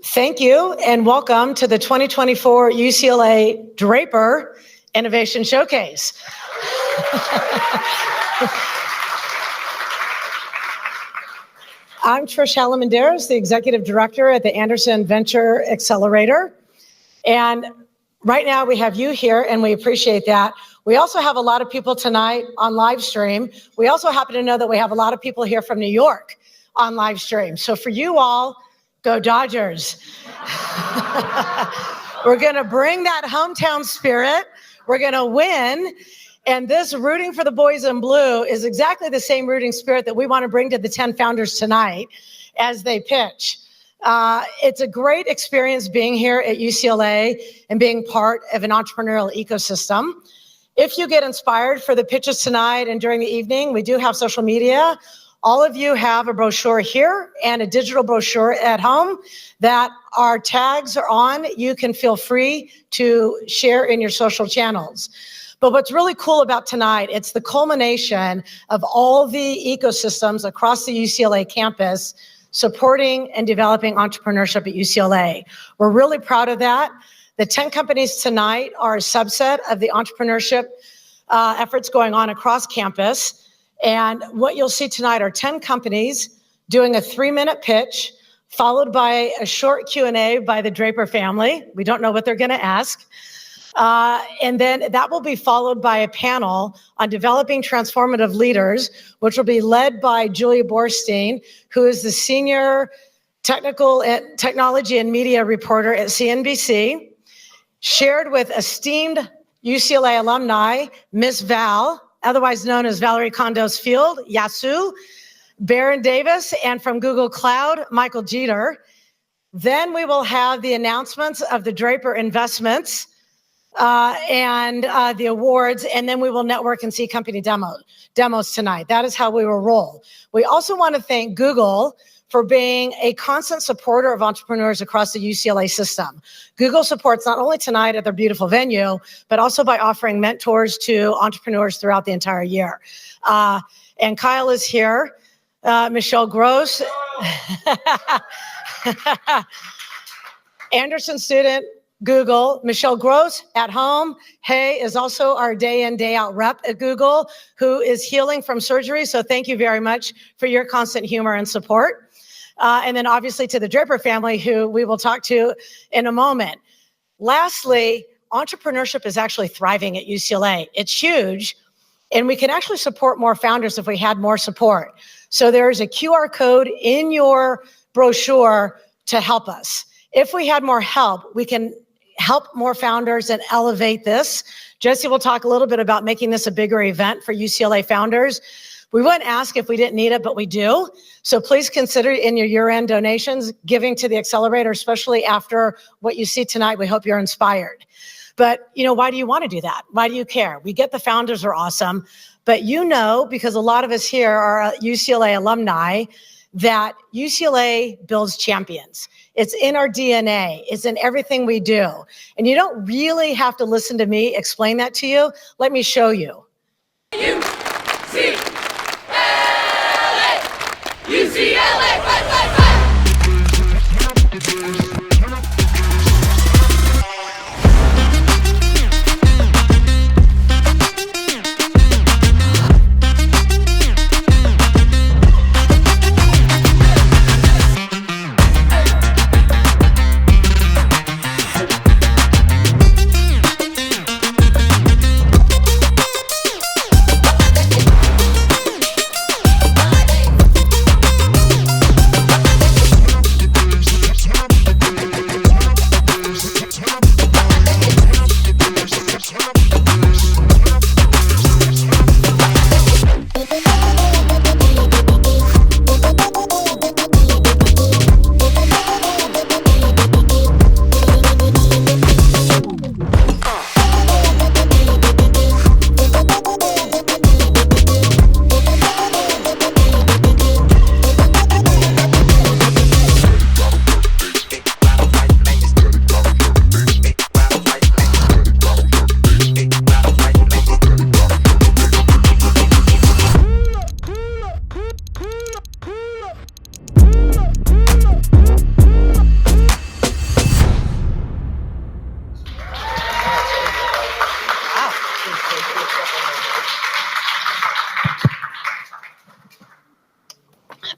Thank you, and welcome to the 2024 UCLA Draper Innovation Showcase. I'm Trish Halamanderas, the Executive Director at the Anderson Venture Accelerator. And right now we have you here, and we appreciate that. We also have a lot of people tonight on live stream. We also happen to know that we have a lot of people here from New York on live stream. So for you all, go Dodgers. We're going to bring that hometown spirit. We're going to win. And this rooting for the boys in blue is exactly the same rooting spirit that we want to bring to the 10 founders tonight as they pitch. It's a great experience being here at UCLA and being part of an entrepreneurial ecosystem. If you get inspired for the pitches tonight and during the evening, we do have social media. All of you have a brochure here and a digital brochure at home that our tags are on. You can feel free to share in your social channels. But what's really cool about tonight, it's the culmination of all the ecosystems across the UCLA campus supporting and developing entrepreneurship at UCLA. We're really proud of that. The 10 companies tonight are a subset of the entrepreneurship efforts going on across campus. And what you'll see tonight are 10 companies doing a 3-minute pitch, followed by a short Q&A by the Draper family. We don't know what they're going to ask. And then that will be followed by a panel on developing transformative leaders, which will be led by Julia Borstein, who is the senior technology and media reporter at CNBC, shared with esteemed UCLA alumni, Miss Val, otherwise known as Valerie Kondos Field, Yasu, Baron Davis, and from Google Cloud, Michael Jeter. Then we will have the announcements of the Draper investments and the awards, and then we will network and see company demos tonight. That is how we will roll. We also want to thank Google for being a constant supporter of entrepreneurs across the UCLA system. Google supports not only tonight at their beautiful venue, but also by offering mentors to entrepreneurs throughout the entire year. And Kyle is here, Michelle Gross, Anderson student, Google. Michelle Gross at home. Hey is also our day in, day out rep at Google, who is healing from surgery. So thank you very much for your constant humor and support. And then obviously to the Draper family, who we will talk to in a moment. Lastly, entrepreneurship is actually thriving at UCLA. It's huge, and we can actually support more founders if we had more support. So there's a QR code in your brochure to help us. If we had more help, we can help more founders and elevate this. Jesse will talk a little bit about making this a bigger event for UCLA founders. We wouldn't ask if we didn't need it, but we do. So please consider in your year-end donations giving to the accelerator, especially after what you see tonight. We hope you're inspired. But, why do you want to do that? Why do you care? We get the founders are awesome, but because a lot of us here are UCLA alumni, that UCLA builds champions. It's in our DNA. It's in everything we do. And you don't really have to listen to me explain that to you. Let me show you. UCLA! UCLA! Fight, fight, fight!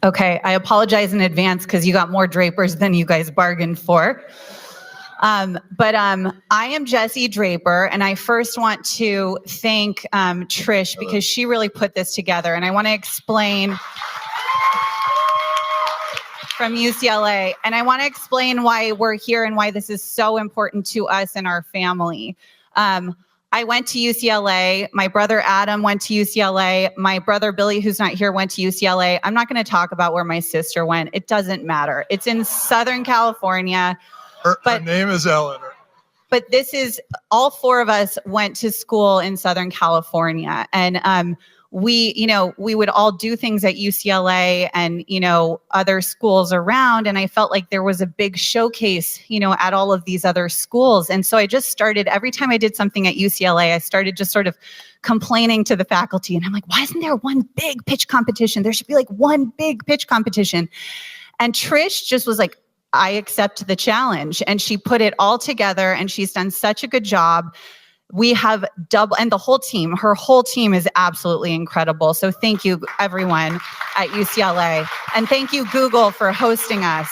Okay, I apologize in advance because you got more Drapers than you guys bargained for. But I am Jessie Draper, and I first want to thank Trish because she really put this together. And I want to explain from UCLA, and I want to explain why we're here and why this is so important to us and our family. I went to UCLA. My brother Adam went to UCLA. My brother Billy, who's not here, went to UCLA. I'm not going to talk about where my sister went. It doesn't matter. It's in Southern California. Her name is Eleanor. But this is, all four of us went to school in Southern California. And we would all do things at UCLA and, other schools around. And I felt like there was a big showcase, at all of these other schools. And so I just started, every time I did something at UCLA, I started just sort of complaining to the faculty. And I'm like, why isn't there one big pitch competition? There should be like one big pitch competition. And Trish just was like, I accept the challenge. And she put it all together and she's done such a good job. We have and the whole team, her whole team is absolutely incredible. So thank you everyone at UCLA. And thank you Google for hosting us.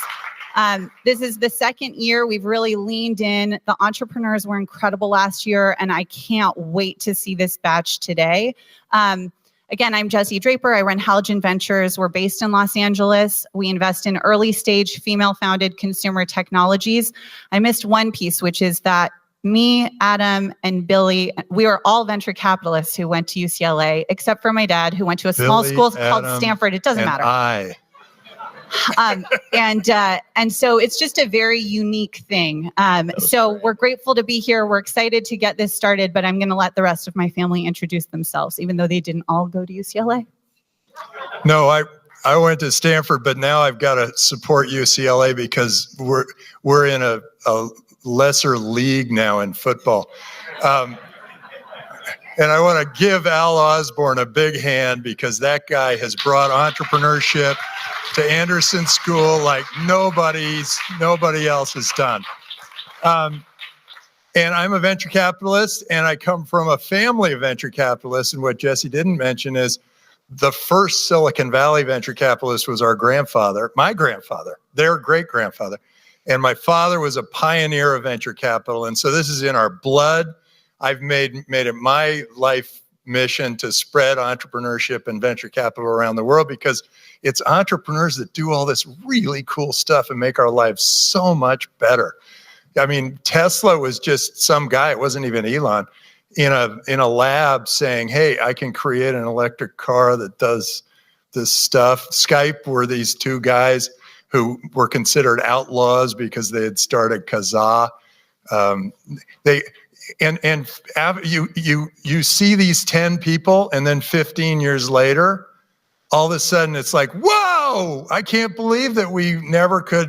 This is the second year we've really leaned in. The entrepreneurs were incredible last year and I can't wait to see this batch today. Again, I'm Jessie Draper. I run Halogen Ventures. We're based in Los Angeles. We invest in early stage female-founded consumer technologies. I missed one piece, which is that me, Adam, and Billy, we were all venture capitalists who went to UCLA, except for my dad, who went to a small school called Stanford. It doesn't matter. And so it's just a very unique thing. So we're grateful to be here. We're excited to get this started, but I'm going to let the rest of my family introduce themselves, even though they didn't all go to UCLA. No, I went to Stanford, but now I've got to support UCLA because we're in a lesser league now in football. And I want to give Al Osborne a big hand because that guy has brought entrepreneurship to Anderson School like nobody else has done. And I'm a venture capitalist, and I come from a family of venture capitalists. And what Jessie didn't mention is the first Silicon Valley venture capitalist was our grandfather, my grandfather, their great-grandfather. And my father was a pioneer of venture capital. And so this is in our blood. I've made it my life mission to spread entrepreneurship and venture capital around the world because it's entrepreneurs that do all this really cool stuff and make our lives so much better. I mean, Tesla was just some guy, it wasn't even Elon, in a lab saying, hey, I can create an electric car that does this stuff. Skype were these two guys who were considered outlaws because they had started Kazaa. You see these 10 people, and then 15 years later, all of a sudden it's like, whoa! I can't believe that we never could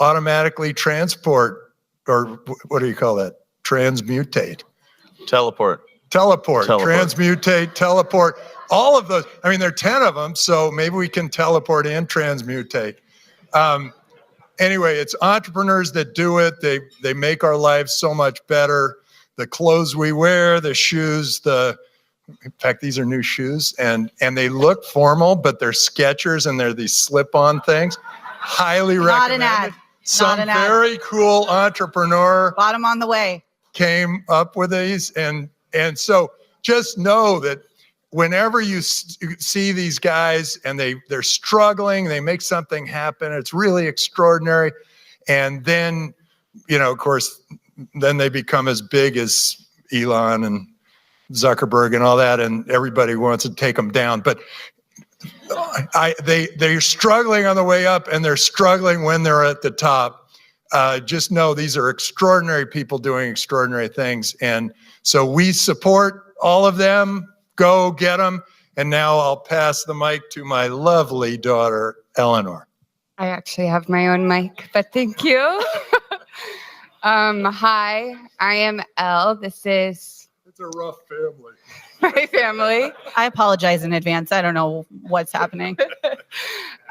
automatically transport, or what do you call that? Transmutate. Teleport. Transmutate, teleport. All of those. I mean, there are 10 of them, so maybe we can teleport and transmutate. Anyway, it's entrepreneurs that do it. They make our lives so much better. The clothes we wear, the shoes, in fact, these are new shoes, and they look formal, but they're Skechers and they're these slip-on things. Highly recommended. Not an ad. Some very cool entrepreneur. Bottom on the way. Came up with these, and so just know that whenever you see these guys and they're struggling, they make something happen. It's really extraordinary, and then of course, then they become as big as Elon and Zuckerberg and all that, and everybody wants to take them down. But they're struggling on the way up, and they're struggling when they're at the top. Just know these are extraordinary people doing extraordinary things. And so we support all of them. Go get them. And now I'll pass the mic to my lovely daughter, Eleanor. I actually have my own mic, but thank you. Hi, I am Elle. It's a rough family. My family. I apologize in advance. I don't know what's happening.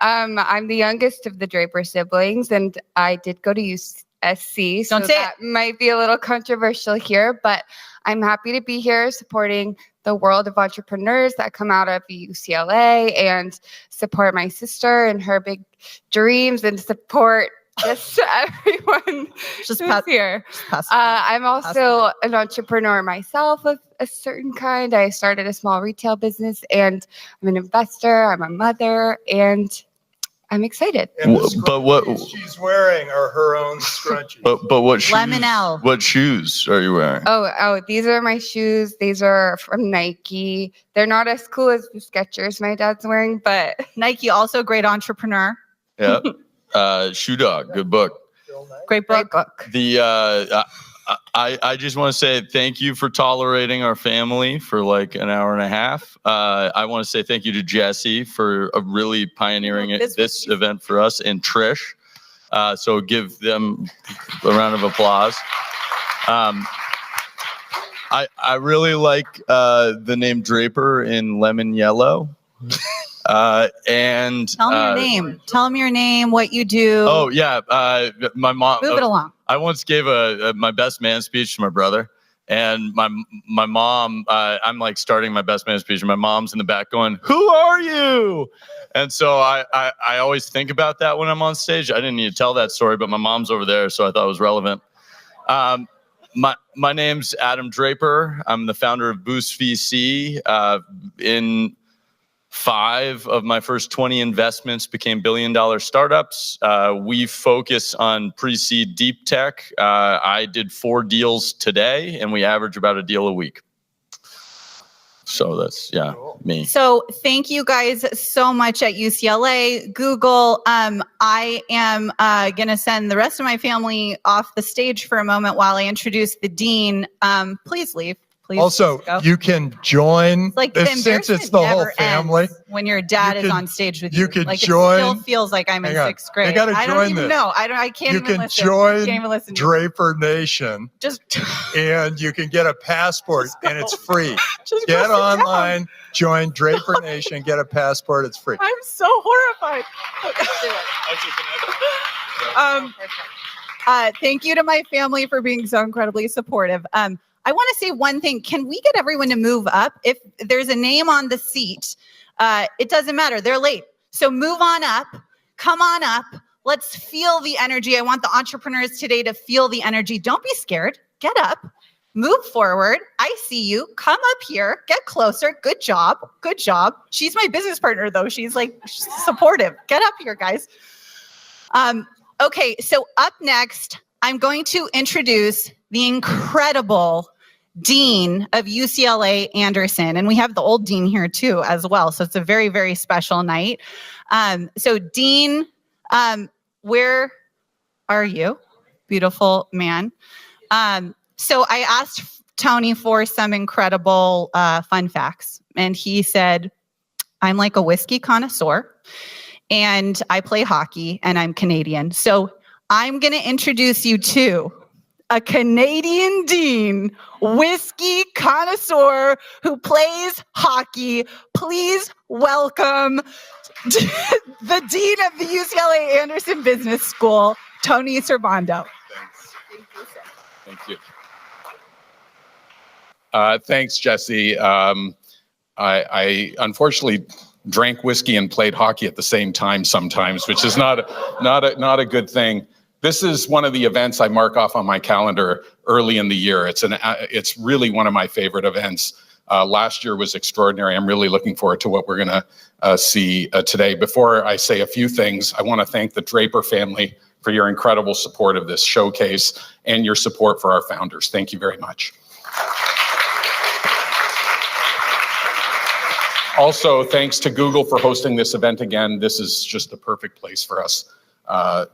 I'm the youngest of the Draper siblings, and I did go to SC. So Don't say that might be a little controversial here, but I'm happy to be here supporting the world of entrepreneurs that come out of UCLA and support my sister and her big dreams and support just everyone who's here. I'm also an entrepreneur myself of a certain kind. I started a small retail business and I'm an investor, I'm a mother, and I'm excited. And but what she's wearing are her own scrunchies. But what shoes? Lemonelle. What shoes are you wearing? Oh, these are my shoes. These are from Nike. They're not as cool as the Skechers my dad's wearing, but Nike, also a great entrepreneur. Yeah. Shoe Dog, good book. Great book. I just want to say thank you for tolerating our family for like an hour and a half. I want to say thank you to Jesse for really pioneering this event for us, and Trish. So give them a round of applause. I really like the name Draper in lemon yellow. And tell me your name. Tell them your name, what you do. Oh yeah, my mom. Move it along. I once gave my best man speech to my brother, and my mom. I'm like starting my best man speech, and my mom's in the back going, "Who are you?" And so I always think about that when I'm on stage. I didn't need to tell that story, but my mom's over there, so I thought it was relevant. My name's Adam Draper. I'm the founder of Boost VC. In 5 of my first 20 investments became billion-dollar startups. We focus on pre-seed deep tech. I did 4 deals today, and we average about a deal a week. So that's, me. So thank you guys so much at UCLA. Google, I am going to send the rest of my family off the stage for a moment while I introduce the dean. Please leave. Please also, you can join, since it's the whole family. When your dad is on stage with you. You can like join. It still feels like I'm in 6th grade. I got to join this. No, I can't even listen. You can join Draper Nation. And you can get a passport, and it's free. Get online, join Draper Nation, get a passport, it's free. I'm so horrified. Thank you to my family for being so incredibly supportive. I want to say one thing. Can we get everyone to move up? If there's a name on the seat, it doesn't matter. They're late. So move on up. Come on up. Let's feel the energy. I want the entrepreneurs today to feel the energy. Don't be scared. Get up. Move forward. I see you. Come up here. Get closer. Good job. Good job. She's my business partner, though. She's supportive. Get up here, guys. Okay, so up next, I'm going to introduce the incredible dean of UCLA Anderson. And we have the old dean here too as well. So it's a very, very special night. So Dean, where are you? Beautiful man. So I asked Tony for some incredible fun facts. And he said, I'm like a whiskey connoisseur and I play hockey and I'm Canadian. So I'm going to introduce you to a Canadian dean, whiskey connoisseur who plays hockey. Please welcome the dean of the UCLA Anderson Business School, Tony Servando. Thank you. Thanks, Jesse. I unfortunately drank whiskey and played hockey at the same time sometimes, which is not a good thing. This is one of the events I mark off on my calendar early in the year. It's really one of my favorite events. Last year was extraordinary. I'm really looking forward to what we're going to see today. Before I say a few things, I want to thank the Draper family for your incredible support of this showcase and your support for our founders. Thank you very much. Also, thanks to Google for hosting this event again. This is just a perfect place for us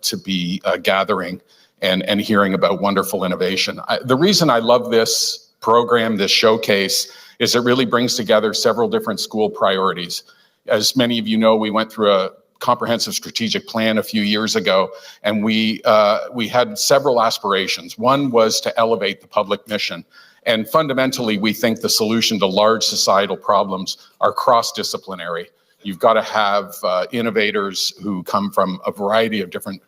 to be gathering and hearing about wonderful innovation. The reason I love this program, this showcase, is it really brings together several different school priorities. As many of you know, we went through a comprehensive strategic plan a few years ago, and we had several aspirations. One was to elevate the public mission. And fundamentally, we think the solution to large societal problems are cross-disciplinary. You've got to have innovators who come from a variety of different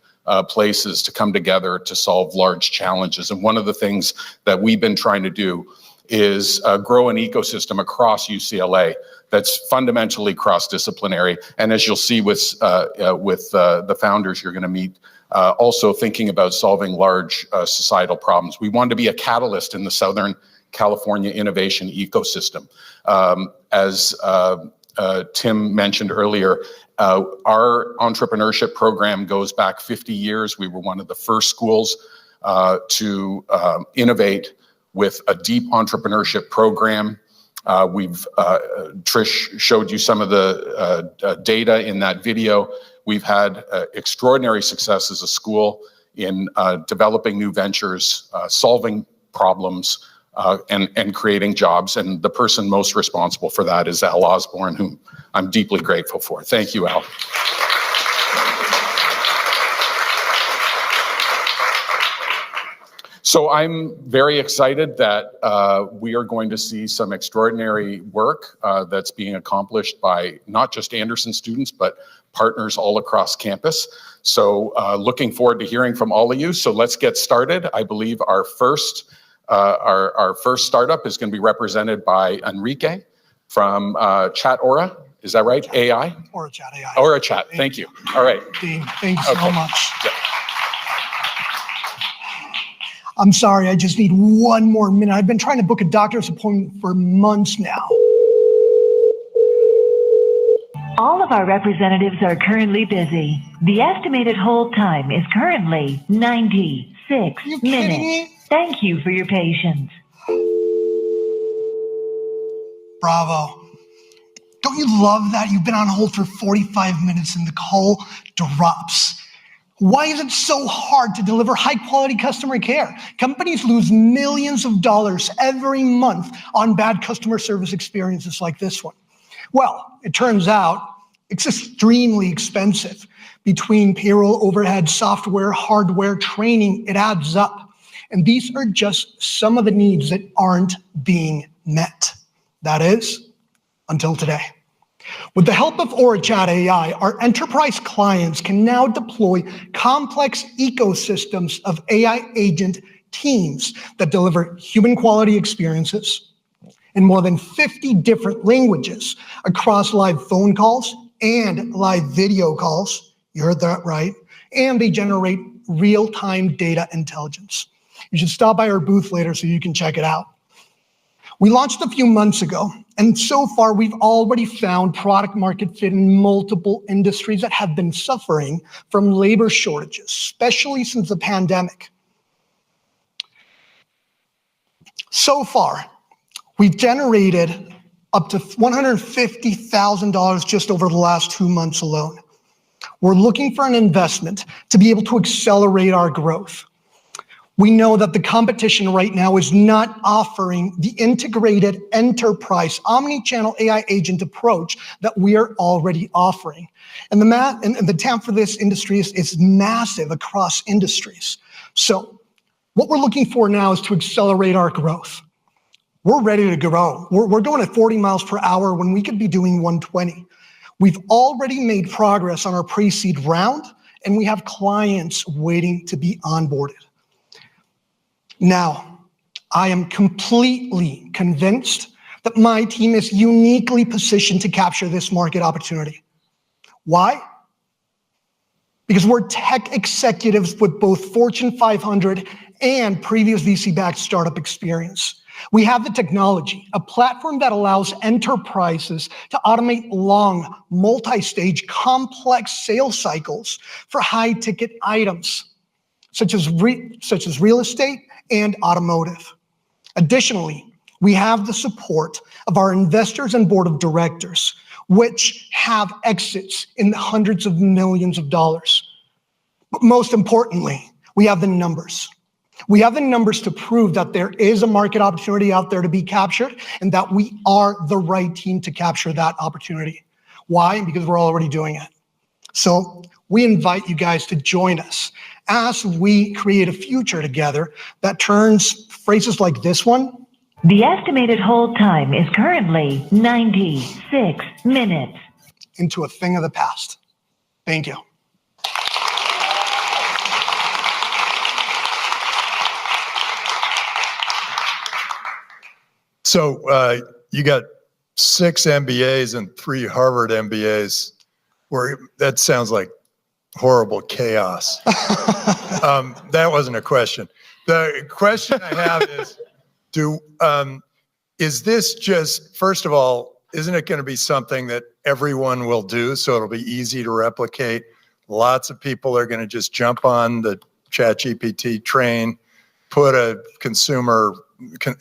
places to come together to solve large challenges. And one of the things that we've been trying to do is grow an ecosystem across UCLA that's fundamentally cross-disciplinary. And as you'll see with the founders you're going to meet, also thinking about solving large societal problems. We want to be a catalyst in the Southern California innovation ecosystem. As Tim mentioned earlier, our entrepreneurship program goes back 50 years. We were one of the first schools to innovate with a deep entrepreneurship program. Trish showed you some of the data in that video. We've had extraordinary success as a school in developing new ventures, solving problems, and creating jobs. And the person most responsible for that is Al Osborne, whom I'm deeply grateful for. Thank you, Al. So I'm very excited that we are going to see some extraordinary work that's being accomplished by not just Anderson students, but partners all across campus. So looking forward to hearing from all of you. So let's get started. I believe our first startup is going to be represented by Enrique from Chat Aura. Is that right? AI? Aura Chat AI. Aura Chat. Thank you. All right. Dean, thank you so much. Yeah. I'm sorry, I just need one more minute. I've been trying to book a doctor's appointment for months now. All of our representatives are currently busy. The estimated hold time is currently 96 You kidding minutes. me? Thank you for your patience. Bravo. Don't you love that? You've been on hold for 45 minutes and the call drops. Why is it so hard to deliver high-quality customer care? Companies lose millions of dollars every month on bad customer service experiences like this one. Well, it turns out it's extremely expensive. Between payroll, overhead, software, hardware, training, it adds up. And these are just some of the needs that aren't being met. That is, until today. With the help of Aura Chat AI, our enterprise clients can now deploy complex ecosystems of AI agent teams that deliver human quality experiences in more than 50 different languages across live phone calls and live video calls. You heard that right. And they generate real-time data intelligence. You should stop by our booth later so you can check it out. We launched a few months ago, and so far we've already found product market fit in multiple industries that have been suffering from labor shortages, especially since the pandemic. So far, we've generated up to $150,000 just over the last 2 months alone. We're looking for an investment to be able to accelerate our growth. We know that the competition right now is not offering the integrated enterprise omni-channel AI agent approach that we are already offering. And the TAM for this industry is massive across industries. So what we're looking for now is to accelerate our growth. We're ready to grow. We're going at 40 miles per hour when we could be doing 120. We've already made progress on our pre-seed round, and we have clients waiting to be onboarded. Now, I am completely convinced that my team is uniquely positioned to capture this market opportunity. Why? Because we're tech executives with both Fortune 500 and previous VC-backed startup experience. We have the technology, a platform that allows enterprises to automate long, multi-stage, complex sales cycles for high-ticket items, such as real estate and automotive. Additionally, we have the support of our investors and board of directors, which have exits in the hundreds of millions of dollars. But most importantly, we have the numbers. We have the numbers to prove that there is a market opportunity out there to be captured and that we are the right team to capture that opportunity. Why? Because we're already doing it. So we invite you guys to join us as we create a future together that turns phrases like this one. The estimated hold time is currently 96 minutes. Into a thing of the past. Thank you. So you got 6 MBAs and 3 Harvard MBAs. That sounds like horrible chaos. That wasn't a question. The question I have is this just, first of all, isn't it going to be something that everyone will do, so it'll be easy to replicate? Lots of people are going to just jump on the ChatGPT train, put a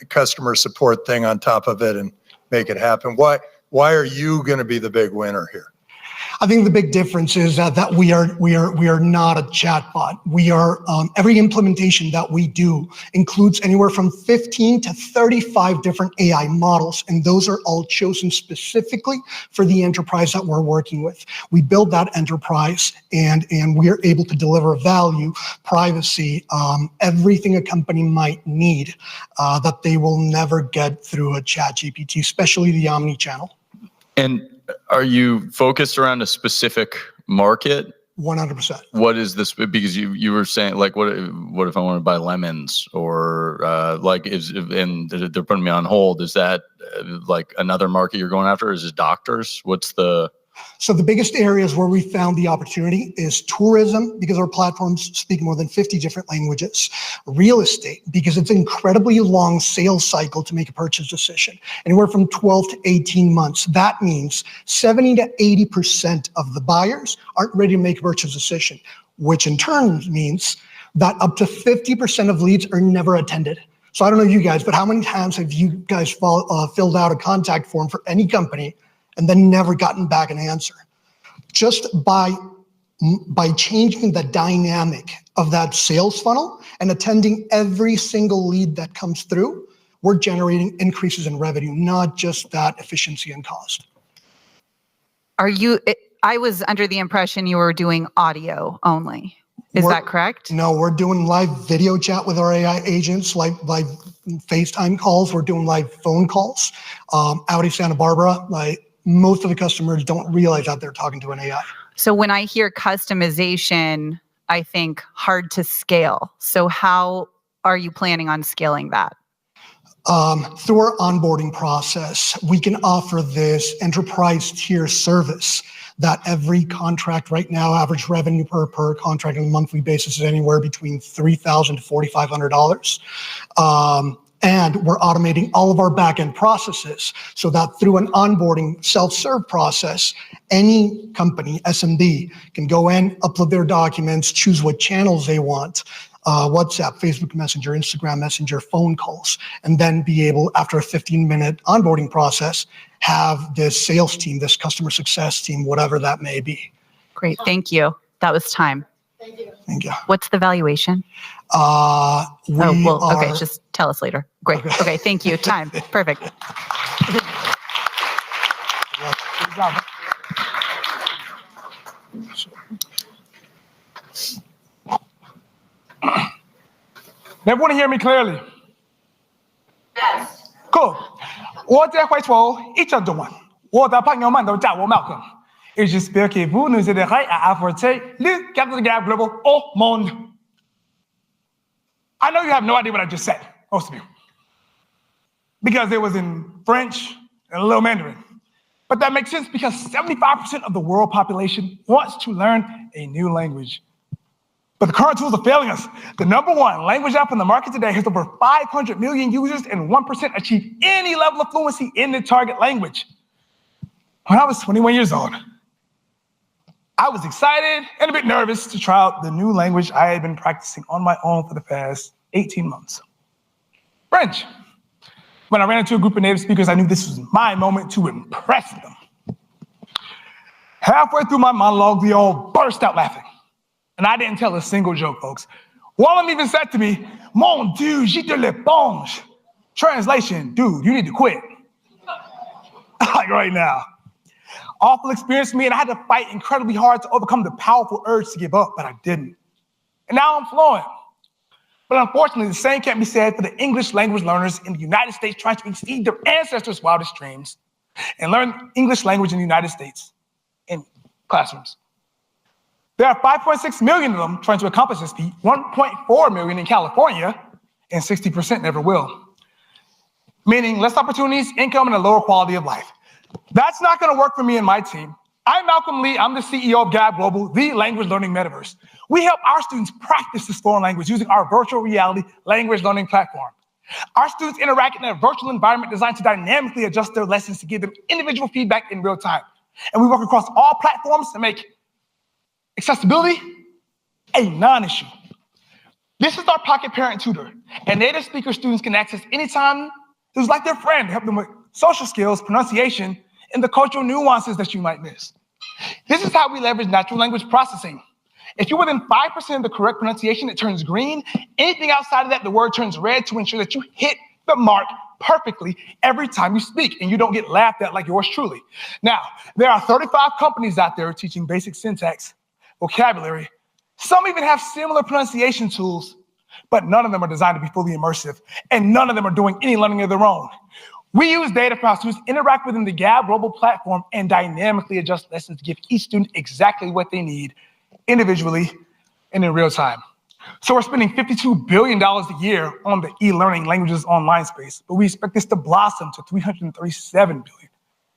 customer support thing on top of it and make it happen. Why are you going to be the big winner here? I think the big difference is that we are not a chatbot. We are every implementation that we do includes anywhere from 15 to 35 different AI models, and those are all chosen specifically for the enterprise that we're working with. We build that enterprise, and we are able to deliver value, privacy, everything a company might need that they will never get through a ChatGPT, especially the omni-channel. And are you focused around a specific market? 100%. What is this? Because you were saying, like, what if I want to buy lemons, or and they're putting me on hold? Is that like another market you're going after? Is it doctors? So the biggest areas where we found the opportunity is tourism, because our platforms speak more than 50 different languages. Real estate, because it's an incredibly long sales cycle to make a purchase decision, anywhere from 12 to 18 months. That means 70 to 80% of the buyers aren't ready to make a purchase decision, which in turn means that up to 50% of leads are never attended. So I don't know you guys, but how many times have you guys filled out a contact form for any company and then never gotten back an answer? Just by changing the dynamic of that sales funnel and attending every single lead that comes through, we're generating increases in revenue, not just that efficiency and cost. I was under the impression you were doing audio only. Is that correct? No, we're doing live video chat with our AI agents, live FaceTime calls. We're doing live phone calls. Out of Santa Barbara, most of the customers don't realize that they're talking to an AI. So when I hear customization, I think hard to scale. So how are you planning on scaling that? Through our onboarding process, we can offer this enterprise tier service that every contract right now, average revenue per contract on a monthly basis is anywhere between $3,000 to $4,500. And we're automating all of our back-end processes so that through an onboarding self-serve process, any company, SMB, can go in, upload their documents, choose what channels they want, WhatsApp, Facebook Messenger, Instagram Messenger, phone calls, and then be able, after a 15-minute onboarding process, have this sales team, this customer success team, whatever that may be. Great, thank you. That was time. Thank you. What's the valuation? Okay, just tell us later. Great. Okay, thank you. Time. Perfect. Good job. Everyone hear me clearly? Yes. Cool. 我在会说一整中文，我的朋友们都叫我 Malcolm. Et j'espère que vous nous aiderez à apporter le capital global au monde. I know you have no idea what I just said, most of you, because it was in French and a little Mandarin. But that makes sense because 75% of the world population wants to learn a new language. But the current tools are failing us. The #1 language app on the market today has over 500 million users, and 1% achieve any level of fluency in the target language. When I was 21 years old, I was excited and a bit nervous to try out the new language I had been practicing on my own for the past 18 months. French. When I ran into a group of native speakers, I knew this was my moment to impress them. Halfway through my monologue, we all burst out laughing. And I didn't tell a single joke, folks. One of them even said to me, "Mon Dieu, j'ai de l'éponge." Translation, dude, you need to quit. Like right now. Awful experience for me, and I had to fight incredibly hard to overcome the powerful urge to give up, but I didn't. And now I'm fluent. But unfortunately, the same can't be said for the English language learners in the United States trying to exceed their ancestors' wildest dreams and learn English language in the United States in classrooms. There are 5.6 million of them trying to accomplish this feat, 1.4 million in California, and 60% never will. meaning less opportunities, income, and a lower quality of life. That's not going to work for me and my team. I'm Malcolm Lee. I'm the CEO of Gab Global, the language learning metaverse. We help our students practice this foreign language using our virtual reality language learning platform. Our students interact in a virtual environment designed to dynamically adjust their lessons to give them individual feedback in real time. And we work across all platforms to make accessibility a non-issue. This is our Pocket Parent Tutor, a native speaker students can access anytime. Who's like their friend to help them with social skills, pronunciation, and the cultural nuances that you might miss. This is how we leverage natural language processing. If you're within 5% of the correct pronunciation, it turns green. Anything outside of that, the word turns red to ensure that you hit the mark perfectly every time you speak and you don't get laughed at like yours truly. Now, there are 35 companies out there teaching basic syntax, vocabulary. Some even have similar pronunciation tools, but none of them are designed to be fully immersive, and none of them are doing any learning of their own. We use data from our students, interact within the Gab Global platform, and dynamically adjust lessons to give each student exactly what they need, individually and in real time. So we're spending $52 billion a year on the e-learning languages online space, but we expect this to blossom to $337 billion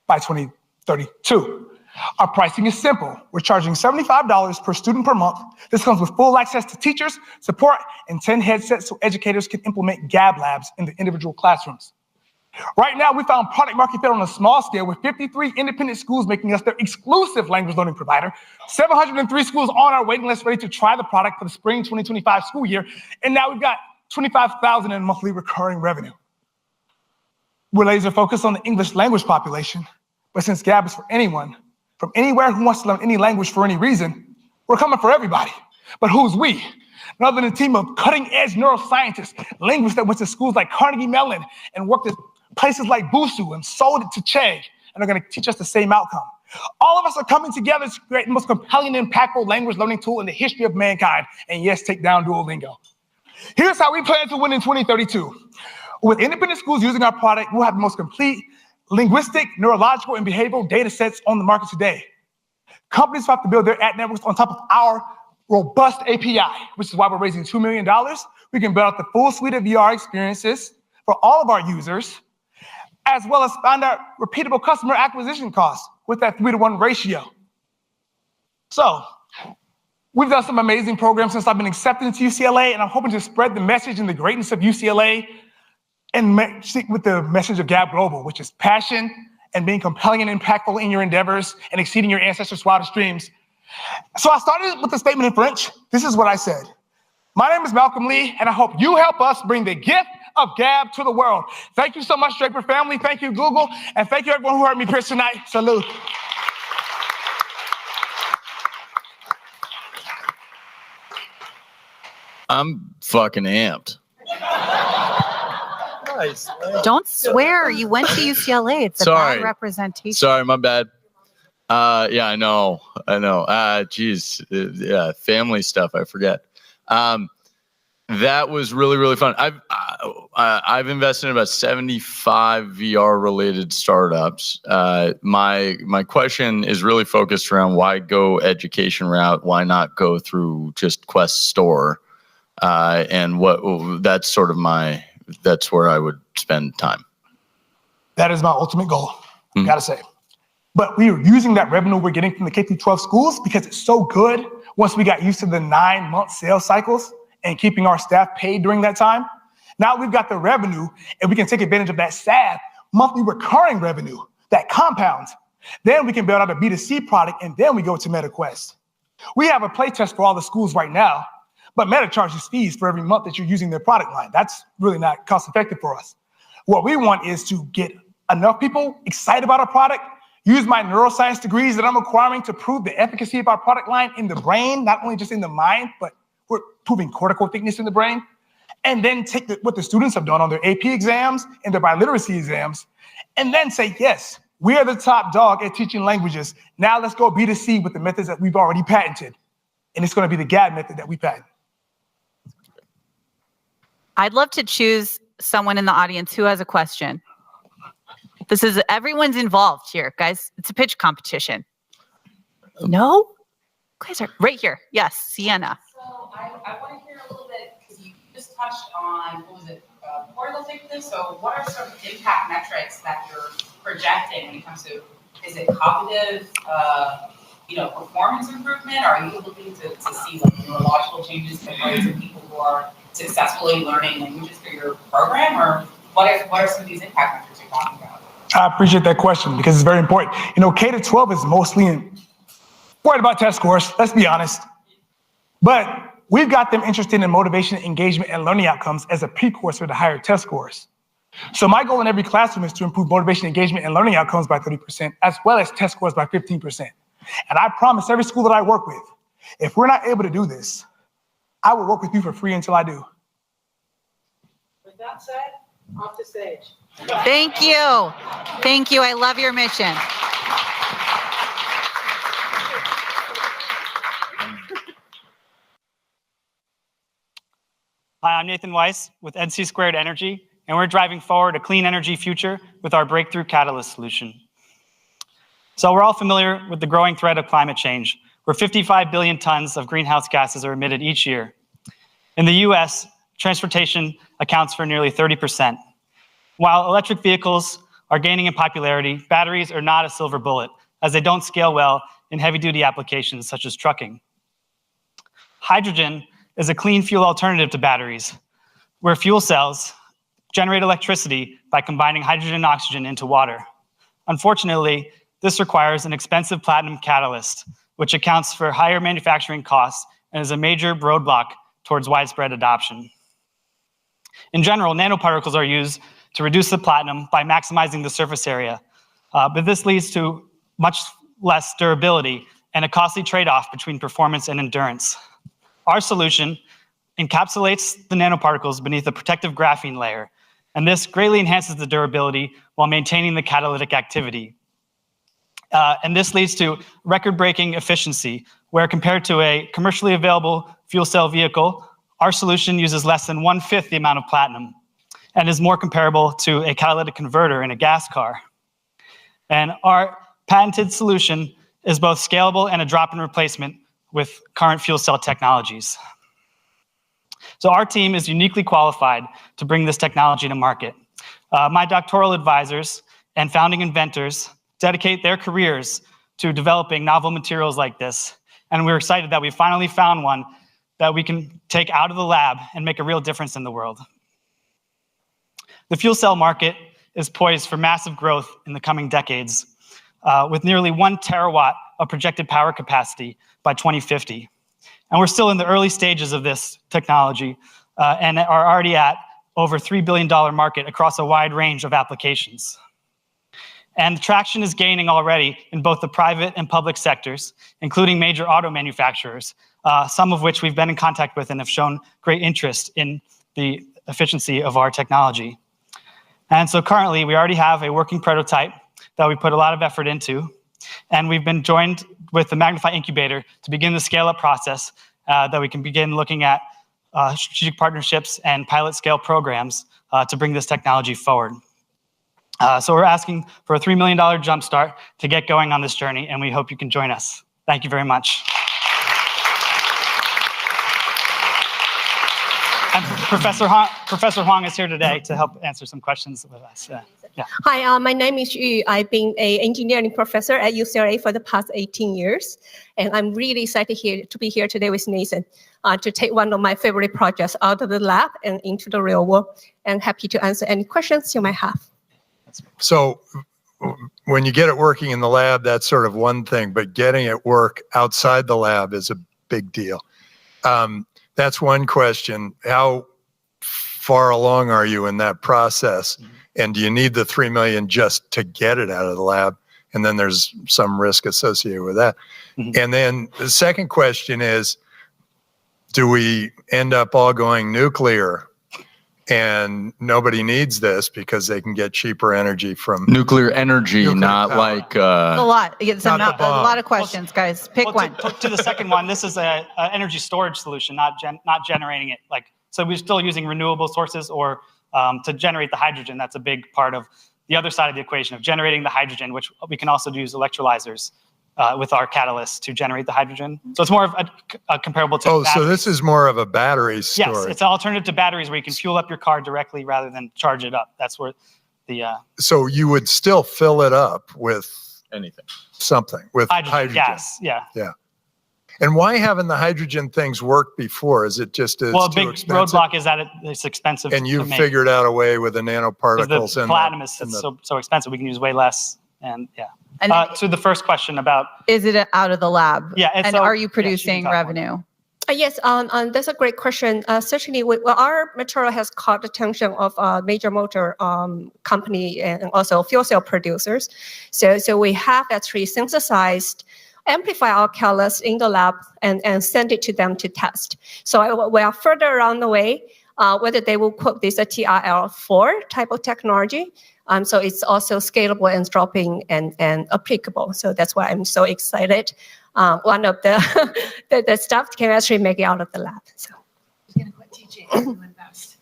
by 2032. Our pricing is simple. We're charging $75 per student per month. This comes with full access to teachers, support, and 10 headsets so educators can implement Gab Labs in the individual classrooms. Right now, we found product market fit on a small scale with 53 independent schools making us their exclusive language learning provider, 703 schools on our waiting list ready to try the product for the spring 2025 school year, and now we've got $25,000 in monthly recurring revenue. We're laser focused on the English language population, but since Gab is for anyone, from anywhere who wants to learn any language for any reason, we're coming for everybody. But who's we? None other than a team of cutting-edge neuroscientists, linguists that went to schools like Carnegie Mellon and worked at places like Busu and sold it to Chegg, and are going to teach us the same outcome. All of us are coming together to create the most compelling and impactful language learning tool in the history of mankind, and yes, take down Duolingo. Here's how we plan to win in 2032. With independent schools using our product, we'll have the most complete linguistic, neurological, and behavioral data sets on the market today. Companies have to build their ad networks on top of our robust API, which is why we're raising $2 million. We can build out the full suite of VR experiences for all of our users, as well as find out repeatable customer acquisition costs with that 3-to-1 ratio. So, we've done some amazing programs since I've been accepted into UCLA, and I'm hoping to spread the message and the greatness of UCLA and stick with the message of Gab Global, which is passion and being compelling and impactful in your endeavors and exceeding your ancestors' wildest dreams. So I started with a statement in French. This is what I said. My name is Malcolm Lee, and I hope you help us bring the gift of Gab to the world. Thank you so much, Draper family. Thank you, Google. And thank you, everyone who heard me preach tonight. Salute. I'm fucking amped. Nice. Don't swear. You went to UCLA. It's a bad representation. Sorry, my bad. Yeah, I know. Geez. Yeah, family stuff. I forget. That was really, really fun. I've invested in about 75 VR related startups. My question is really focused around why go education route? Why not go through just Quest Store? And that's sort of that's where I would spend time. That is my ultimate goal, gotta say. But we are using that revenue we're getting from the K-12 schools because it's so good once we got used to the 9-month sales cycles and keeping our staff paid during that time. Now we've got the revenue and we can take advantage of that SaaS monthly recurring revenue that compounds. Then we can build out a B2C product and then we go to MetaQuest. We have a play test for all the schools right now, but Meta charges fees for every month that you're using their product line. That's really not cost effective for us. What we want is to get enough people excited about our product, use my neuroscience degrees that I'm acquiring to prove the efficacy of our product line in the brain, not only just in the mind, but we're proving cortical thickness in the brain, and then take what the students have done on their AP exams and their biliteracy exams, and then say, yes, we are the top dog at teaching languages. Now let's go B2C with the methods that we've already patented. And it's going to be the Gab method that we patent. I'd love to choose someone in the audience who has a question. Everyone's involved here, guys. It's a pitch competition. No? You guys are right here. Yes, Sienna. So I want to hear a little bit, because you just touched on, forward-looking this. So what are some impact metrics that you're projecting when it comes to, is it cognitive, performance improvement? Are you looking to see like neurological changes in brains of people who are successfully learning languages through your program? Or what are some of these impact metrics you're talking about? I appreciate that question because it's very important. K-12 is mostly worried about test scores, let's be honest. But we've got them interested in motivation, engagement, and learning outcomes as a precursor to higher test scores. So my goal in every classroom is to improve motivation, engagement, and learning outcomes by 30%, as well as test scores by 15%. And I promise every school that I work with, if we're not able to do this, I will work with you for free until I do. With that said, off the stage. Thank you. Thank you. I love your mission. Hi, I'm Nathan Weiss with NC Squared Energy, and we're driving forward a clean energy future with our breakthrough catalyst solution. So we're all familiar with the growing threat of climate change, where 55 billion tons of greenhouse gases are emitted each year. In the US, transportation accounts for nearly 30%. While electric vehicles are gaining in popularity, batteries are not a silver bullet, as they don't scale well in heavy-duty applications such as trucking. Hydrogen is a clean fuel alternative to batteries, where fuel cells generate electricity by combining hydrogen and oxygen into water. Unfortunately, this requires an expensive platinum catalyst, which accounts for higher manufacturing costs and is a major roadblock towards widespread adoption. In general, nanoparticles are used to reduce the platinum by maximizing the surface area, but this leads to much less durability and a costly trade-off between performance and endurance. Our solution encapsulates the nanoparticles beneath a protective graphene layer, and this greatly enhances the durability while maintaining the catalytic activity. And this leads to record-breaking efficiency, where compared to a commercially available fuel cell vehicle, our solution uses less than 1/5 the amount of platinum and is more comparable to a catalytic converter in a gas car. And our patented solution is both scalable and a drop-in replacement with current fuel cell technologies. So our team is uniquely qualified to bring this technology to market. My doctoral advisors and founding inventors dedicate their careers to developing novel materials like this, and we're excited that we finally found one that we can take out of the lab and make a real difference in the world. The fuel cell market is poised for massive growth in the coming decades, with nearly 1 terawatt of projected power capacity by 2050. And we're still in the early stages of this technology and are already at over $3 billion market across a wide range of applications. And traction is gaining already in both the private and public sectors, including major auto manufacturers, some of which we've been in contact with and have shown great interest in the efficiency of our technology. And so currently, we already have a working prototype that we put a lot of effort into, and we've been joined with the Magnify Incubator to begin the scale-up process that we can begin looking at strategic partnerships and pilot scale programs to bring this technology forward. So we're asking for a $3 million jumpstart to get going on this journey, and we hope you can join us. Thank you very much. And Professor Huang is here today to help answer some questions with us. Yeah. Hi, my name is Yu. I've been an engineering professor at UCLA for the past 18 years, and I'm really excited to be here today with Nathan to take one of my favorite projects out of the lab and into the real world, and happy to answer any questions you might have. So when you get it working in the lab, that's sort of one thing, but getting it work outside the lab is a big deal. That's one question. How far along are you in that process? Mm-hmm. And do you need the 3 million just to get it out of the lab? And then there's some risk associated with that. Mm-hmm. And then the second question is, do we end up all going nuclear and nobody needs this because they can get cheaper energy from nuclear energy, not power. Like a lot. It's a lot of questions, guys. Pick one. To the second one, this is a energy storage solution, not generating it. So we're still using renewable sources or to generate the hydrogen. That's a big part of the other side of the equation of generating the hydrogen, which we can also use electrolyzers with our catalyst to generate the hydrogen. So it's more of a comparable to Oh, so batteries. this is more of a battery storage. Yes, it's an alternative to batteries where you can fuel up your car directly rather than charge it up. That's where the So you would still fill it up with Anything. something, with hydrogen. gas. Yeah. Yeah. And why haven't the hydrogen things worked before? Is it just it's Well, a too big expensive? roadblock is that it's expensive. And to you've make. figured out a way with the 'Cause nanoparticles the and platinum is and the- so expensive. We can use way less. And yeah. And to the first question about is it out of the lab? Yeah, and And so- are you yeah, she can producing talk more. revenue? Yes, that's a great question. Certainly, our material has caught the attention of major motor company and also fuel cell producers. So we have actually synthesized, amplify our catalyst in the lab and send it to them to test. So we are further along the way, whether they will quote this a TRL4 type of technology. So it's also scalable and dropping and applicable. So that's why I'm so excited. One of the the stuff can actually make it out of the lab. So Who's gonna quit teaching and invest?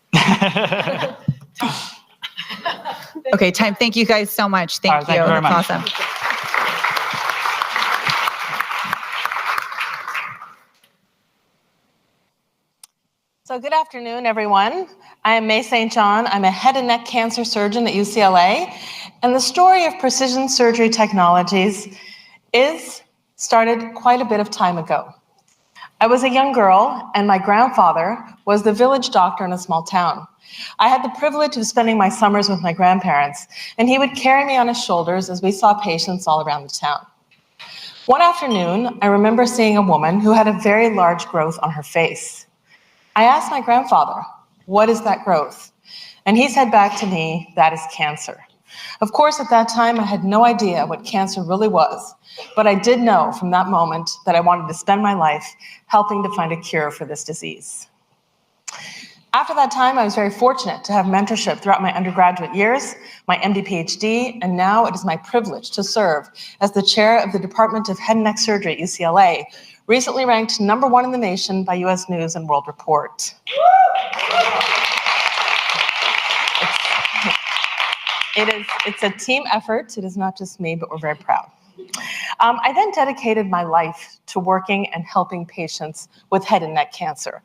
Okay, time. Thank you guys so much. Thank All right, thank you very That's much. awesome. So good afternoon, everyone. I am May St. John. I'm a head and neck cancer surgeon at UCLA. And the story of precision surgery technologies started quite a bit of time ago. I was a young girl, and my grandfather was the village doctor in a small town. I had the privilege of spending my summers with my grandparents, and he would carry me on his shoulders as we saw patients all around the town. One afternoon, I remember seeing a woman who had a very large growth on her face. I asked my grandfather, "What is that growth?" And he said back to me, "That is cancer." Of course, at that time, I had no idea what cancer really was, but I did know from that moment that I wanted to spend my life helping to find a cure for this disease. After that time, I was very fortunate to have mentorship throughout my undergraduate years, my MD PhD, and now it is my privilege to serve as the chair of the Department of Head and Neck Surgery at UCLA, recently ranked #1 in the nation by US News and World Report. It's a team effort. It is not just me, but we're very proud. I then dedicated my life to working and helping patients with head and neck cancer.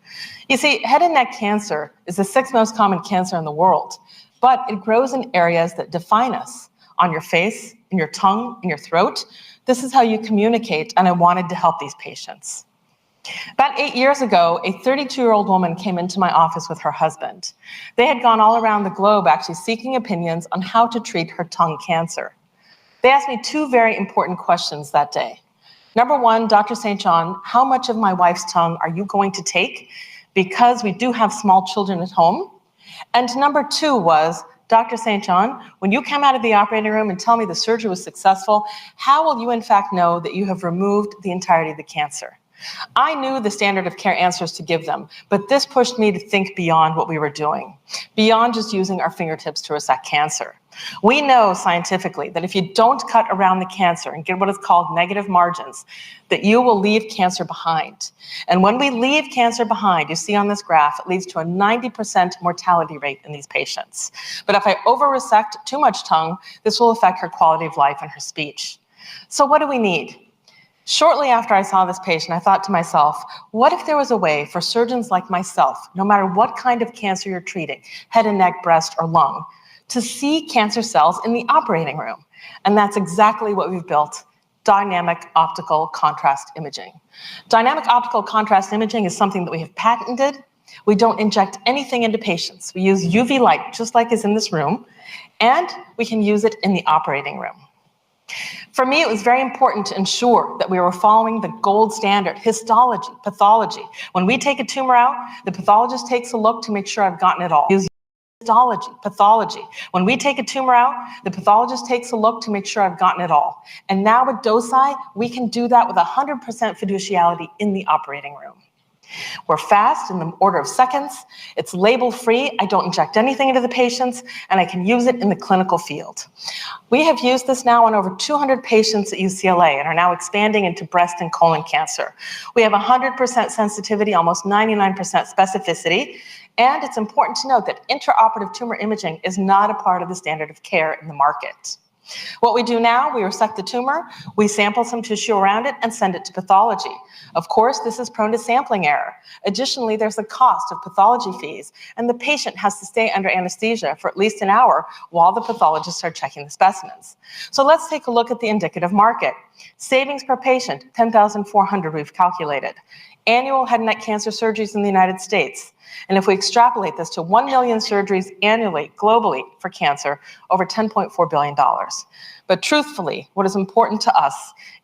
You see, head and neck cancer is the 6th most common cancer in the world, but it grows in areas that define us, on your face, in your tongue, in your throat. This is how you communicate, and I wanted to help these patients. About 8 years ago, a 32-year-old woman came into my office with her husband. They had gone all around the globe actually seeking opinions on how to treat her tongue cancer. They asked me 2 very important questions that day. Number 1, Dr. St. John, how much of my wife's tongue are you going to take? Because we do have small children at home. And number 2 was, Dr. St. John, when you come out of the operating room and tell me the surgery was successful, how will you in fact know that you have removed the entirety of the cancer? I knew the standard of care answers to give them, but this pushed me to think beyond what we were doing, beyond just using our fingertips to resect cancer. We know scientifically that if you don't cut around the cancer and get what is called negative margins, that you will leave cancer behind. And when we leave cancer behind, you see on this graph, it leads to a 90% mortality rate in these patients. But if I over-resect too much tongue, this will affect her quality of life and her speech. So what do we need? Shortly after I saw this patient, I thought to myself, what if there was a way for surgeons like myself, no matter what kind of cancer you're treating, head and neck, breast, or lung, to see cancer cells in the operating room? And that's exactly what we've built, dynamic optical contrast imaging. Dynamic optical contrast imaging is something that we have patented. We don't inject anything into patients. We use UV light, just like is in this room, and we can use it in the operating room. For me, it was very important to ensure that we were following the gold standard, histology, pathology. When we take a tumor out, the pathologist takes a look to make sure I've gotten it all. Histology, pathology. When we take a tumor out, the pathologist takes a look to make sure I've gotten it all. And now with DOSI, we can do that with 100% fiduciality in the operating room. We're fast in the order of seconds. It's label-free. I don't inject anything into the patients, and I can use it in the clinical field. We have used this now on over 200 patients at UCLA and are now expanding into breast and colon cancer. We have 100% sensitivity, almost 99% specificity, and it's important to note that intraoperative tumor imaging is not a part of the standard of care in the market. What we do now, we resect the tumor, we sample some tissue around it, and send it to pathology. Of course, this is prone to sampling error. Additionally, there's the cost of pathology fees, and the patient has to stay under anesthesia for at least an hour while the pathologists are checking the specimens. So let's take a look at the indicative market. Savings per patient, $10,400 we've calculated. Annual head and neck cancer surgeries in the United States. And if we extrapolate this to 1 million surgeries annually, globally, for cancer, over $10.4 billion. But truthfully, what is important to us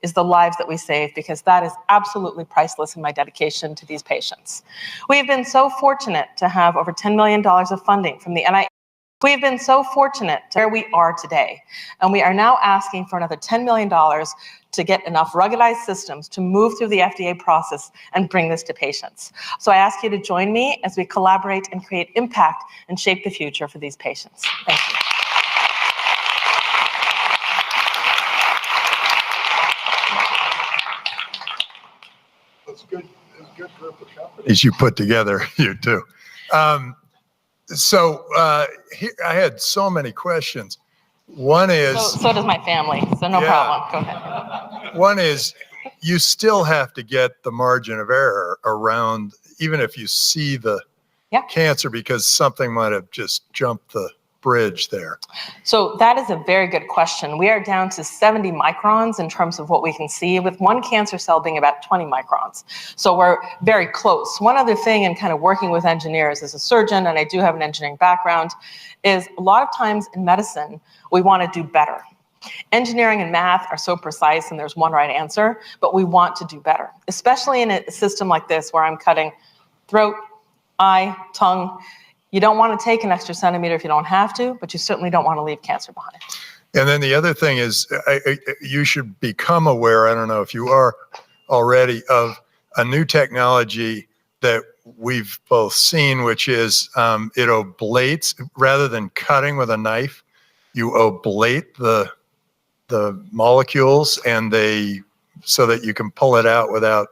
is the lives that we save, because that is absolutely priceless in my dedication to these patients. We have been so fortunate to have over $10 million of funding from the NIH. We have been so fortunate to where we are today, and we are now asking for another $10 million to get enough ruggedized systems to move through the FDA process and bring this to patients. So I ask you to join me as we collaborate and create impact and shape the future for these patients. Thank you. That's a good group of companies you put together, you too. Here, I had so many questions. One is... So does my family, so no problem. Go ahead. One is, you still have to get the margin of error around, even if you see the cancer, because something might have just jumped the bridge there. So that is a very good question. We are down to 70 microns in terms of what we can see, with one cancer cell being about 20 microns. So we're very close. One other thing in kind of working with engineers as a surgeon, and I do have an engineering background, is a lot of times in medicine, we want to do better. Engineering and math are so precise and there's one right answer, but we want to do better, especially in a system like this where I'm cutting throat, eye, tongue. You don't want to take an extra centimeter if you don't have to, but you certainly don't want to leave cancer behind. And then the other thing is, you should become aware, I don't know if you are already, of a new technology that we've both seen, which is it oblates, rather than cutting with a knife, you oblate the molecules, and so that you can pull it out without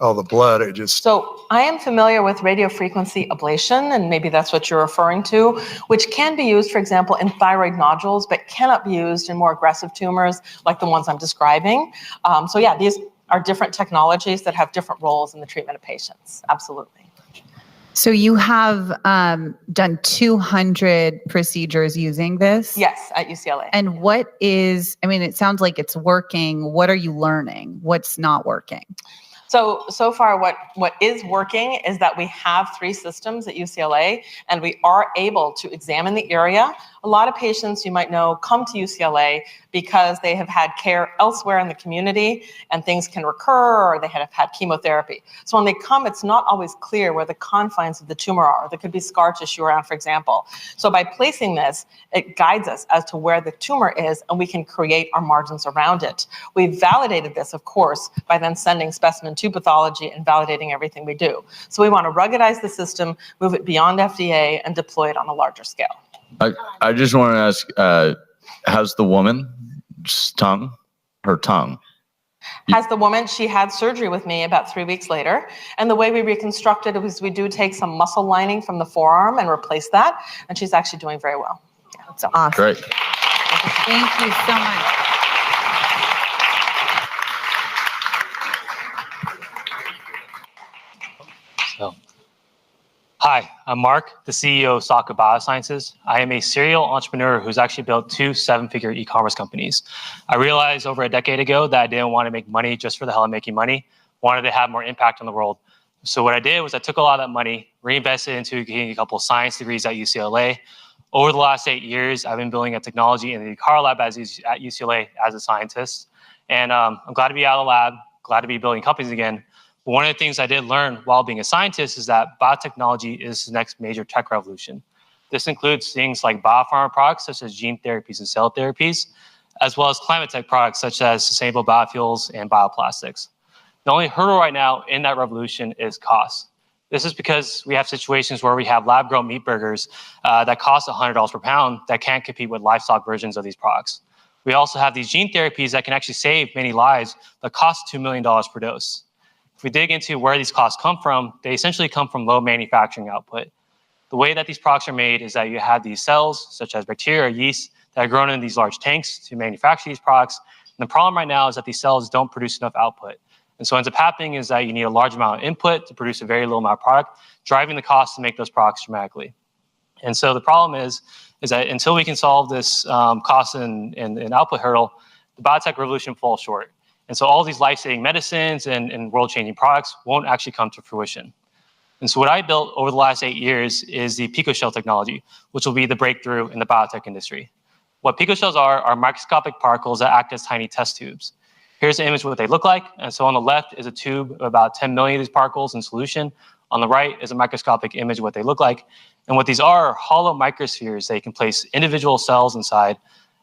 all the blood. So I am familiar with radiofrequency ablation, and maybe that's what you're referring to, which can be used, for example, in thyroid nodules, but cannot be used in more aggressive tumors like the ones I'm describing. So yeah, these are different technologies that have different roles in the treatment of patients. Absolutely. So you have done 200 procedures using this? Yes, at UCLA. And what is, I mean, it sounds like it's working. What are you learning? What's not working? So far what is working is that we have 3 systems at UCLA, and we are able to examine the area. A lot of patients, you might know, come to UCLA because they have had care elsewhere in the community and things can recur, or they have had chemotherapy. So when they come, it's not always clear where the confines of the tumor are. There could be scar tissue around, for example. So by placing this, it guides us as to where the tumor is, and we can create our margins around it. We've validated this, of course, by then sending specimen to pathology and validating everything we do. So we want to ruggedize the system, move it beyond FDA, and deploy it on a larger scale. I just want to ask, how's the woman's tongue? Her tongue? Has the woman, she had surgery with me about 3 weeks later. And the way we reconstructed it was we do take some muscle lining from the forearm and replace that. And she's actually doing very well. Yeah, so. Awesome. Great. Thank you so much. Hi, I'm Mark, the CEO of Saka Biosciences. I am a serial entrepreneur who's actually built 2 7-figure e-commerce companies. I realized over a decade ago that I didn't want to make money just for the hell of making money. Wanted to have more impact on the world. So what I did was I took a lot of that money, reinvested into getting a couple of science degrees at UCLA. Over the last 8 years, I've been building a technology in the car lab at UCLA as a scientist. And I'm glad to be out of the lab, glad to be building companies again. But one of the things I did learn while being a scientist is that biotechnology is the next major tech revolution. This includes things like biopharma products such as gene therapies and cell therapies, as well as climate tech products such as sustainable biofuels and bioplastics. The only hurdle right now in that revolution is cost. This is because we have situations where we have lab-grown meat burgers that cost $100 per pound that can't compete with livestock versions of these products. We also have these gene therapies that can actually save many lives that cost $2 million per dose. If we dig into where these costs come from, they essentially come from low manufacturing output. The way that these products are made is that you have these cells, such as bacteria or yeast, that are grown in these large tanks to manufacture these products. And the problem right now is that these cells don't produce enough output. And so what ends up happening is that you need a large amount of input to produce a very low amount of product, driving the cost to make those products dramatically. And so the problem is that until we can solve this cost and output hurdle, the biotech revolution falls short. And so all these life-saving medicines and world-changing products won't actually come to fruition. And so what I built over the last 8 years is the picoshell technology, which will be the breakthrough in the biotech industry. What picoshells are microscopic particles that act as tiny test tubes. Here's an image of what they look like. And so on the left is a tube of about 10 million of these particles in solution. On the right is a microscopic image of what they look like. And what these are hollow microspheres that you can place individual cells inside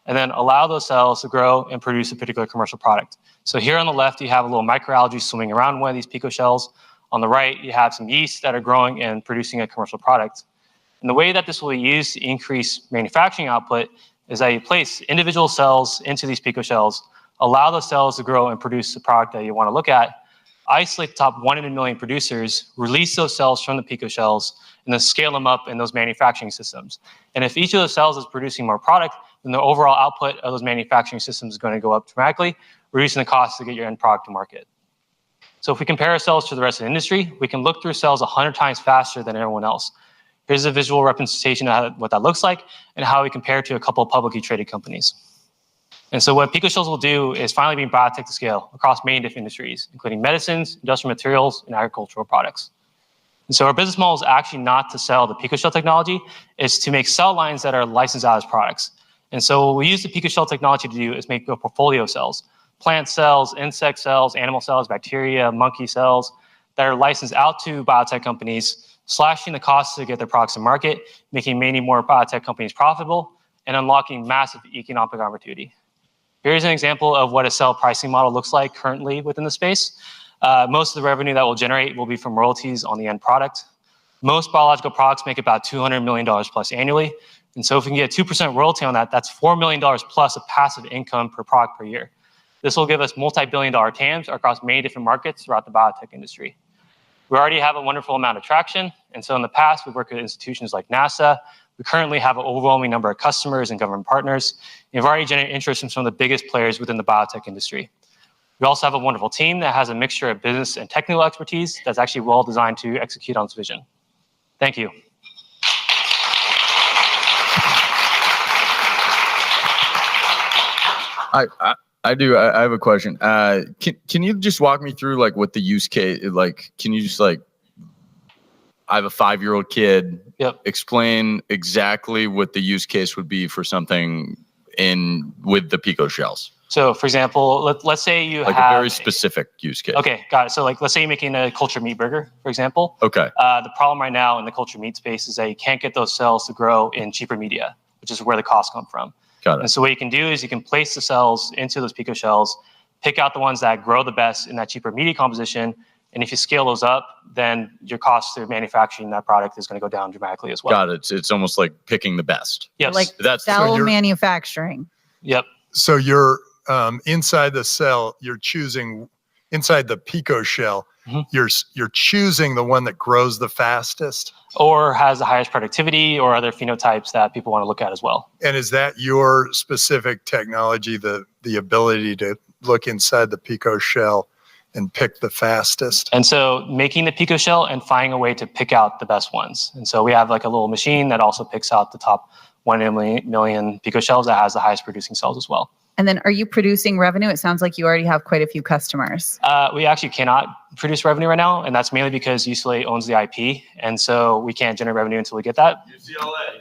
and then allow those cells to grow and produce a particular commercial product. So here on the left, you have a little microalgae swimming around one of these picoshells. On the right, you have some yeast that are growing and producing a commercial product. And the way that this will be used to increase manufacturing output is that you place individual cells into these picoshells, allow those cells to grow and produce the product that you want to look at, isolate the top 1 in a million producers, release those cells from the picoshells, and then scale them up in those manufacturing systems. And if each of those cells is producing more product, then the overall output of those manufacturing systems is going to go up dramatically, reducing the cost to get your end product to market. So if we compare ourselves to the rest of the industry, we can look through cells 100 times faster than everyone else. Here's a visual representation of what that looks like and how we compare to a couple of publicly traded companies. And so what picoshells will do is finally bring biotech to scale across many different industries, including medicines, industrial materials, and agricultural products. And so our business model is actually not to sell the picoshell technology, it's to make cell lines that are licensed out as products. And so what we use the picoshell technology to do is make a portfolio of cells, plant cells, insect cells, animal cells, bacteria, monkey cells that are licensed out to biotech companies, slashing the costs to get their products to market, making many more biotech companies profitable, and unlocking massive economic opportunity. Here's an example of what a cell pricing model looks like currently within the space. Most of the revenue that we'll generate will be from royalties on the end product. Most biological products make about $200 million plus annually. And so if we can get a 2% royalty on that, that's $4 million plus of passive income per product per year. This will give us multi-billion-dollar TAMs across many different markets throughout the biotech industry. We already have a wonderful amount of traction. And so in the past, we've worked with institutions like NASA. We currently have an overwhelming number of customers and government partners. We've already generated interest from some of the biggest players within the biotech industry. We also have a wonderful team that has a mixture of business and technical expertise that's actually well designed to execute on its vision. Thank you. I have a question. Can you just walk me through like what the use case, like, can you just like, I have a 5-year-old kid. Yep. Explain exactly what the use case would be for something with the pico shells. So for example, let's say you like have a very specific use case. Okay, got it. So like, let's say you're making a cultured meat burger, for example. Okay. The problem right now in the cultured meat space is that you can't get those cells to grow in cheaper media, which is where the costs come from. Got it. And so what you can do is you can place the cells into those pico shells, pick out the ones that grow the best in that cheaper media composition. And if you scale those up, then your cost of manufacturing that product is going to go down dramatically as well. Got it. It's almost like picking the best. Yes. Like cell manufacturing. Yep. So you're inside the cell, you're choosing inside the pico shell, you're choosing the one that grows the fastest. Or has the highest productivity or other phenotypes that people want to look at as well. And is that your specific technology, the ability to look inside the pico shell and pick the fastest? And so making the pico shell and finding a way to pick out the best ones. And so we have like a little machine that also picks out the top 1 in a million pico shells that has the highest producing cells as well. And then are you producing revenue? It sounds like you already have quite a few customers. We actually cannot produce revenue right now, and that's mainly because UCLA owns the IP, and so we can't generate revenue until we get that.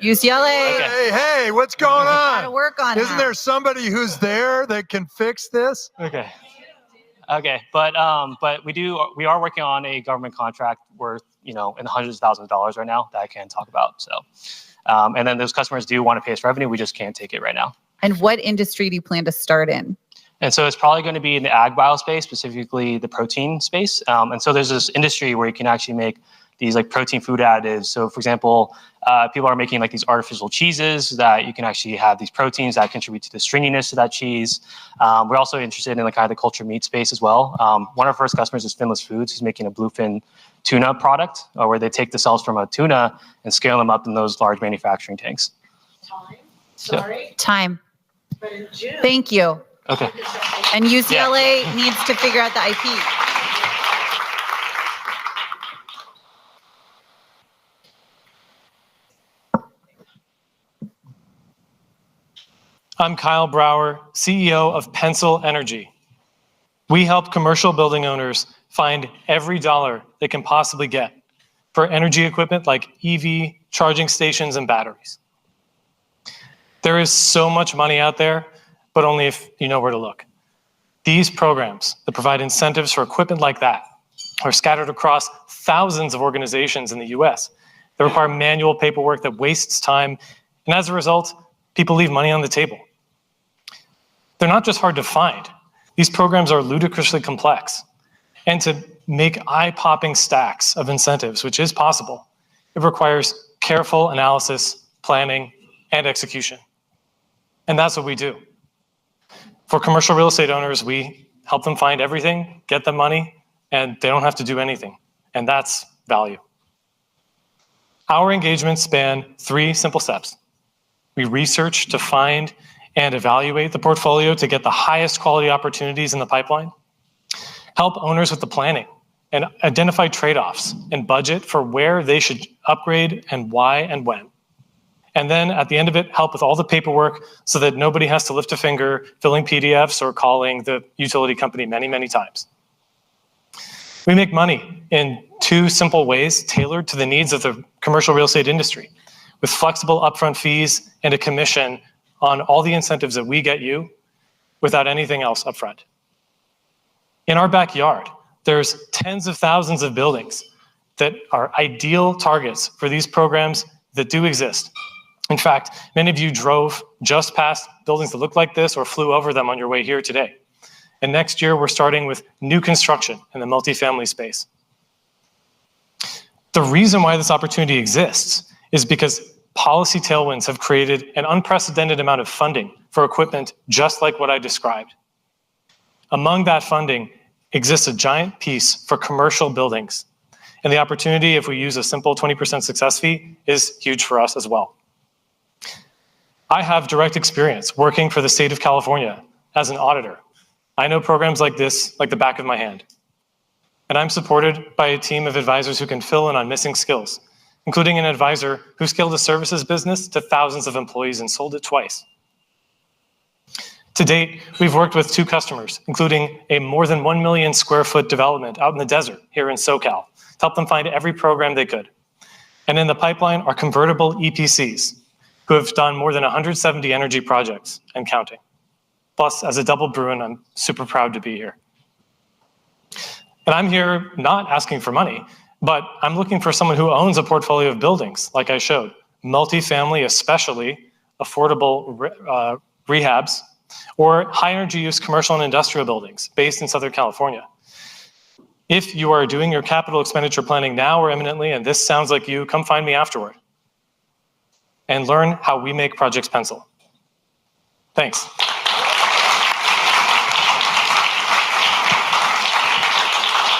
UCLA. Okay. Hey, what's going on? Gotta work on Isn't there somebody who's there that can fix this? Okay, but we are working on a government contract worth, in the hundreds of thousands of dollars right now that I can't talk about. So, and then those customers do want to pay us revenue. We just can't take it right now. And what industry do you plan to start in? And so it's probably going to be in the ag bio space, specifically the protein space. And so there's this industry where you can actually make these like protein food additives. So for example, people are making like these artificial cheeses that you can actually have these proteins that contribute to the stringiness of that cheese. We're also interested in the kind of the cultured meat space as well. One of our first customers is Finless Foods, who's making a bluefin tuna product, where they take the cells from a tuna and scale them up in those large manufacturing tanks. Sorry, Time. but in June. Thank you. Okay. And UCLA needs to figure out the IP. I'm Kyle Brower, CEO of Pencil Energy. We help commercial building owners find every dollar they can possibly get for energy equipment like EV, charging stations, and batteries. There is so much money out there, but only if you know where to look. These programs that provide incentives for equipment like that are scattered across thousands of organizations in the US that require manual paperwork that wastes time, and as a result, people leave money on the table. They're not just hard to find. These programs are ludicrously complex. And to make eye-popping stacks of incentives, which is possible, it requires careful analysis, planning, and execution. And that's what we do. For commercial real estate owners, we help them find everything, get them money, and they don't have to do anything. And that's value. Our engagements span 3 simple steps. We research to find and evaluate the portfolio to get the highest quality opportunities in the pipeline, help owners with the planning, and identify trade-offs and budget for where they should upgrade and why and when. And then at the end of it, help with all the paperwork so that nobody has to lift a finger filling PDFs or calling the utility company many, many times. We make money in 2 simple ways tailored to the needs of the commercial real estate industry, with flexible upfront fees and a commission on all the incentives that we get you without anything else upfront. In our backyard, there's tens of thousands of buildings that are ideal targets for these programs that do exist. In fact, many of you drove just past buildings that look like this or flew over them on your way here today. And next year, we're starting with new construction in the multifamily space. The reason why this opportunity exists is because policy tailwinds have created an unprecedented amount of funding for equipment just like what I described. Among that funding exists a giant piece for commercial buildings. And the opportunity, if we use a simple 20% success fee, is huge for us as well. I have direct experience working for the state of California as an auditor. I know programs like this like the back of my hand. And I'm supported by a team of advisors who can fill in on missing skills, including an advisor who scaled a services business to thousands of employees and sold it twice. To date, we've worked with 2 customers, including a more than 1 million square foot development out in the desert here in SoCal, to help them find every program they could. And in the pipeline are convertible EPCs who have done more than 170 energy projects and counting. Plus, as a double Bruin, I'm super proud to be here. And I'm here not asking for money, but I'm looking for someone who owns a portfolio of buildings, like I showed, multifamily, especially affordable rehabs, or high energy use commercial and industrial buildings based in Southern California. If you are doing your capital expenditure planning now or imminently, and this sounds like you, come find me afterward and learn how we make projects pencil. Thanks.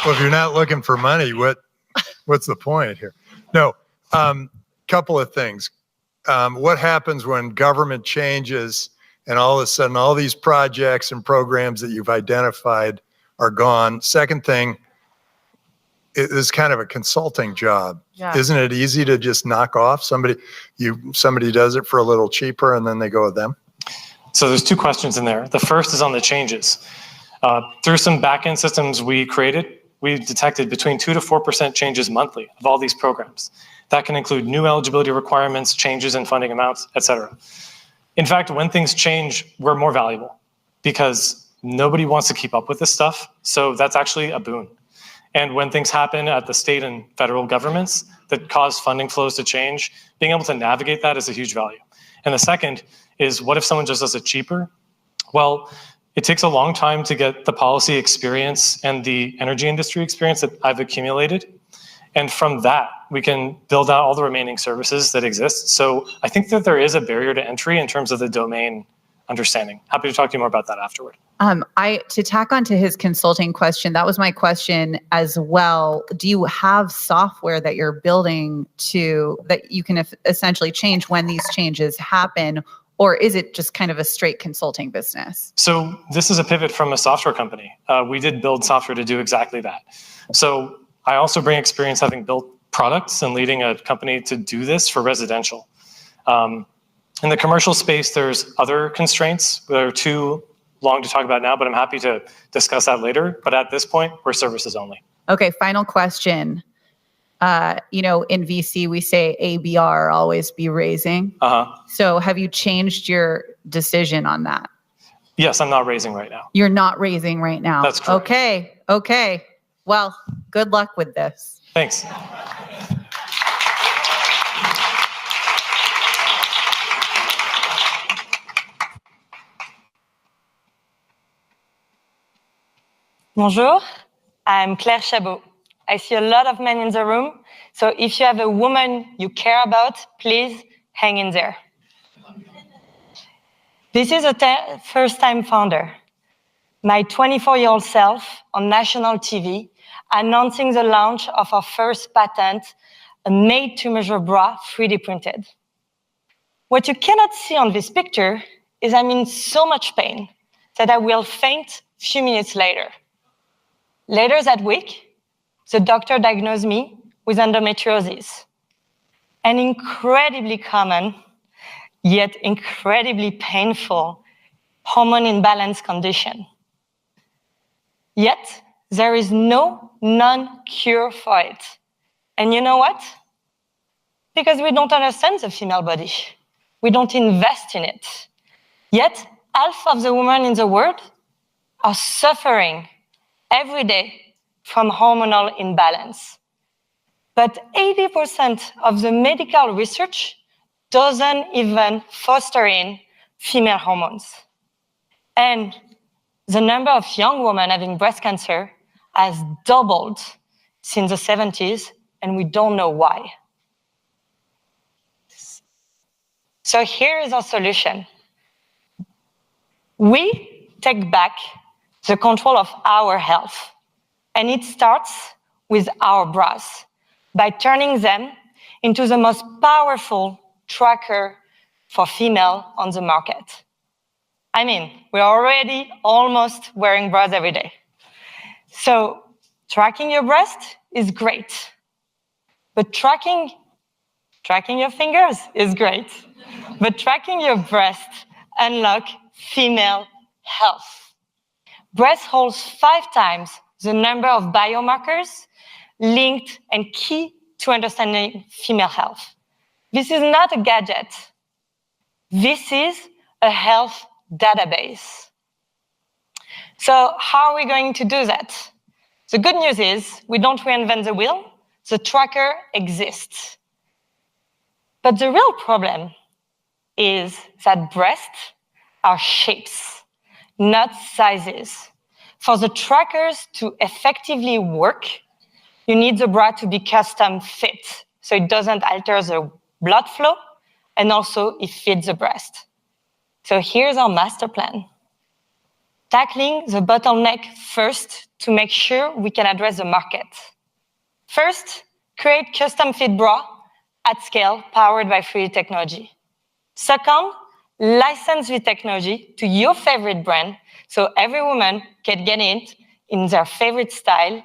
Well, if you're not looking for money, what's the point here? No, couple of things. What happens when government changes and all of a sudden all these projects and programs that you've identified are gone? Second thing, it is kind of a consulting job. Yeah. Isn't it easy to just knock off somebody does it for a little cheaper and then they go with them? So there's 2 questions in there. The first is on the changes. Through some back-end systems we created, we detected between 2 to 4% changes monthly of all these programs. That can include new eligibility requirements, changes in funding amounts, et cetera. In fact, when things change, we're more valuable because nobody wants to keep up with this stuff. So that's actually a boon. And when things happen at the state and federal governments that cause funding flows to change, being able to navigate that is a huge value. And the second is, what if someone just does it cheaper? Well, it takes a long time to get the policy experience and the energy industry experience that I've accumulated. And from that, we can build out all the remaining services that exist. So I think that there is a barrier to entry in terms of the domain understanding. Happy to talk to you more about that afterward. To tack onto his consulting question, that was my question as well. Do you have software that you're building that you can essentially change when these changes happen? Or is it just kind of a straight consulting business? So this is a pivot from a software company. We did build software to do exactly that. So I also bring experience having built products and leading a company to do this for residential. In the commercial space, there's other constraints that are too long to talk about now, but I'm happy to discuss that later. But at this point, we're services only. Okay, final question. In VC, we say ABR, always be raising. So have you changed your decision on that? Yes, I'm not raising right now. You're not raising right now. That's correct. Okay. Well, good luck with this. Thanks. Bonjour, I'm Claire Chabot. I see a lot of men in the room, so if you have a woman you care about, please hang in there. This is a first-time founder. My 24-year-old self on national TV announcing the launch of our first patent, a made-to-measure bra 3D printed. What you cannot see on this picture is I'm in so much pain that I will faint a few minutes later. Later that week, the doctor diagnosed me with endometriosis, an incredibly common, yet incredibly painful hormone imbalance condition. Yet, there is no known cure for it. And you know what? Because we don't understand the female body. We don't invest in it. Yet, half of the women in the world are suffering every day from hormonal imbalance. But 80% of the medical research doesn't even foster in female hormones. And the number of young women having breast cancer has doubled since the 70s, and we don't know why. So here is our solution. We take back the control of our health. And it starts with our bras by turning them into the most powerful tracker for female on the market. I mean, we're already almost wearing bras every day. So tracking your breast is great. But tracking your fingers is great. But tracking your breast unlocks female health. Breast holds 5 times the number of biomarkers linked and key to understanding female health. This is not a gadget. This is a health database. So how are we going to do that? The good news is we don't reinvent the wheel. The tracker exists. But the real problem is that breasts are shapes, not sizes. For the trackers to effectively work, you need the bra to be custom fit, so it doesn't alter the blood flow, and also it fits the breast. So here's our master plan. Tackling the bottleneck first to make sure we can address the market. First, create custom fit bra at scale powered by 3D technology. Second, license the technology to your favorite brand so every woman can get it in their favorite style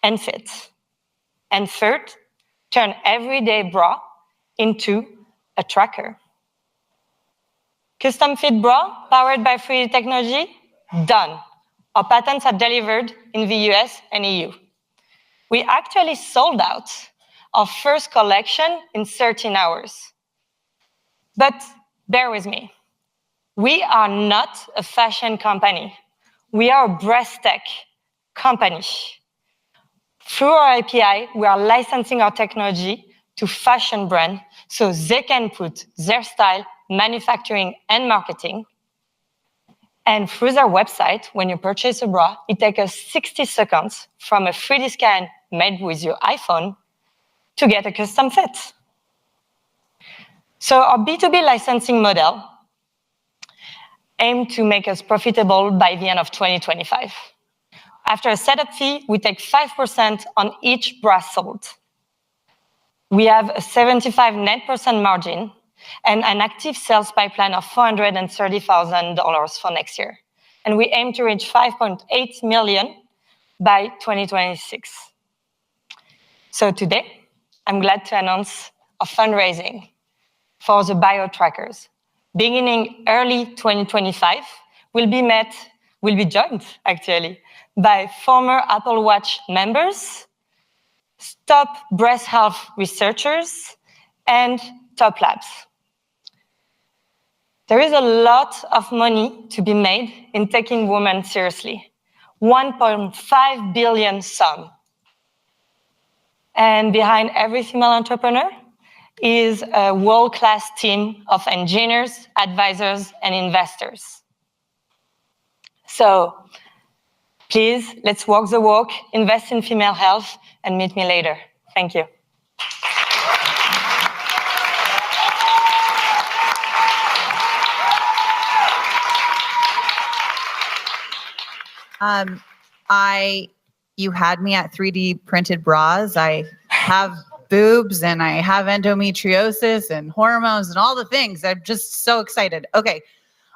and fit. And third, turn everyday bra into a tracker. Custom fit bra powered by 3D technology, done. Our patents are delivered in the US and EU. We actually sold out our first collection in 13 hours. But bear with me. We are not a fashion company. We are a breast tech company. Through our API, we are licensing our technology to fashion brands so they can put their style, manufacturing, and marketing. And through their website, when you purchase a bra, it takes us 60 seconds from a 3D scan made with your iPhone to get a custom fit. So our B2B licensing model aimed to make us profitable by the end of 2025. After a setup fee, we take 5% on each bra sold. We have a 75% net margin, and an active sales pipeline of $430,000 for next year. And we aim to reach 5.8 million by 2026. So today, I'm glad to announce a fundraising for the bio-trackers. Beginning early 2025, we'll be joined, actually, by former Apple Watch members, top breast health researchers, and top labs. There is a lot of money to be made in taking women seriously. 1.5 billion sum. And behind every female entrepreneur is a world-class team of engineers, advisors, and investors. So please, let's walk the walk, invest in female health, and meet me later. Thank you. You had me at 3D printed bras. I have boobs and I have endometriosis and hormones and all the things. I'm just so excited. Okay.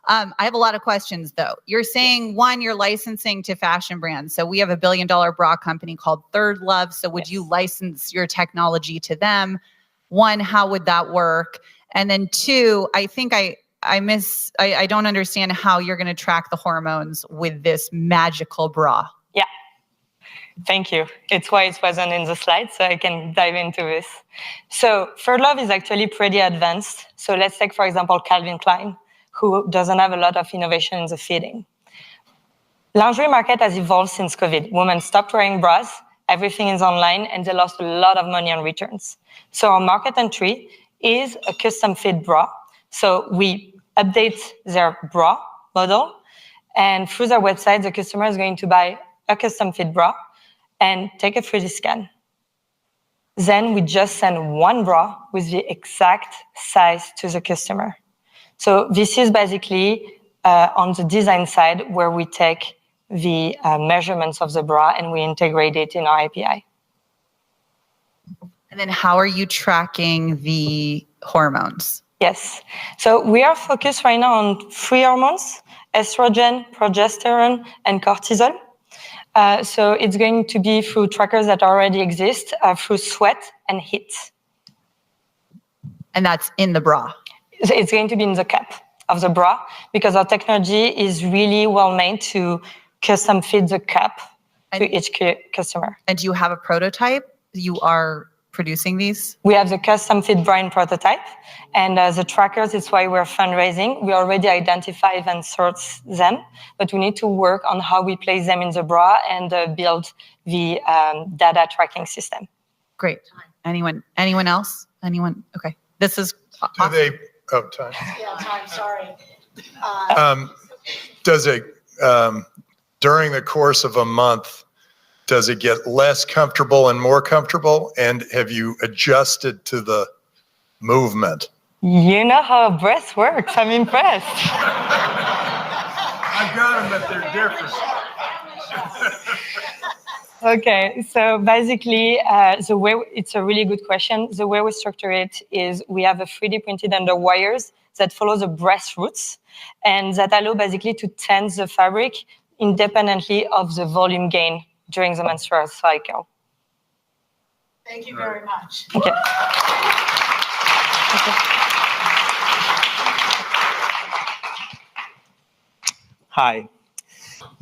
I have a lot of questions though. You're saying one, you're licensing to fashion brands. So we have a $1 billion bra company called Third Love. So would you license your technology to them? One, how would that work? And then two, I think I don't understand how you're going to track the hormones with this magical bra. Yeah. Thank you. It's why it wasn't in the slides, so I can dive into this. So Third Love is actually pretty advanced. So let's take, for example, Calvin Klein, who doesn't have a lot of innovation in the fitting. Lingerie market has evolved since COVID. Women stopped wearing bras, everything is online, and they lost a lot of money on returns. So our market entry is a custom fit bra. So we update their bra model, and through their website, the customer is going to buy a custom fit bra and take a 3D scan. Then we just send one bra with the exact size to the customer. So this is basically on the design side where we take the measurements of the bra and we integrate it in our API. And then how are you tracking the hormones? Yes. So we are focused right now on 3 hormones: estrogen, progesterone, and cortisol. So it's going to be through trackers that already exist, through sweat and heat. And that's in the bra? It's going to be in the cup of the bra because our technology is really well made to custom fit the cup to each customer. And do you have a prototype? You are producing these? We have the custom fit bra in prototype, and the trackers, it's why we're fundraising. We already identify and source them, but we need to work on how we place them in the bra and build the data tracking system. Great. Anyone else? Anyone? Okay. This is awesome. Time. Yeah, time, sorry. Does it, during the course of a month, does it get less comfortable and more comfortable? And have you adjusted to the movement? You know how a breast works. I'm impressed. I've got them, but they're different. Okay, so basically, the way, it's a really good question. The way we structure it is we have a 3D printed under wires that follow the breast roots and that allow basically to tense the fabric independently of the volume gain during the menstrual cycle. Thank you very much. Okay. Hi.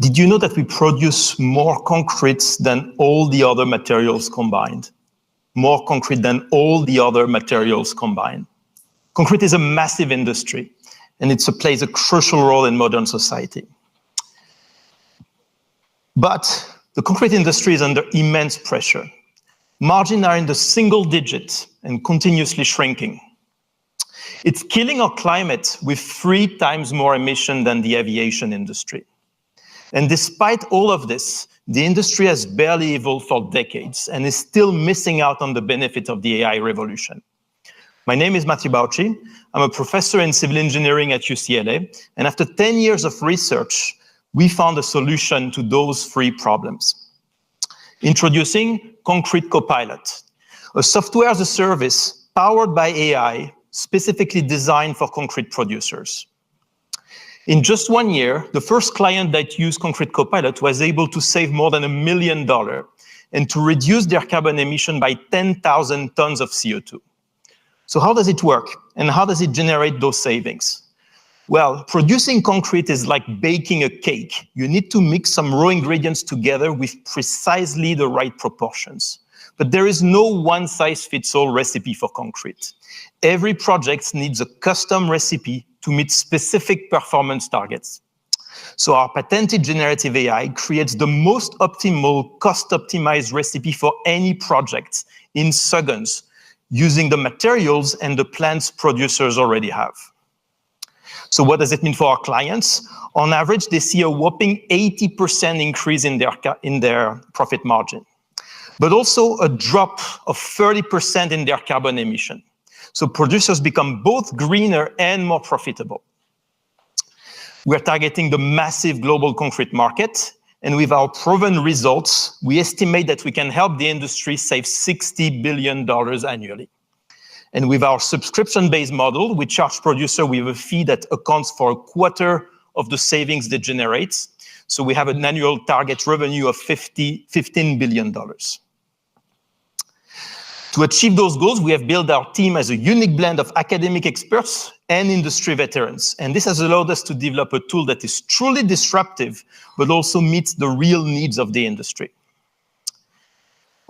Did you know that we produce more concrete than all the other materials combined? More concrete than all the other materials combined. Concrete is a massive industry, and it plays a crucial role in modern society. But the concrete industry is under immense pressure. Margins are in the single digits and continuously shrinking. It's killing our climate with 3 times more emission than the aviation industry. And despite all of this, the industry has barely evolved for decades and is still missing out on the benefit of the AI revolution. My name is Matthew Bauchi. I'm a professor in civil engineering at UCLA. And after 10 years of research, we found a solution to those 3 problems. Introducing Concrete Copilot, a software as a service powered by AI, specifically designed for concrete producers. In just 1 year, the first client that used Concrete Copilot was able to save more than $1 million and to reduce their carbon emission by 10,000 tons of CO2. So how does it work? And how does it generate those savings? Well, producing concrete is like baking a cake. You need to mix some raw ingredients together with precisely the right proportions. But there is no one-size-fits-all recipe for concrete. Every project needs a custom recipe to meet specific performance targets. So our patented generative AI creates the most optimal, cost-optimized recipe for any project in seconds, using the materials and the plants producers already have. So what does it mean for our clients? On average, they see a whopping 80% increase in their profit margin, but also a drop of 30% in their carbon emission. So producers become both greener and more profitable. We're targeting the massive global concrete market, and with our proven results, we estimate that we can help the industry save $60 billion annually. And with our subscription-based model, we charge producers with a fee that accounts for a quarter of the savings they generate. So we have an annual target revenue of $15 billion. To achieve those goals, we have built our team as a unique blend of academic experts and industry veterans. And this has allowed us to develop a tool that is truly disruptive, but also meets the real needs of the industry.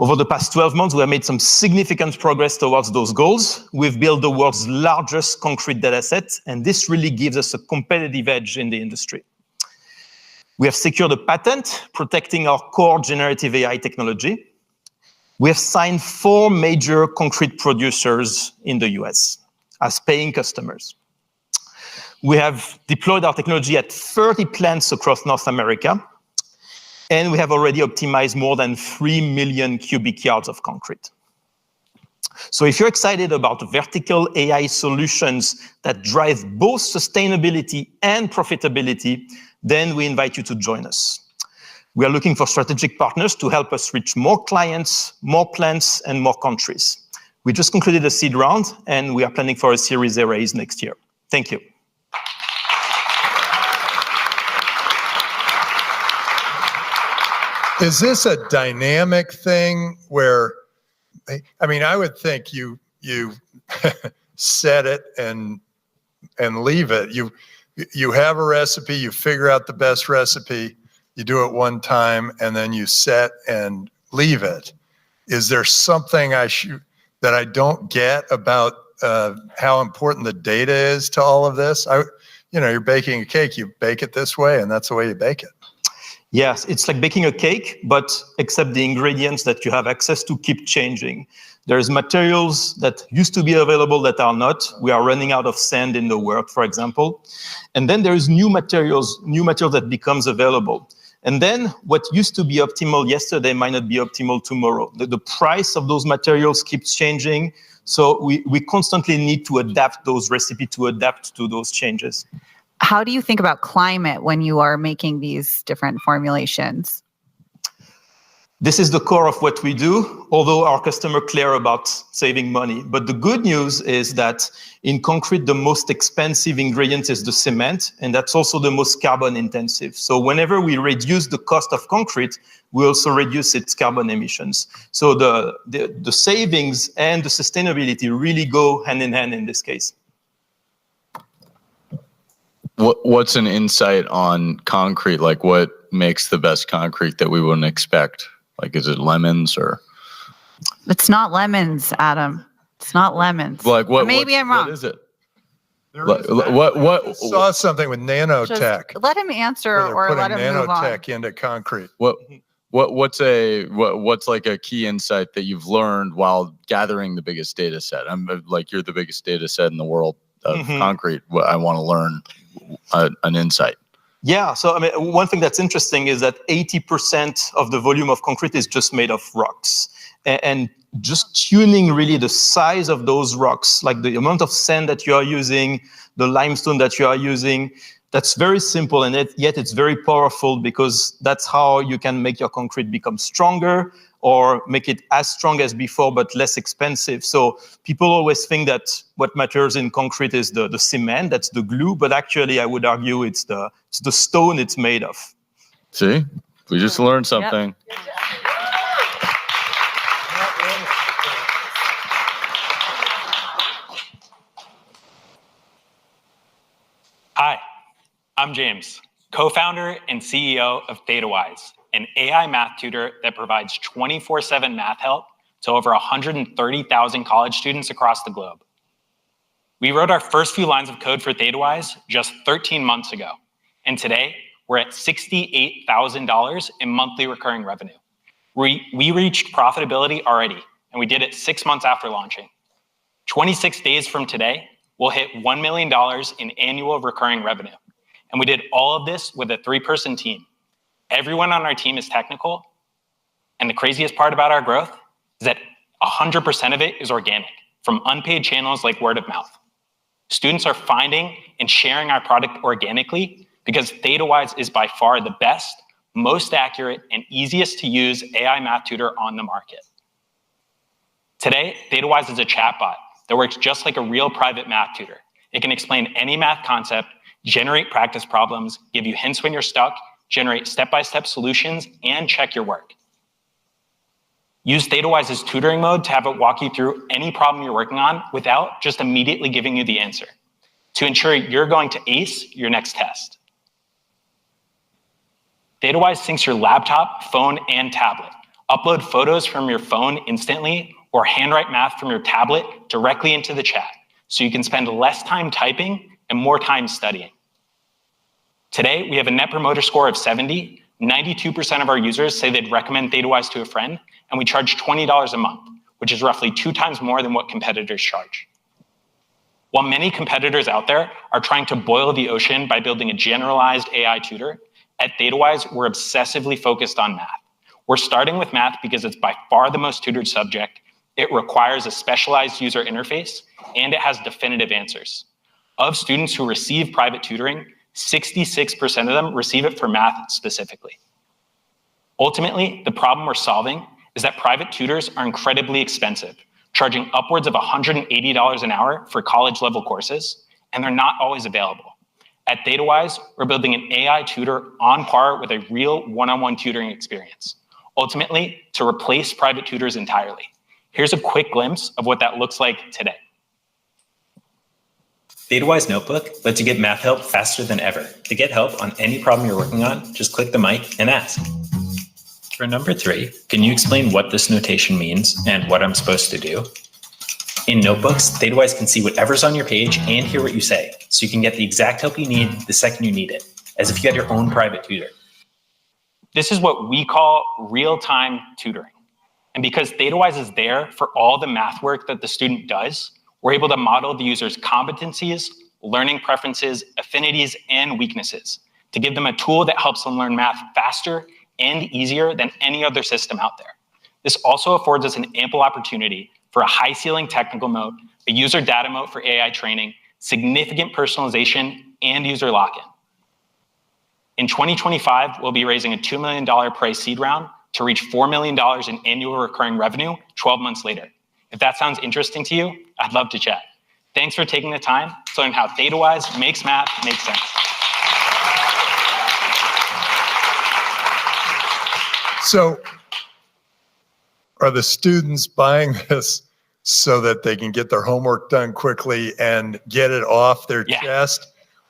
Over the past 12 months, we have made some significant progress towards those goals. We've built the world's largest concrete data set, and this really gives us a competitive edge in the industry. We have secured a patent protecting our core generative AI technology. We have signed 4 major concrete producers in the US as paying customers. We have deployed our technology at 30 plants across North America, and we have already optimized more than 3 million cubic yards of concrete. So if you're excited about vertical AI solutions that drive both sustainability and profitability, then we invite you to join us. We are looking for strategic partners to help us reach more clients, more plants, and more countries. We just concluded a seed round, and we are planning for a Series A raise next year. Thank you. Is this a dynamic thing where, I mean, I would think you set it and leave it. You have a recipe, you figure out the best recipe, you do it one time, and then you set and leave it. Is there something that I don't get about how important the data is to all of this? You're baking a cake, you bake it this way, and that's the way you bake it. Yes, it's like baking a cake, but except the ingredients that you have access to keep changing. There's materials that used to be available that are not. We are running out of sand in the world, for example. And then there's new materials that becomes available. And then what used to be optimal yesterday might not be optimal tomorrow. The price of those materials keeps changing. So we constantly need to adapt those recipes to adapt to those changes. How do you think about climate when you are making these different formulations? This is the core of what we do, although our customers care about saving money. But the good news is that in concrete, the most expensive ingredient is the cement, and that's also the most carbon intensive. So whenever we reduce the cost of concrete, we also reduce its carbon emissions. So the savings and the sustainability really go hand in hand in this case. What's an insight on concrete? Like, what makes the best concrete that we wouldn't expect? Like, is it lemons or? It's not lemons, Adam. It's not lemons. Like what? Maybe I'm wrong. What is it? I saw something with nanotech. Just let him answer or let him move on. Nanotech into concrete. What's like a key insight that you've learned while gathering the biggest data set? I'm like, you're the biggest data set in the world of concrete. I want to learn an insight. Yeah, so I mean, one thing that's interesting is that 80% of the volume of concrete is just made of rocks. And just tuning really the size of those rocks, like the amount of sand that you are using, the limestone that you are using, That's very simple, and yet it's very powerful, because that's how you can make your concrete become stronger, or make it as strong as before but less expensive. So people always think that what matters in concrete is the cement, that's the glue, but actually I would argue it's the stone it's made of. See, we just learned something. Yep. Hi, I'm James, co-founder and CEO of ThetaWise, an AI math tutor that provides 24/7 math help to over 130,000 college students across the globe. We wrote our first few lines of code for ThetaWise just 13 months ago, and today we're at $68,000 in monthly recurring revenue. We reached profitability already, and we did it 6 months after launching. 26 days from today, we'll hit $1 million in annual recurring revenue. And we did all of this with a 3-person team. Everyone on our team is technical. And the craziest part about our growth is that 100% of it is organic, from unpaid channels like word of mouth. Students are finding and sharing our product organically because ThetaWise is by far the best, most accurate, and easiest to use AI math tutor on the market. Today, ThetaWise is a chatbot that works just like a real private math tutor. It can explain any math concept, generate practice problems, give you hints when you're stuck, generate step-by-step solutions, and check your work. Use ThetaWise's tutoring mode to have it walk you through any problem you're working on without just immediately giving you the answer, to ensure you're going to ace your next test. ThetaWise syncs your laptop, phone, and tablet. Upload photos from your phone instantly, or handwrite math from your tablet directly into the chat, so you can spend less time typing and more time studying. Today, we have a Net Promoter Score of 70. 92% of our users say they'd recommend ThetaWise to a friend, and we charge $20 a month, which is roughly 2 times more than what competitors charge. While many competitors out there are trying to boil the ocean by building a generalized AI tutor, at ThetaWise, we're obsessively focused on math. We're starting with math because it's by far the most tutored subject. It requires a specialized user interface, and it has definitive answers. Of students who receive private tutoring, 66% of them receive it for math specifically. Ultimately, the problem we're solving is that private tutors are incredibly expensive, charging upwards of $180 an hour for college-level courses, and they're not always available. At ThetaWise, we're building an AI tutor on par with a real one-on-one tutoring experience, ultimately to replace private tutors entirely. Here's a quick glimpse of what that looks like today. ThetaWise Notebook lets you get math help faster than ever. To get help on any problem you're working on, just click the mic and ask. For number 3, can you explain what this notation means and what I'm supposed to do? In Notebooks, ThetaWise can see whatever's on your page and hear what you say, so you can get the exact help you need the second you need it, as if you had your own private tutor. This is what we call real-time tutoring. And because ThetaWise is there for all the math work that the student does, we're able to model the user's competencies, learning preferences, affinities, and weaknesses to give them a tool that helps them learn math faster and easier than any other system out there. This also affords us an ample opportunity for a high-ceiling technical moat, a user data moat for AI training, significant personalization, and user lock-in. In 2025, we'll be raising a $2 million price seed round to reach $4 million in annual recurring revenue 12 months later. If that sounds interesting to you, I'd love to chat. Thanks for taking the time to learn how ThetaWise makes math make sense. So are the students buying this so that they can get their homework done quickly and get it off their chest?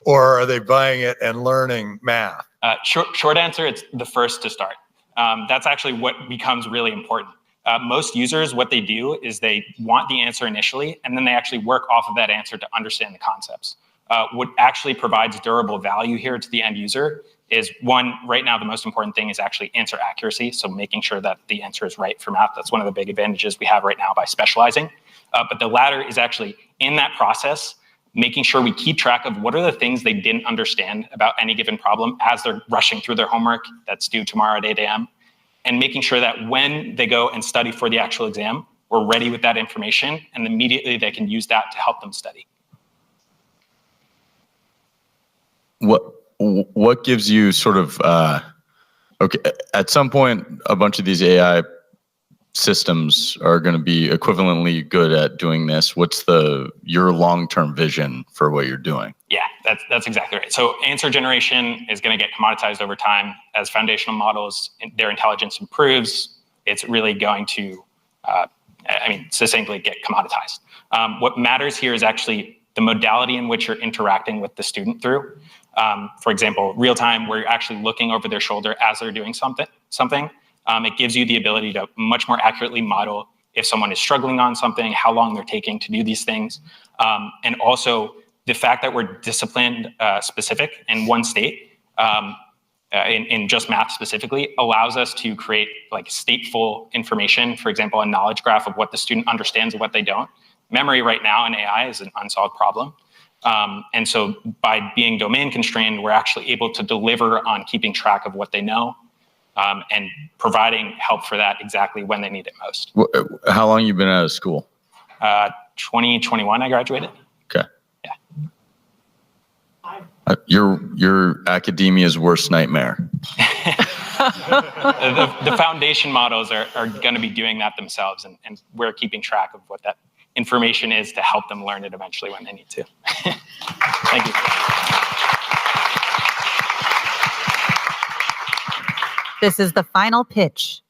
Or are they buying it and learning math? Short answer, it's the first to start. That's actually what becomes really important. Most users, what they do is they want the answer initially, and then they actually work off of that answer to understand the concepts. What actually provides durable value here to the end user is, one, right now the most important thing is actually answer accuracy, so making sure that the answer is right for math. That's one of the big advantages we have right now by specializing. But the latter is actually, in that process, making sure we keep track of what are the things they didn't understand about any given problem as they're rushing through their homework that's due tomorrow at 8 a.m., and making sure that when they go and study for the actual exam, we're ready with that information, and immediately they can use that to help them study. What gives you sort of okay? At some point, a bunch of these AI systems are going to be equivalently good at doing this. What's your long-term vision for what you're doing? Yeah, that's exactly right. So answer generation is going to get commoditized over time as foundational models, their intelligence improves. It's really going to, succinctly get commoditized. What matters here is actually the modality in which you're interacting with the student through. For example, real time, where you're actually looking over their shoulder as they're doing something. It gives you the ability to much more accurately model if someone is struggling on something, how long they're taking to do these things. And also the fact that we're discipline specific in one state, in just math specifically, allows us to create like stateful information, for example, a knowledge graph of what the student understands and what they don't. Memory right now in AI is an unsolved problem. And so by being domain constrained, we're actually able to deliver on keeping track of what they know, and providing help for that exactly when they need it most. How long you been out of school? 2021, I graduated. Okay. Yeah. Your academia's worst nightmare. The foundation models are going to be doing that themselves, and we're keeping track of what that information is to help them learn it eventually when they need to. Thank you. This is the final pitch.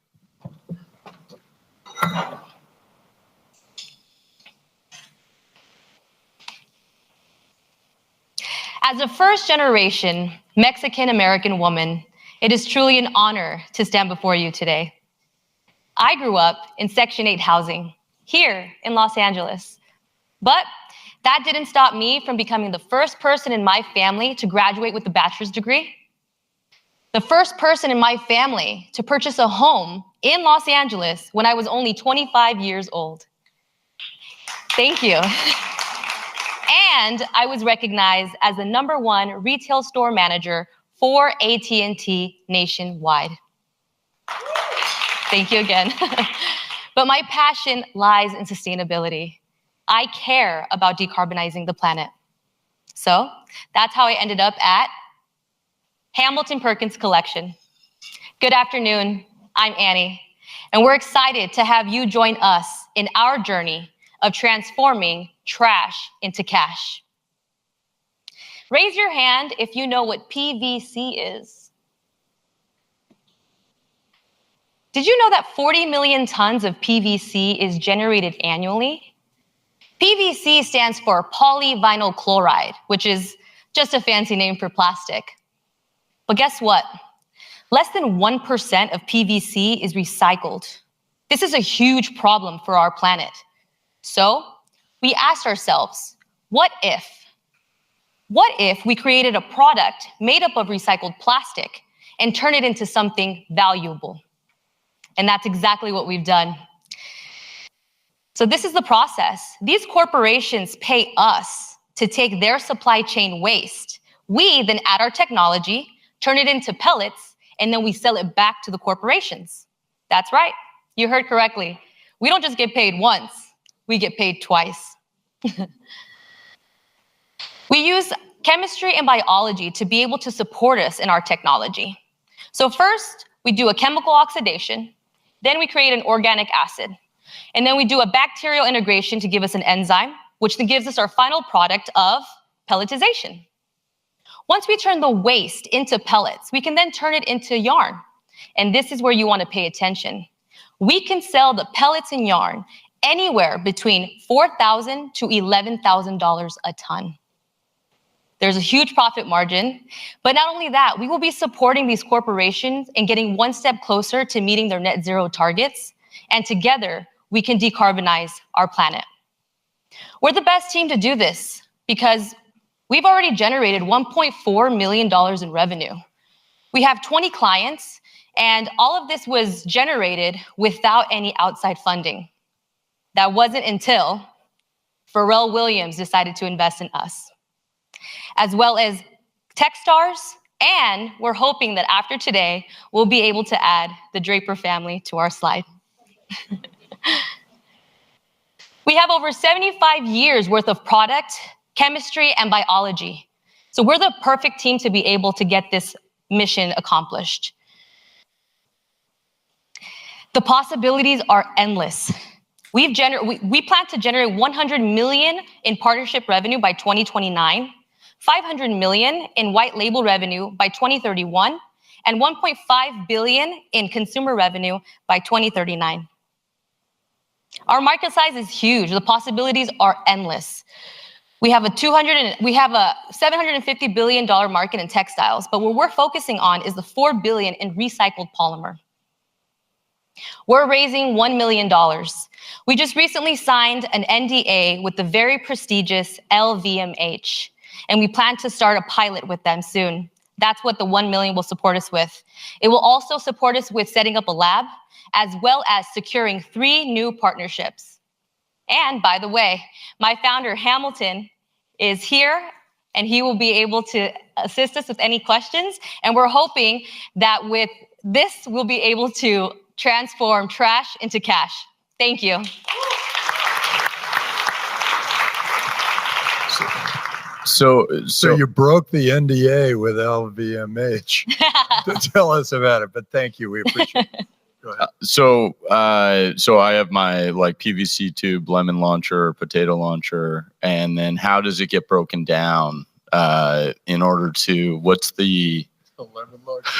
As a first-generation Mexican-American woman, it is truly an honor to stand before you today. I grew up in Section 8 housing here in Los Angeles, but that didn't stop me from becoming the first person in my family to graduate with a bachelor's degree, the first person in my family to purchase a home in Los Angeles when I was only 25 years old. Thank you. And I was recognized as the #1 retail store manager for AT&T nationwide. Thank you again. But my passion lies in sustainability. I care about decarbonizing the planet. So that's how I ended up at Hamilton Perkins Collection. Good afternoon, I'm Annie, and we're excited to have you join us in our journey of transforming trash into cash. Raise your hand if you know what PVC is. Did you know that 40 million tons of PVC is generated annually? PVC stands for polyvinyl chloride, which is just a fancy name for plastic. But guess what? Less than 1% of PVC is recycled. This is a huge problem for our planet. So we asked ourselves, what if? What if we created a product made up of recycled plastic and turn it into something valuable? And that's exactly what we've done. So this is the process. These corporations pay us to take their supply chain waste. We then add our technology, turn it into pellets, and then we sell it back to the corporations. That's right. You heard correctly. We don't just get paid once, we get paid twice. We use chemistry and biology to be able to support us in our technology. So first, we do a chemical oxidation, then we create an organic acid, and then we do a bacterial integration to give us an enzyme, which then gives us our final product of pelletization. Once we turn the waste into pellets, we can then turn it into yarn. And this is where you want to pay attention. We can sell the pellets and yarn anywhere between $4,000 to $11,000 a ton. There's a huge profit margin, but not only that, we will be supporting these corporations and getting one step closer to meeting their net zero targets, and together we can decarbonize our planet. We're the best team to do this because we've already generated $1.4 million in revenue. We have 20 clients, and all of this was generated without any outside funding. That wasn't until Pharrell Williams decided to invest in us, as well as Techstars, and we're hoping that after today, we'll be able to add the Draper family to our slide. We have over 75 years worth of product, chemistry, and biology. So we're the perfect team to be able to get this mission accomplished. The possibilities are endless. We plan to generate 100 million in partnership revenue by 2029, 500 million in white label revenue by 2031, and 1.5 billion in consumer revenue by 2039. Our market size is huge. The possibilities are endless. We have a $750 billion market in textiles, but what we're focusing on is the $4 billion in recycled polymer. We're raising $1 million. We just recently signed an NDA with the very prestigious LVMH, and we plan to start a pilot with them soon. That's what the 1 million will support us with. It will also support us with setting up a lab, as well as securing 3 new partnerships. And by the way, my founder, Hamilton, is here, and he will be able to assist us with any questions. And we're hoping that with this, we'll be able to transform trash into cash. Thank you. So you broke the NDA with LVMH. Tell us about it, but thank you. We appreciate it. Go ahead. So I have my like PVC tube, lemon launcher, potato launcher, and then how does it get broken down in order to what's the lemon launcher?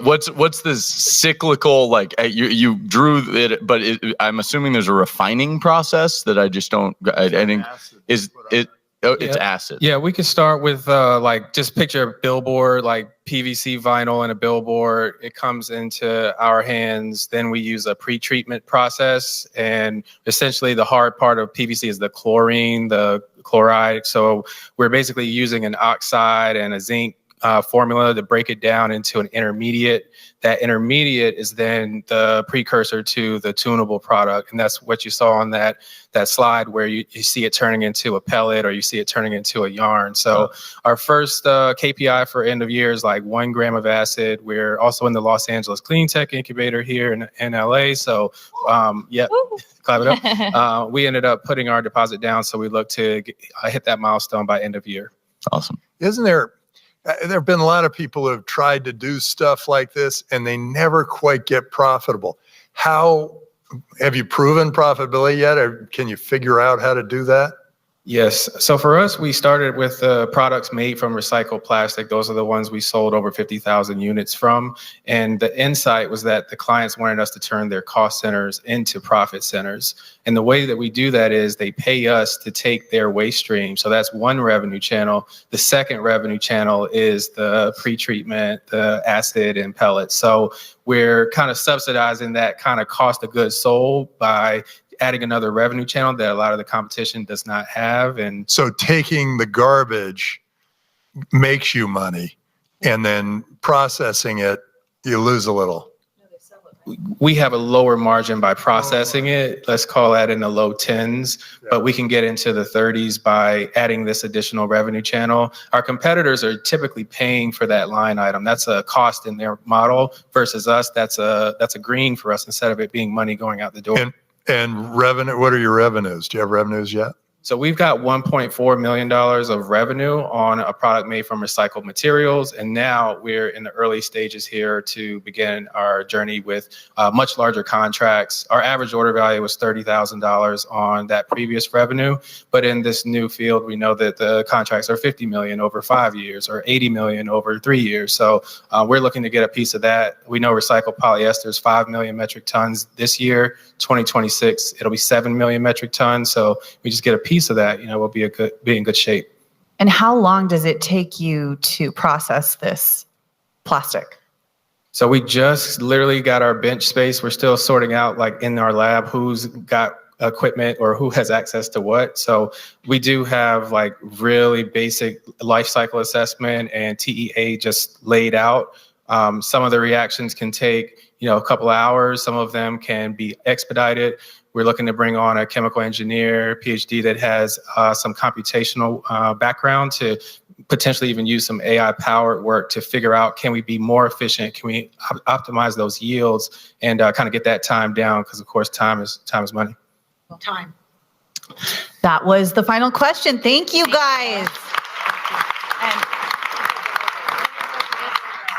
What's this cyclical, like you drew it, but I'm assuming there's a refining process that I just don't. I think is it. Oh, it's acid. Yeah, we could start with like just picture a billboard, like PVC vinyl and a billboard. It comes into our hands. Then we use a pre-treatment process, and essentially the hard part of PVC is the chlorine, the chloride. So we're basically using an oxide and a zinc formula to break it down into an intermediate. That intermediate is then the precursor to the tunable product. And that's what you saw on that slide where you see it turning into a pellet or you see it turning into a yarn. So our first KPI for end of year is like 1 gram of acid. We're also in the Los Angeles Clean Tech Incubator here in LA. So yeah, clap it up. We ended up putting our deposit down. So we look to hit that milestone by end of year. Awesome. Isn't there have been a lot of people who have tried to do stuff like this and they never quite get profitable. How have you proven profitability yet, or can you figure out how to do that? Yes. So for us, we started with products made from recycled plastic. Those are the ones we sold over 50,000 units from. And the insight was that the clients wanted us to turn their cost centers into profit centers. And the way that we do that is they pay us to take their waste stream. So that's one revenue channel. The second revenue channel is the pre-treatment, the acid and pellets. So we're kind of subsidizing that kind of cost of goods sold by adding another revenue channel that a lot of the competition does not have. And so taking the garbage makes you money, and then processing it, you lose a little. We have a lower margin by processing it. Let's call that in the low 10s, but we can get into the 30s by adding this additional revenue channel. Our competitors are typically paying for that line item. That's a cost in their model versus us. That's a green for us instead of it being money going out the door. And revenue, what are your revenues? Do you have revenues yet? So we've got $1.4 million of revenue on a product made from recycled materials. And now we're in the early stages here to begin our journey with much larger contracts. Our average order value was $30,000 on that previous revenue. But in this new field, we know that the contracts are $50 million over 5 years or $80 million over 3 years. So we're looking to get a piece of that. We know recycled polyester is 5 million metric tons this year. 2026, it'll be 7 million metric tons. So we just get a piece of that, we'll be in good shape. And how long does it take you to process this plastic? So we just literally got our bench space. We're still sorting out, like in our lab, who's got equipment or who has access to what. So we do have like really basic life cycle assessment and TEA just laid out. Some of the reactions can take, a couple of hours. Some of them can be expedited. We're looking to bring on a chemical engineer, PhD, that has some computational background to potentially even use some AI-powered work to figure out, can we be more efficient? Can we optimize those yields and kind of get that time down? Because, of course, time is money. Time. That was the final question. Thank you, guys.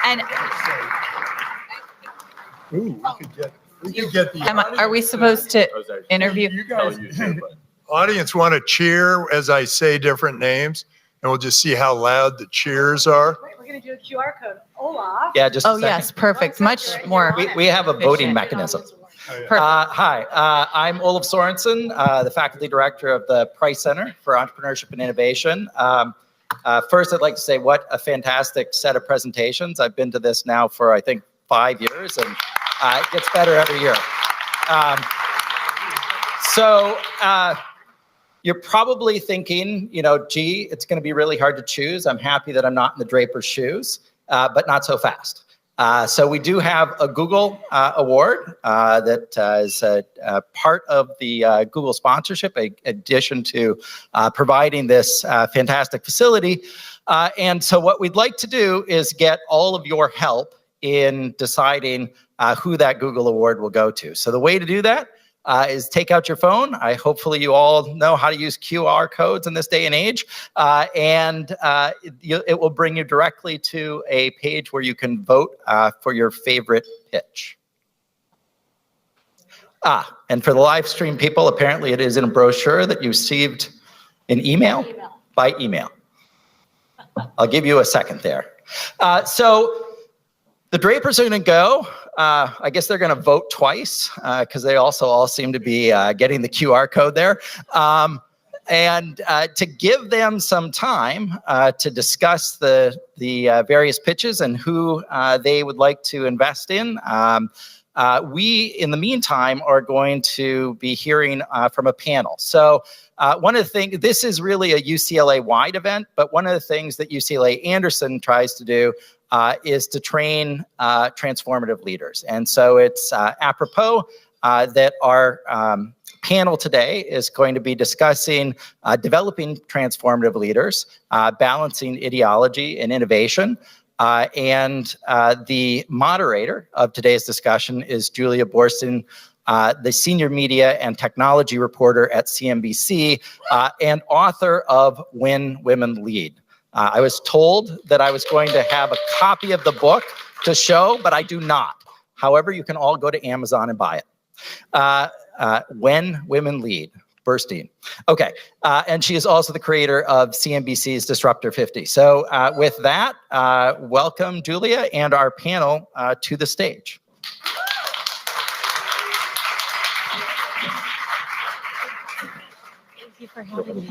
And Ooh, we could get the are we supposed to interview? You guys, audience want to cheer as I say different names, and we'll just see how loud the cheers are. We're going to do a QR code. Olaf. Yeah, just a second. Yes, perfect. Much more. We have a voting mechanism. Hi, I'm Olaf Sorensen, the faculty director of the Price Center for Entrepreneurship and Innovation. First, I'd like to say what a fantastic set of presentations. I've been to this now for, I think, 5 years, and it gets better every year. You're probably thinking, gee, it's going to be really hard to choose. I'm happy that I'm not in the Draper's shoes, but not so fast. So we do have a Google award that is a part of the Google sponsorship, in addition to providing this fantastic facility. And so what we'd like to do is get all of your help in deciding who that Google award will go to. So the way to do that is take out your phone. Hopefully you all know how to use QR codes in this day and age. It will bring you directly to a page where you can vote for your favorite pitch. And for the live stream people, apparently it is in a brochure that you received in email. By email. I'll give you a second there. So the Drapers are going to go. I guess they're going to vote twice because they also all seem to be getting the QR code there. And to give them some time to discuss the various pitches and who they would like to invest in, we, in the meantime, are going to be hearing from a panel. So one of the things, this is really a UCLA-wide event, but one of the things that UCLA Anderson tries to do is to train transformative leaders. And so it's apropos that our panel today is going to be discussing developing transformative leaders, balancing ideology and innovation. And the moderator of today's discussion is Julia Borsten, the senior media and technology reporter at CNBC and author of When Women Lead. I was told that I was going to have a copy of the book to show, but I do not. However, you can all go to Amazon and buy it. When Women Lead, Burstein. Okay, and she is also the creator of CNBC's Disruptor 50. So with that, welcome Julia and our panel to the stage. Thank you for having me.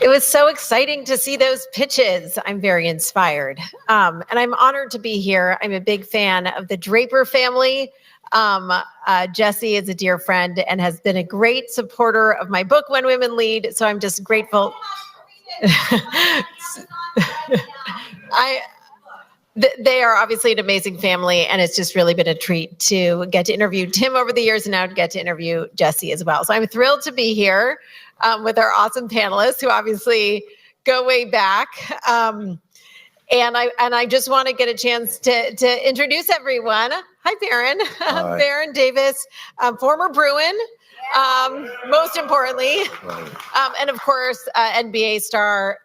It was so exciting to see those pitches. I'm very inspired. And I'm honored to be here. I'm a big fan of the Draper family. Jesse is a dear friend and has been a great supporter of my book, When Women Lead. So I'm just grateful. They are obviously an amazing family, and it's just really been a treat to get to interview Tim over the years and now to get to interview Jesse as well. So I'm thrilled to be here with our awesome panelists who obviously go way back. And I just want to get a chance to introduce everyone. Hi, Baron. Hi. Baron Davis, former Bruin, most importantly. Right. And of course, NBA star,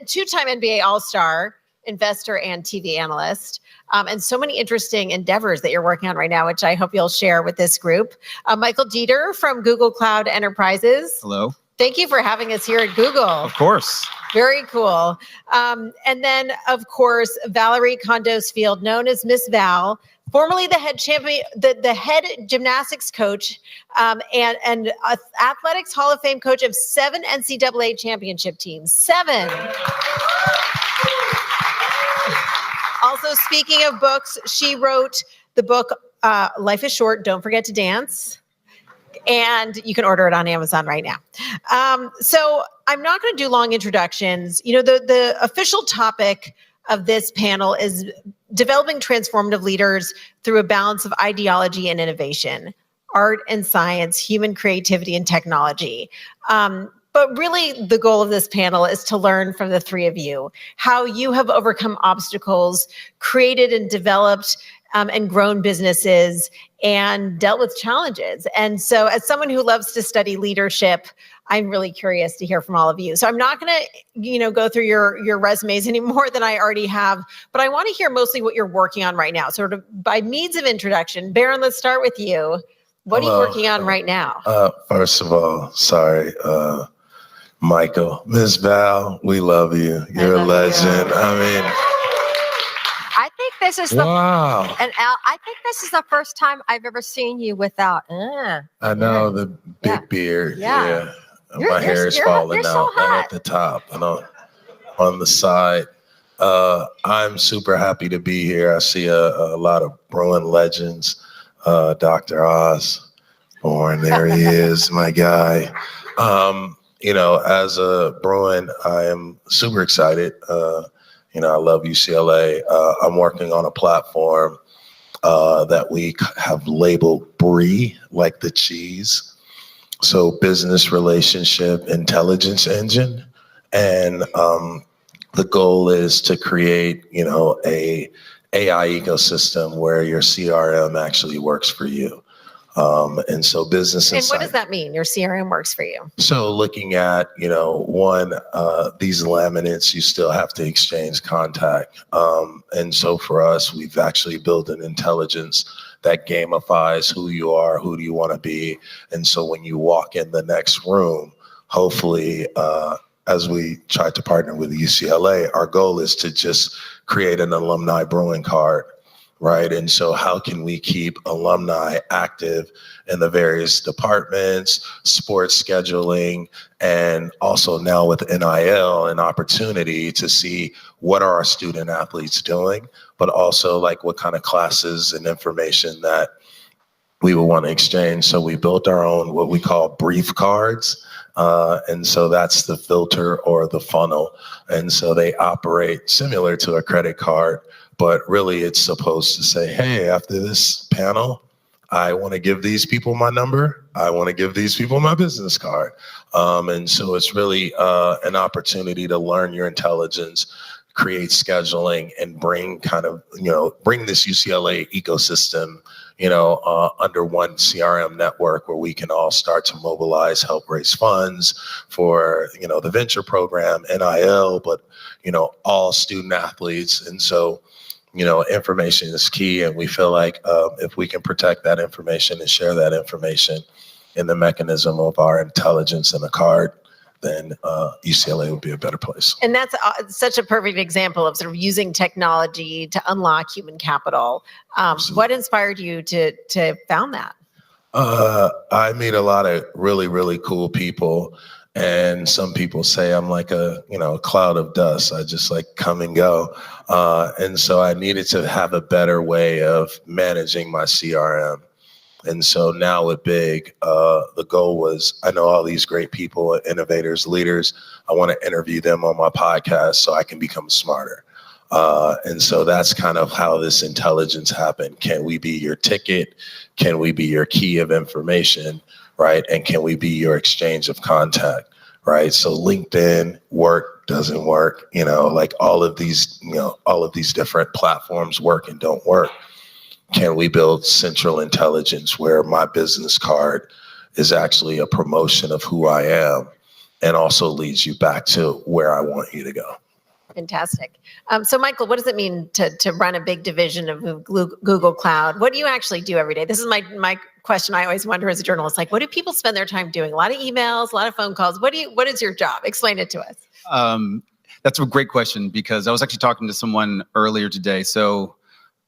two-time NBA All-Star, investor and TV analyst, and so many interesting endeavors that you're working on right now, which I hope you'll share with this group. Michael Dieter from Google Cloud Enterprises. Hello. Thank you for having us here at Google. Of course. Very cool. And then, of course, Valerie Condos-Field, known as Miss Val, formerly the head champion, the head gymnastics coach, and athletics Hall of Fame coach of 7 NCAA championship teams. 7. Also, speaking of books, she wrote the book, Life is Short, Don't Forget to Dance. And you can order it on Amazon right now. So I'm not going to do long introductions. You know, the official topic of this panel is developing transformative leaders through a balance of ideology and innovation, art and science, human creativity and technology. But really, the goal of this panel is to learn from the three of you how you have overcome obstacles, created and developed and grown businesses and dealt with challenges. And so as someone who loves to study leadership, I'm really curious to hear from all of you. So I'm not going to, go through your resumes any more than I already have, but I want to hear mostly what you're working on right now. Sort of by means of introduction, Baron, let's start with you. What are you working on right now? First of all, sorry, Michael, Ms. Val, we love you. You're a legend. I think this is Wow. And Al, I think this is the first time I've ever seen you without. I know the big beard. Yeah. My hair is falling out and at the top and on the side. I'm super happy to be here. I see a lot of Bruin legends. Dr. Osborne, there he is, my guy. As a Bruin, I am super excited. I love UCLA. I'm working on a platform that we have labeled BRIE, like the cheese. So business relationship intelligence engine. And the goal is to create, a AI ecosystem where your CRM actually works for you. And so business and what does that mean? Your CRM works for you. So looking at, one, these laminates, you still have to exchange contact. And so for us, we've actually built an intelligence that gamifies who you are, who do you want to be. And so when you walk in the next room, hopefully, as we try to partner with UCLA, our goal is to just create an alumni Bruin card. Right. And so how can we keep alumni active in the various departments, sports scheduling, and also now with NIL, an opportunity to see what are our student athletes doing, but also like what kind of classes and information that we would want to exchange. So we built our own, what we call brief cards. And so that's the filter or the funnel. And so they operate similar to a credit card. But really, it's supposed to say, hey, after this panel, I want to give these people my number. I want to give these people my business card. And so it's really an opportunity to learn your intelligence, create scheduling, and bring bring this UCLA ecosystem, under one CRM network where we can all start to mobilize, help raise funds for, the venture program, NIL, but, all student athletes. And so, information is key, and we feel like if we can protect that information and share that information in the mechanism of our intelligence in a card, then UCLA would be a better place. And that's such a perfect example of sort of using technology to unlock human capital. What inspired you to found that? I meet a lot of really, really cool people. And some people say I'm like a cloud of dust. I just like come and go. And so I needed to have a better way of managing my CRM. And so now with Big, the goal was, I know all these great people, innovators, leaders. I want to interview them on my podcast so I can become smarter. And so that's kind of how this intelligence happened. Can we be your ticket? Can we be your key of information? Right? And can we be your exchange of contact? Right? So LinkedIn doesn't work, like all of these different platforms work and don't work. Can we build central intelligence where my business card is actually a promotion of who I am and also leads you back to where I want you to go? Fantastic. So Michael, what does it mean to run a big division of Google Cloud? What do you actually do every day? This is my question I always wonder as a journalist, like what do people spend their time doing? A lot of emails, a lot of phone calls. What is your job? Explain it to us. That's a great question because I was actually talking to someone earlier today. So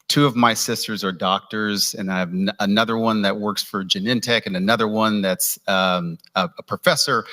2 of my sisters are doctors, and I have another one that works for Genentech and another one that's a professor.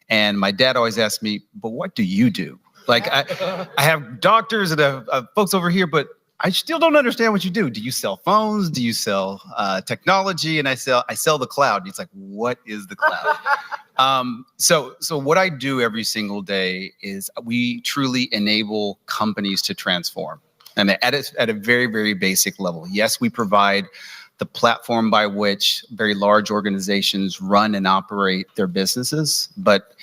And my dad always asks me, but what do you do? Like I have doctors and folks over here, but I still don't understand what you do. Do you sell phones? Do you sell technology? And I sell the cloud. And he's like, what is the cloud? So what I do every single day is we truly enable companies to transform. And at a very, very basic level. Yes, we provide the platform by which very large organizations run and operate their businesses. But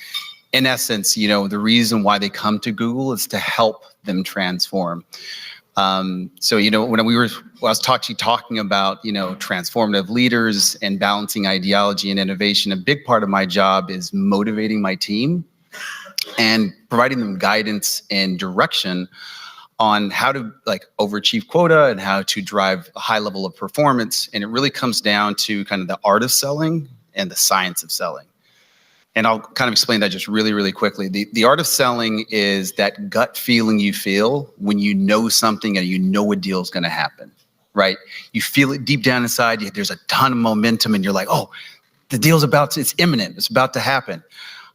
in essence, the reason why they come to Google is to help them transform. So, when I was talking about, transformative leaders and balancing ideology and innovation, a big part of my job is motivating my team and providing them guidance and direction on how to overachieve quota and how to drive a high level of performance. And it really comes down to kind of the art of selling and the science of selling. And I'll kind of explain that just really, really quickly. The art of selling is that gut feeling you feel when you know something and you know a deal is going to happen, right? You feel it deep down inside. There's a ton of momentum and you're like, oh, the deal's it's imminent. It's about to happen.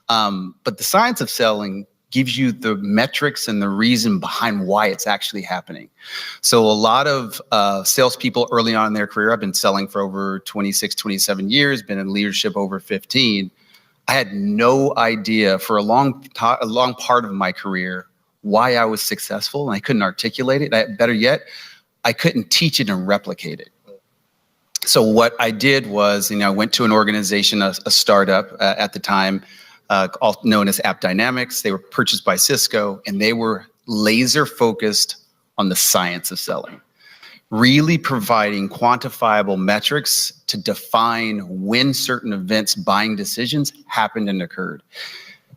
But the science of selling gives you the metrics and the reason behind why it's actually happening. So a lot of salespeople early on in their career, I've been selling for over 26, 27 years, been in leadership over 15. I had no idea for a long part of my career why I was successful, and I couldn't articulate it. Better yet, I couldn't teach it and replicate it. So what I did was, I went to an organization, a startup at the time, known as App Dynamics. They were purchased by Cisco, and they were laser focused on the science of selling, really providing quantifiable metrics to define when certain events, buying decisions happened and occurred.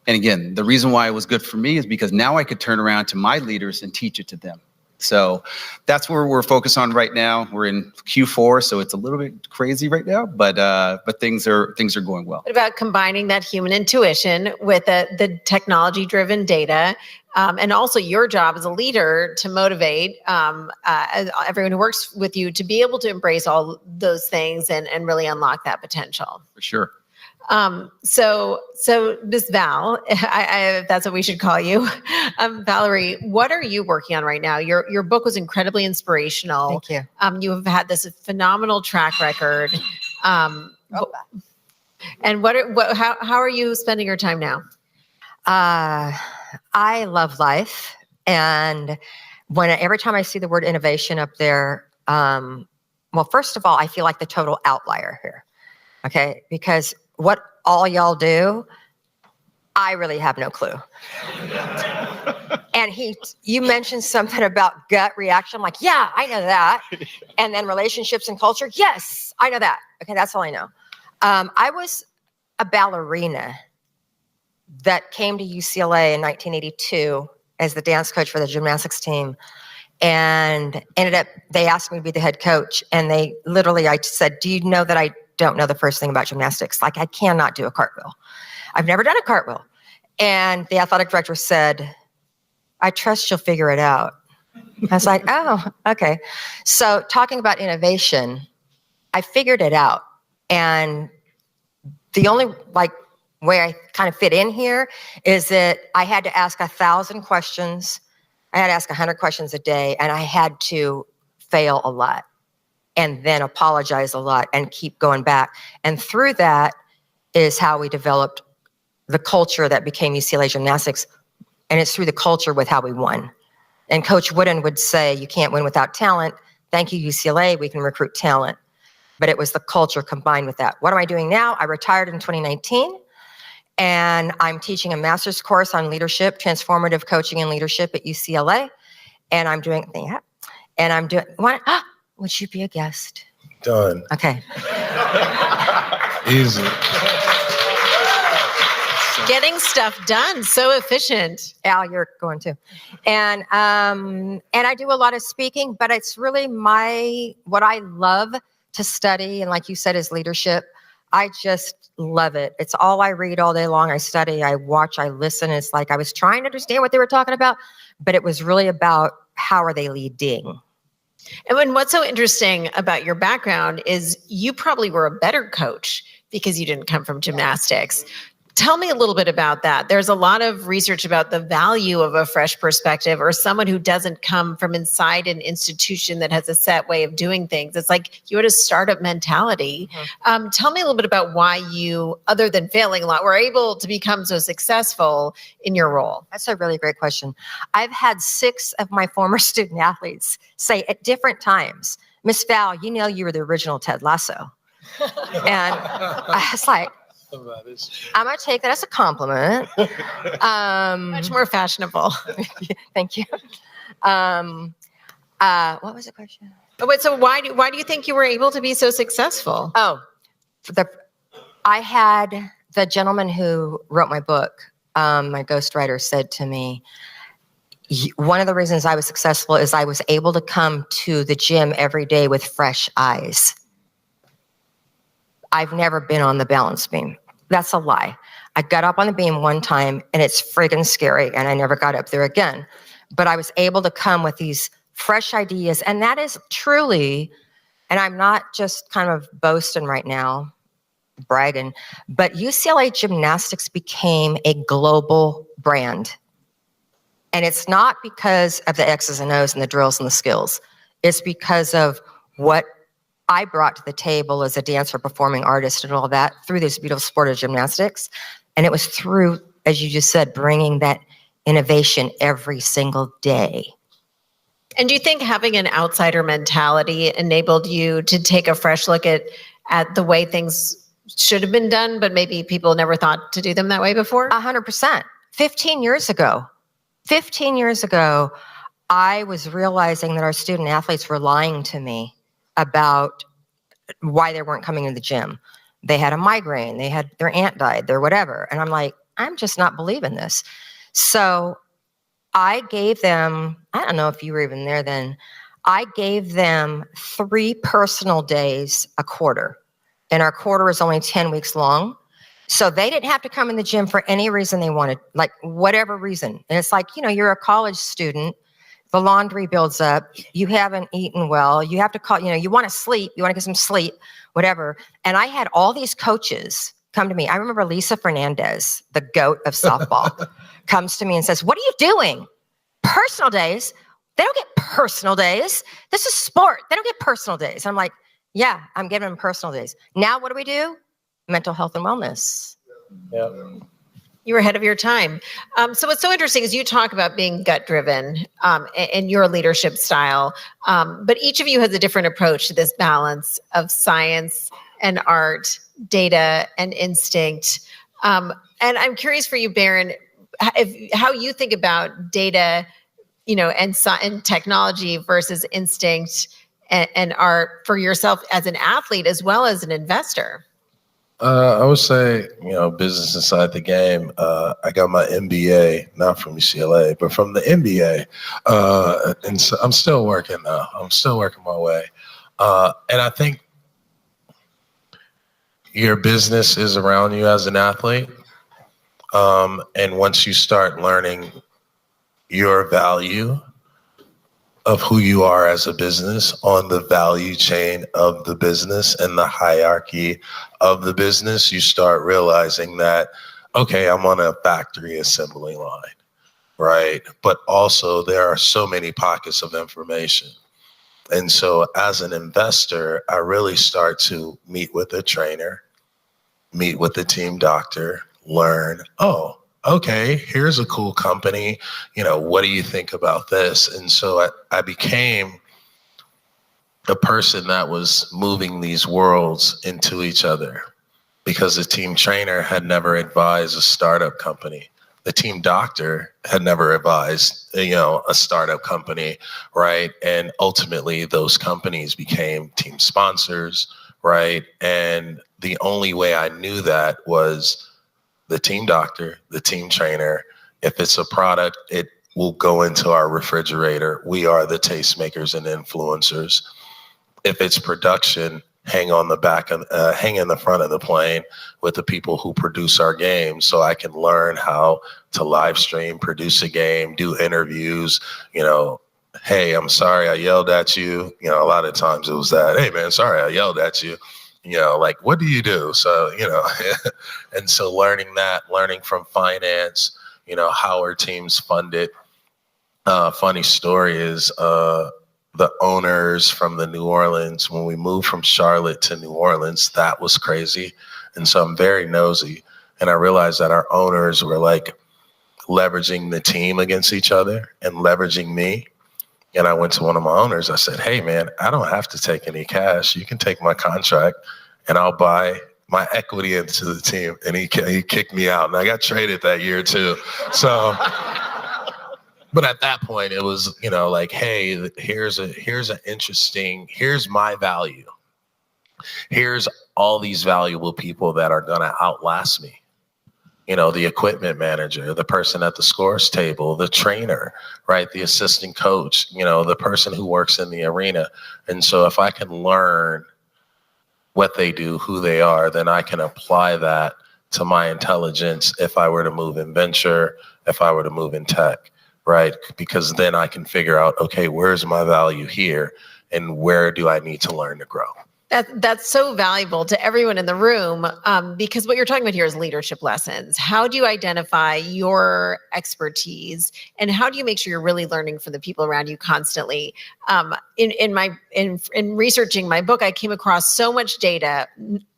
And again, the reason why it was good for me is because now I could turn around to my leaders and teach it to them. So that's where we're focused on right now. We're in Q4, so it's a little bit crazy right now, but things are going well. What about combining that human intuition with the technology-driven data, and also your job as a leader to motivate everyone who works with you to be able to embrace all those things and really unlock that potential? For sure. So Ms. Val, if that's what we should call you, Valerie, what are you working on right now? Your book was incredibly inspirational. Thank you. You have had this phenomenal track record. And how are you spending your time now? I love life, and every time I see the word innovation up there, well, first of all, I feel like the total outlier here. Okay, because what all y'all do, I really have no clue. And you mentioned something about gut reaction. I'm like, yeah, I know that. And then relationships and culture. Yes, I know that. Okay, that's all I know. I was a ballerina that came to UCLA in 1982 as the dance coach for the gymnastics team. And they asked me to be the head coach. And I said, do you know that I don't know the first thing about gymnastics? Like, I cannot do a cartwheel. I've never done a cartwheel. And the athletic director said, I trust you'll figure it out. I was like, oh, okay. So talking about innovation, I figured it out. And the only way I kind of fit in here is that I had to ask 1,000 questions. I had to ask 100 questions a day, and I had to fail a lot and then apologize a lot and keep going back. And through that is how we developed the culture that became UCLA Gymnastics. And it's through the culture with how we won. And Coach Wooden would say, you can't win without talent. Thank you, UCLA, we can recruit talent. But it was the culture combined with that. What am I doing now? I retired in 2019, and I'm teaching a master's course on leadership, transformative coaching and leadership at UCLA. And I'm doing, would you be a guest? Done. Okay. Easy. Getting stuff done, so efficient. Al, you're going too. And I do a lot of speaking, but it's really what I love to study. And like you said, is leadership. I just love it. It's all I read all day long. I study, I watch, I listen. It's like I was trying to understand what they were talking about, but it was really about how are they leading. And what's so interesting about your background is you probably were a better coach because you didn't come from gymnastics. Tell me a little bit about that. There's a lot of research about the value of a fresh perspective or someone who doesn't come from inside an institution that has a set way of doing things. It's like you had a startup mentality. Mm-hmm. Tell me a little bit about why you, other than failing a lot, were able to become so successful in your role. That's a really great question. I've had 6 of my former student athletes say at different times, Miss Val, you were the original Ted Lasso. And I was like, I'm going to take that as a compliment. Much more fashionable. Thank you. What was the question? Oh, wait, so why do you think you were able to be so successful? Oh, I had the gentleman who wrote my book, my ghostwriter, said to me, one of the reasons I was successful is I was able to come to the gym every day with fresh eyes. I've never been on the balance beam. That's a lie. I got up on the beam one time and it's friggin' scary and I never got up there again. But I was able to come with these fresh ideas, and that is truly, and I'm not just kind of boasting right now, bragging, but UCLA Gymnastics became a global brand. And it's not because of the X's and O's and the drills and the skills. It's because of what I brought to the table as a dancer, performing artist, and all that through this beautiful sport of gymnastics. And it was through, as you just said, bringing that innovation every single day. And do you think having an outsider mentality enabled you to take a fresh look at the way things should have been done, but maybe people never thought to do them that way before? 100%. 15 years ago, I was realizing that our student athletes were lying to me about why they weren't coming to the gym. They had a migraine, they had their aunt died, their whatever. And I'm like, I'm just not believing this. So I gave them, I don't know if you were even there then, I gave them 3 personal days a quarter. And our quarter is only 10 weeks long. So they didn't have to come in the gym for any reason they wanted, like whatever reason. And it's like, you're a college student, the laundry builds up, you haven't eaten well, you have to call, you want to sleep, you want to get some sleep, whatever. And I had all these coaches come to me. I remember Lisa Fernandez, the GOAT of softball, comes to me and says, what are you doing? Personal days? They don't get personal days. This is sport. They don't get personal days. I'm like, yeah, I'm giving them personal days. Now what do? Mental health and wellness. Yep. You were ahead of your time. So what's so interesting is you talk about being gut-driven and your leadership style, but each of you has a different approach to this balance of science and art, data and instinct. And I'm curious for you, Baron, how you think about data, and technology versus instinct and art for yourself as an athlete as well as an investor. I would say, business inside the game. I got my MBA, not from UCLA, but from the NBA. And so I'm still working now. I'm still working my way. And I think your business is around you as an athlete. And once you start learning your value of who you are as a business on the value chain of the business and the hierarchy of the business, you start realizing that, okay, I'm on a factory assembly line, right? But also there are so many pockets of information. And so as an investor, I really start to meet with a trainer, meet with the team doctor, learn, okay, here's a cool company. What do you think about this? And so I became a person that was moving these worlds into each other because the team trainer had never advised a startup company. The team doctor had never advised, a startup company, right? And ultimately those companies became team sponsors, right? And the only way I knew that was the team doctor, the team trainer. If it's a product, it will go into our refrigerator. We are the tastemakers and influencers. If it's production, hang in the front of the plane with the people who produce our games so I can learn how to live stream, produce a game, do interviews, hey, I'm sorry I yelled at you. A lot of times it was that, hey man, sorry I yelled at you. What do you do? So, and so learning from finance, how our teams funded. Funny story is the owners from the New Orleans, when we moved from Charlotte to New Orleans, that was crazy. And so I'm very nosy. And I realized that our owners were leveraging the team against each other and leveraging me. And I went to one of my owners. I said, hey, man, I don't have to take any cash. You can take my contract and I'll buy my equity into the team. And he kicked me out. And I got traded that year, too. So But at that point, it was, like, hey, here's my value. Here's all these valuable people that are going to outlast me. The equipment manager, the person at the scores table, the trainer, right? The assistant coach, the person who works in the arena. And so if I can learn what they do, who they are, then I can apply that to my intelligence if I were to move in venture, if I were to move in tech, right? Because then I can figure out, okay, where's my value here and where do I need to learn to grow? That's so valuable to everyone in the room, because what you're talking about here is leadership lessons. How do you identify your expertise, and how do you make sure you're really learning from the people around you constantly? In researching my book, I came across so much data.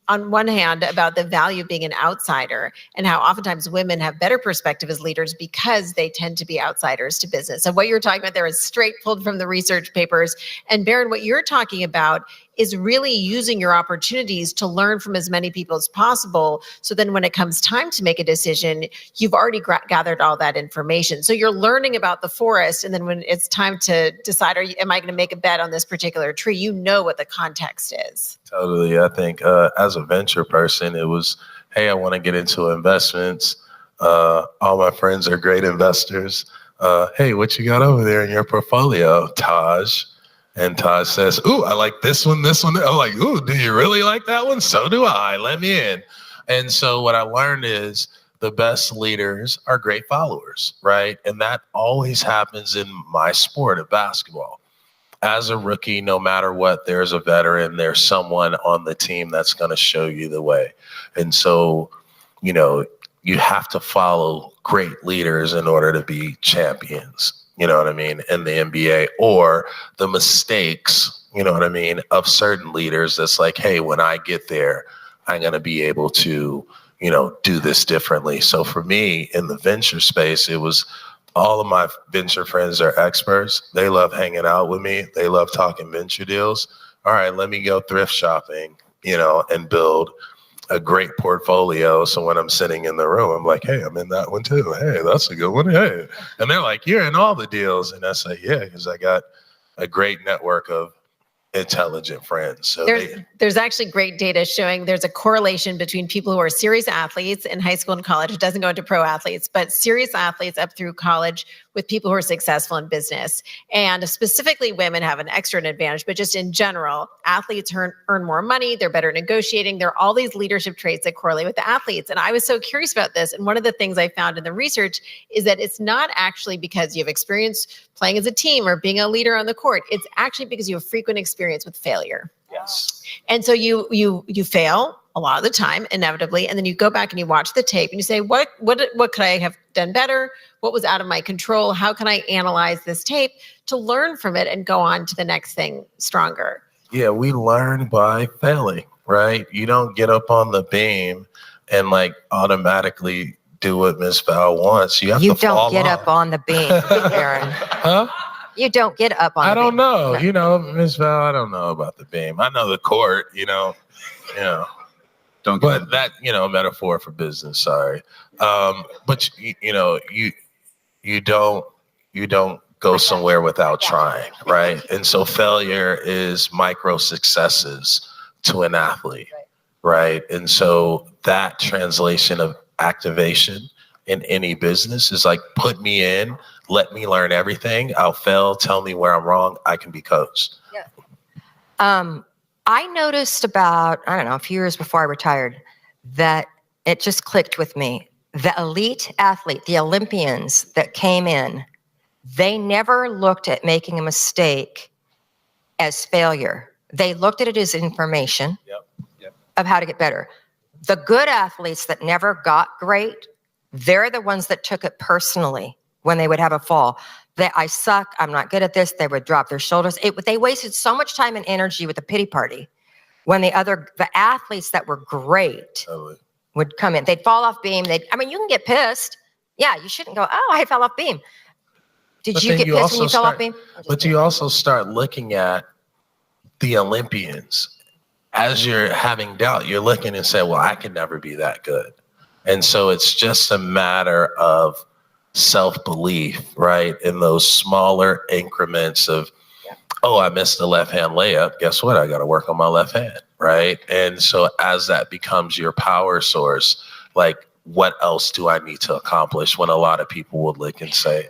On one hand, about the value of being an outsider and how oftentimes women have better perspective as leaders because they tend to be outsiders to business. So what you're talking about there is straight pulled from the research papers. And Baron, what you're talking about is really using your opportunities to learn from as many people as possible. So then when it comes time to make a decision, you've already gathered all that information. So you're learning about the forest. And then when it's time to decide, am I going to make a bet on this particular tree? You know what the context is. Totally. I think as a venture person, it was, hey, I want to get into investments. All my friends are great investors. Hey, what you got over there in your portfolio, Taj? And Taj says, ooh, I like this one, this one. I'm like, ooh, do you really like that one? So do I. Let me in. And so what I learned is the best leaders are great followers, right? And that always happens in my sport of basketball. As a rookie, no matter what, there's a veteran, there's someone on the team that's going to show you the way. And so, you have to follow great leaders in order to be champions. You know what I mean? In the NBA, or the mistakes, of certain leaders that's like, hey, when I get there, I'm going to be able to, do this differently. So for me in the venture space, it was all of my venture friends are experts. They love hanging out with me. They love talking venture deals. All right, let me go thrift shopping, and build a great portfolio. So when I'm sitting in the room, I'm like, hey, I'm in that one too. Hey, that's a good one. Hey. And they're like, you're in all the deals. And I say, yeah, because I got a great network of intelligent friends. So there's actually great data showing there's a correlation between people who are serious athletes in high school and college. It doesn't go into pro athletes, but serious athletes up through college with people who are successful in business. And specifically women have an extra advantage, but just in general, athletes earn more money. They're better negotiating. There are all these leadership traits that correlate with the athletes. And I was so curious about this. And one of the things I found in the research is that it's not actually because you have experience playing as a team or being a leader on the court. It's actually because you have frequent experience with failure. Yes. And so you fail a lot of the time, inevitably, and then you go back and you watch the tape and you say, what could I have done better? What was out of my control? How can I analyze this tape to learn from it and go on to the next thing stronger? Yeah, we learn by failing, right? You don't get up on the beam and automatically do what Miss Val wants. You have to fall You don't get up on the beam, Aaron. Huh? You don't get up on the beam. I don't know. Miss Val, I don't know about the beam. I know the court, Don't get but that, metaphor for business, sorry. But you don't go somewhere without trying, right? And so failure is micro successes to an athlete, right? And so that translation of activation in any business is like, put me in, let me learn everything. I'll fail, tell me where I'm wrong. I can be coached. Yeah. I noticed about, a few years before I retired, that it just clicked with me. The elite athlete, the Olympians that came in, they never looked at making a mistake as failure. They looked at it as information of how to get better. The good athletes that never got great, they're the ones that took it personally when they would have a fall. That I suck, I'm not good at this, they would drop their shoulders. They wasted so much time and energy with the pity party when the athletes that were great would come in. They'd fall off beam. You can get pissed. Yeah, you shouldn't go, oh, I fell off beam. Did you get pissed when you fell off beam? But you also start looking at the Olympians. As you're having doubt, you're looking and say, well, I can never be that good. And so it's just a matter of self-belief, right? In those smaller increments of, oh, I missed the left-hand layup. Guess what? I got to work on my left hand, right? And so as that becomes your power source, like, what else do I need to accomplish? When a lot of people would look and say,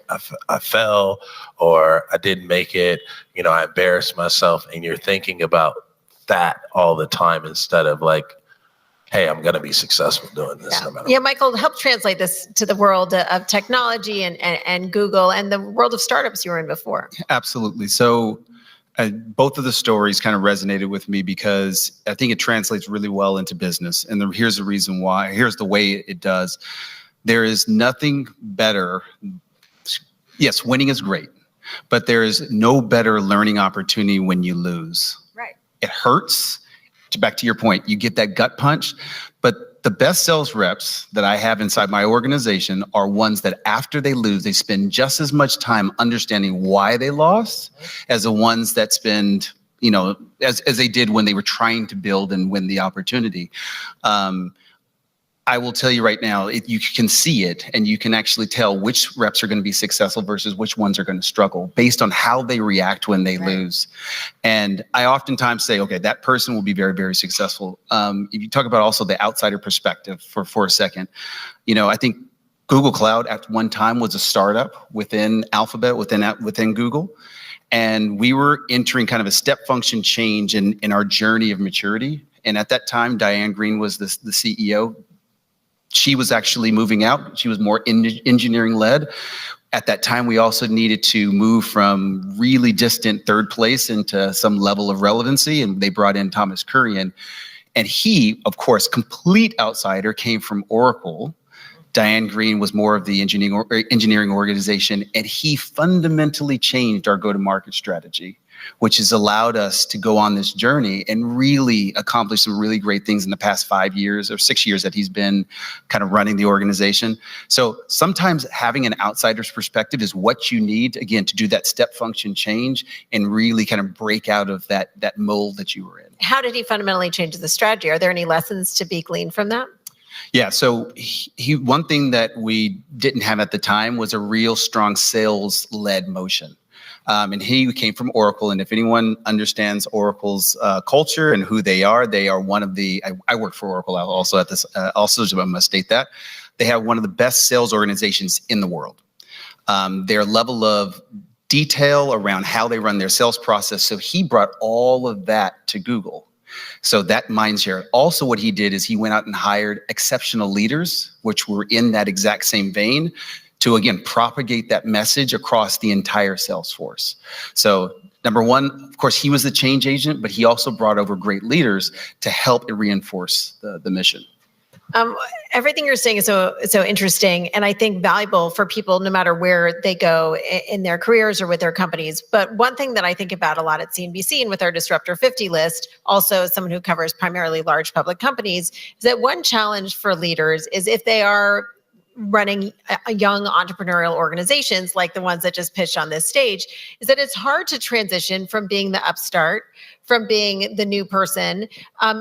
I fell, or I didn't make it, you know, I embarrassed myself. And you're thinking about that all the time instead of like, hey, I'm going to be successful doing this no matter what. Yeah, Michael, help translate this to the world of technology and Google and the world of startups you were in before. Absolutely. So both of the stories kind of resonated with me because I think it translates really well into business. And here's the reason why. Here's the way it does. There is nothing better. Yes, winning is great, but there is no better learning opportunity when you lose. Right. It hurts. Back to your point, you get that gut punch, but the best sales reps that I have inside my organization are ones that after they lose, they spend just as much time understanding why they lost as the ones that spend, you know, as they did when they were trying to build and win the opportunity. I will tell you right now, you can see it and you can actually tell which reps are going to be successful versus which ones are going to struggle based on how they react when they lose. And I oftentimes say, okay, that person will be very, very successful. If you talk about also the outsider perspective for a second, you know, I think Google Cloud at one time was a startup within Alphabet, within Google. And we were entering kind of a step function change in our journey of maturity. And at that time, Diane Green was the CEO. She was actually moving out. She was more engineering led. At that time, we also needed to move from really distant third place into some level of relevancy. And they brought in Thomas Kurian. And he, of course, complete outsider, came from Oracle. Diane Green was more of the engineering organization. And he fundamentally changed our go-to-market strategy, which has allowed us to go on this journey and really accomplish some really great things in the past 5 years or 6 years that he's been kind of running the organization. So sometimes having an outsider's perspective is what you need, again, to do that step function change and really kind of break out of that mold that you were in. How did he fundamentally change the strategy? Are there any lessons to be gleaned from that? Yeah, so one thing that we didn't have at the time was a real strong sales-led motion. And he came from Oracle. And if anyone understands Oracle's culture and who they are one of the, I work for Oracle also at this, also I must state that, they have one of the best sales organizations in the world. Their level of detail around how they run their sales process. So he brought all of that to Google. So that mindshare. Also what he did is he went out and hired exceptional leaders, which were in that exact same vein, to, again, propagate that message across the entire sales force. So number one, of course, he was the change agent, but he also brought over great leaders to help reinforce the mission. Everything you're saying is so interesting, and I think valuable for people no matter where they go in their careers or with their companies. But one thing that I think about a lot at CNBC and with our Disruptor 50 list, also as someone who covers primarily large public companies, is that one challenge for leaders is if they are running young entrepreneurial organizations like the ones that just pitched on this stage, is that it's hard to transition from being the upstart, from being the new person,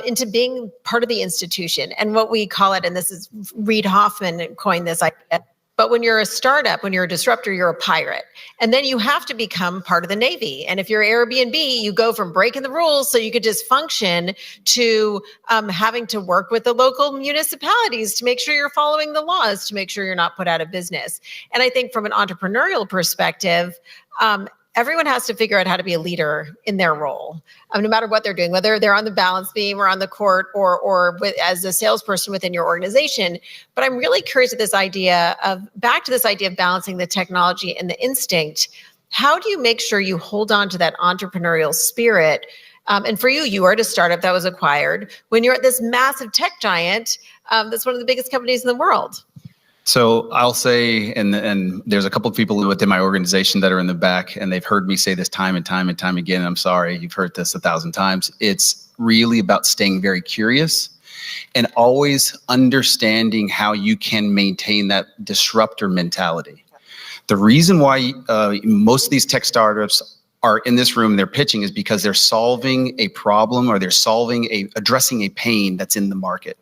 into being part of the institution. And what we call it, and this is Reid Hoffman coined this idea, but when you're a startup, when you're a disruptor, you're a pirate. And then you have to become part of the Navy. And if you're Airbnb, you go from breaking the rules so you could just function to having to work with the local municipalities to make sure you're following the laws, to make sure you're not put out of business. And I think from an entrepreneurial perspective, everyone has to figure out how to be a leader in their role, no matter what they're doing, whether they're on the balance beam or on the court or as a salesperson within your organization. But I'm really curious at this idea of, back to this idea of balancing the technology and the instinct. How do you make sure you hold on to that entrepreneurial spirit? And for you, you are at a startup that was acquired when you're at this massive tech giant that's one of the biggest companies in the world. So I'll say, and there's a couple of people within my organization that are in the back, and they've heard me say this time and time and time again. I'm sorry, you've heard this 1,000 times. It's really about staying very curious and always understanding how you can maintain that disruptor mentality. The reason why most of these tech startups are in this room, they're pitching, is because they're solving a problem or they're addressing a pain that's in the market.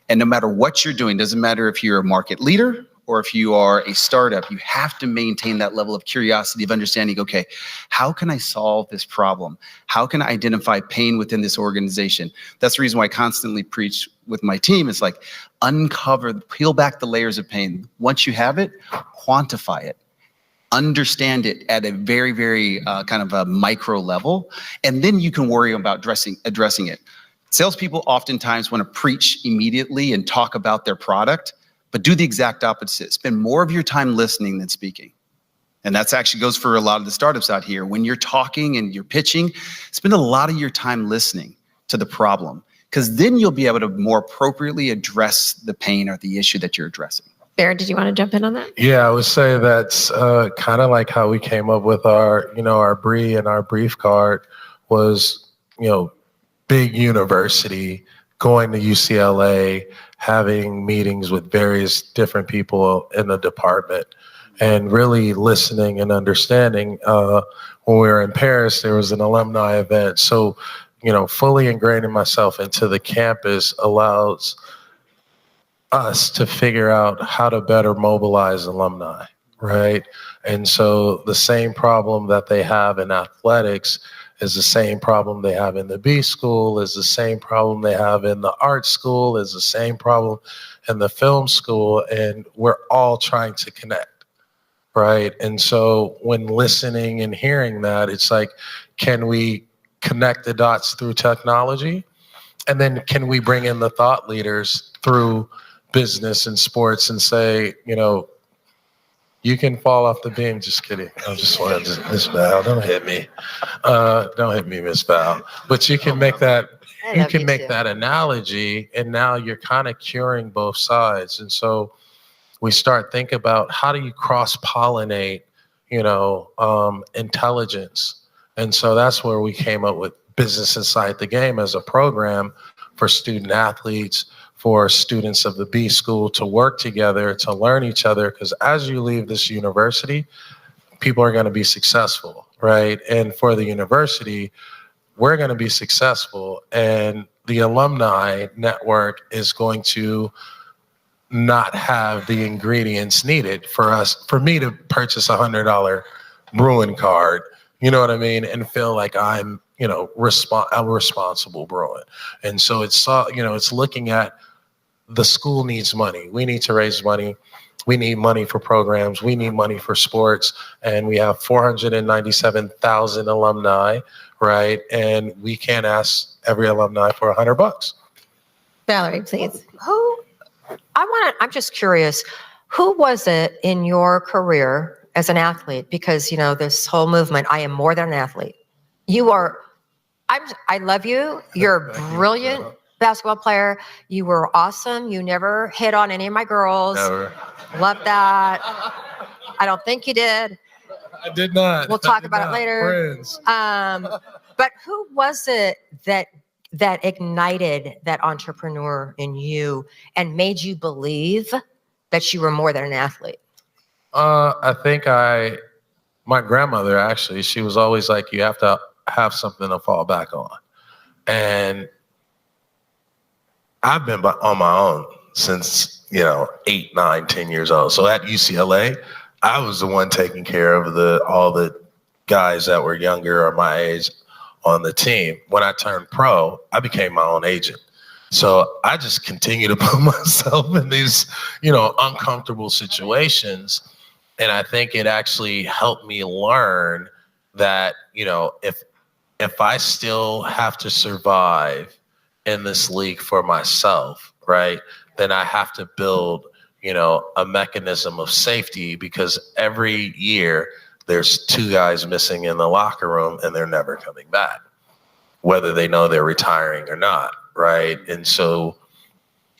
And no matter what you're doing, doesn't matter if you're a market leader or if you are a startup, you have to maintain that level of curiosity of understanding, okay, how can I solve this problem? How can I identify pain within this organization? That's the reason why I constantly preach with my team. It's like peel back the layers of pain. Once you have it, quantify it. Understand it at a very, very kind of a micro level, and then you can worry about addressing it. Salespeople oftentimes want to preach immediately and talk about their product, but do the exact opposite. Spend more of your time listening than speaking. And that's actually goes for a lot of the startups out here. When you're talking and you're pitching, spend a lot of your time listening to the problem, because then you'll be able to more appropriately address the pain or the issue that you're addressing. Barrett, did you want to jump in on that? Yeah, I would say that's kind of like how we came up with our BRIE and our brief card was, big university, going to UCLA, having meetings with various different people in the department, and really listening and understanding. When we were in Paris, there was an alumni event. So, fully ingraining myself into the campus allows us to figure out how to better mobilize alumni, right? And so the same problem that they have in athletics is the same problem they have in the B school, is the same problem they have in the art school, is the same problem in the film school, and we're all trying to connect, right? And so when listening and hearing that, it's like, can we connect the dots through technology? And then can we bring in the thought leaders through business and sports and say, you can fall off the beam. Just kidding. I just wanted to, Miss Val, don't hit me. Don't hit me, Miss Val. But you can make that, that analogy, and now you're kind of curing both sides. And so we start thinking about how do you cross-pollinate, intelligence. And so that's where we came up with Business Inside the Game as a program for student athletes, for students of the B school to work together, to learn each other, because as you leave this university, people are going to be successful, right? And for the university, we're going to be successful, and the alumni network is going to not have the ingredients needed for me to purchase $100 Bruin card, you know what I mean, and feel like I'm, a responsible Bruin. And so it's looking at the school needs money. We need to raise money. We need money for programs. We need money for sports. And we have 497,000 alumni, right? And we can't ask every alumni for $100. Valerie, please. I'm just curious, who was it in your career as an athlete? Because, this whole movement, I am more than an athlete. I love you. You're a brilliant basketball player. You were awesome. You never hit on any of my girls. Never. Love that. I don't think you did. I did not. We'll talk about it later. Friends. But who was it that ignited that entrepreneur in you and made you believe that you were more than an athlete? I think my grandmother, actually, she was always like, you have to have something to fall back on. And I've been on my own since, 8, 9, 10 years old. So at UCLA, I was the one taking care of all the guys that were younger or my age on the team. When I turned pro, I became my own agent. So I just continue to put myself in these, uncomfortable situations. And I think it actually helped me learn that, if I still have to survive in this league for myself, right, then I have to build, a mechanism of safety, because every year there's 2 guys missing in the locker room and they're never coming back, whether they know they're retiring or not, right? And so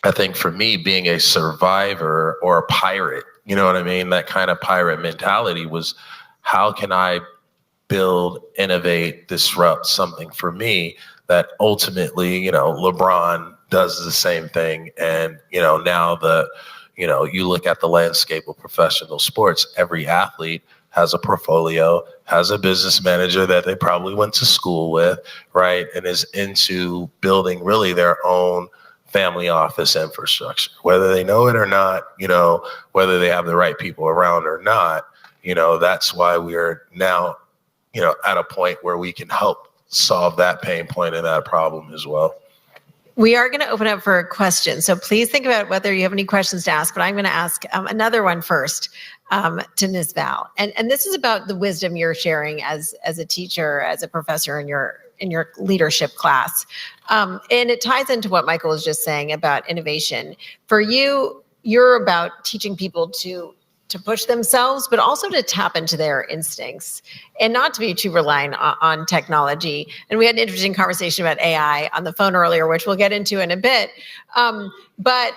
I think for me, being a survivor or a pirate, you know what I mean? That kind of pirate mentality was, how can I build, innovate, disrupt something for me that ultimately, LeBron does the same thing. And, now you look at the landscape of professional sports, every athlete has a portfolio, has a business manager that they probably went to school with, right? And is into building really their own family office infrastructure, whether they know it or not, whether they have the right people around or not. That's why we are now, at a point where we can help solve that pain point and that problem as well. We are going to open up for questions. So please think about whether you have any questions to ask, but I'm going to ask another one first to Ms. Val. And this is about the wisdom you're sharing as a teacher, as a professor in your leadership class. And it ties into what Michael was just saying about innovation. For you, you're about teaching people to push themselves, but also to tap into their instincts and not to be too reliant on technology. And we had an interesting conversation about AI on the phone earlier, which we'll get into in a bit. But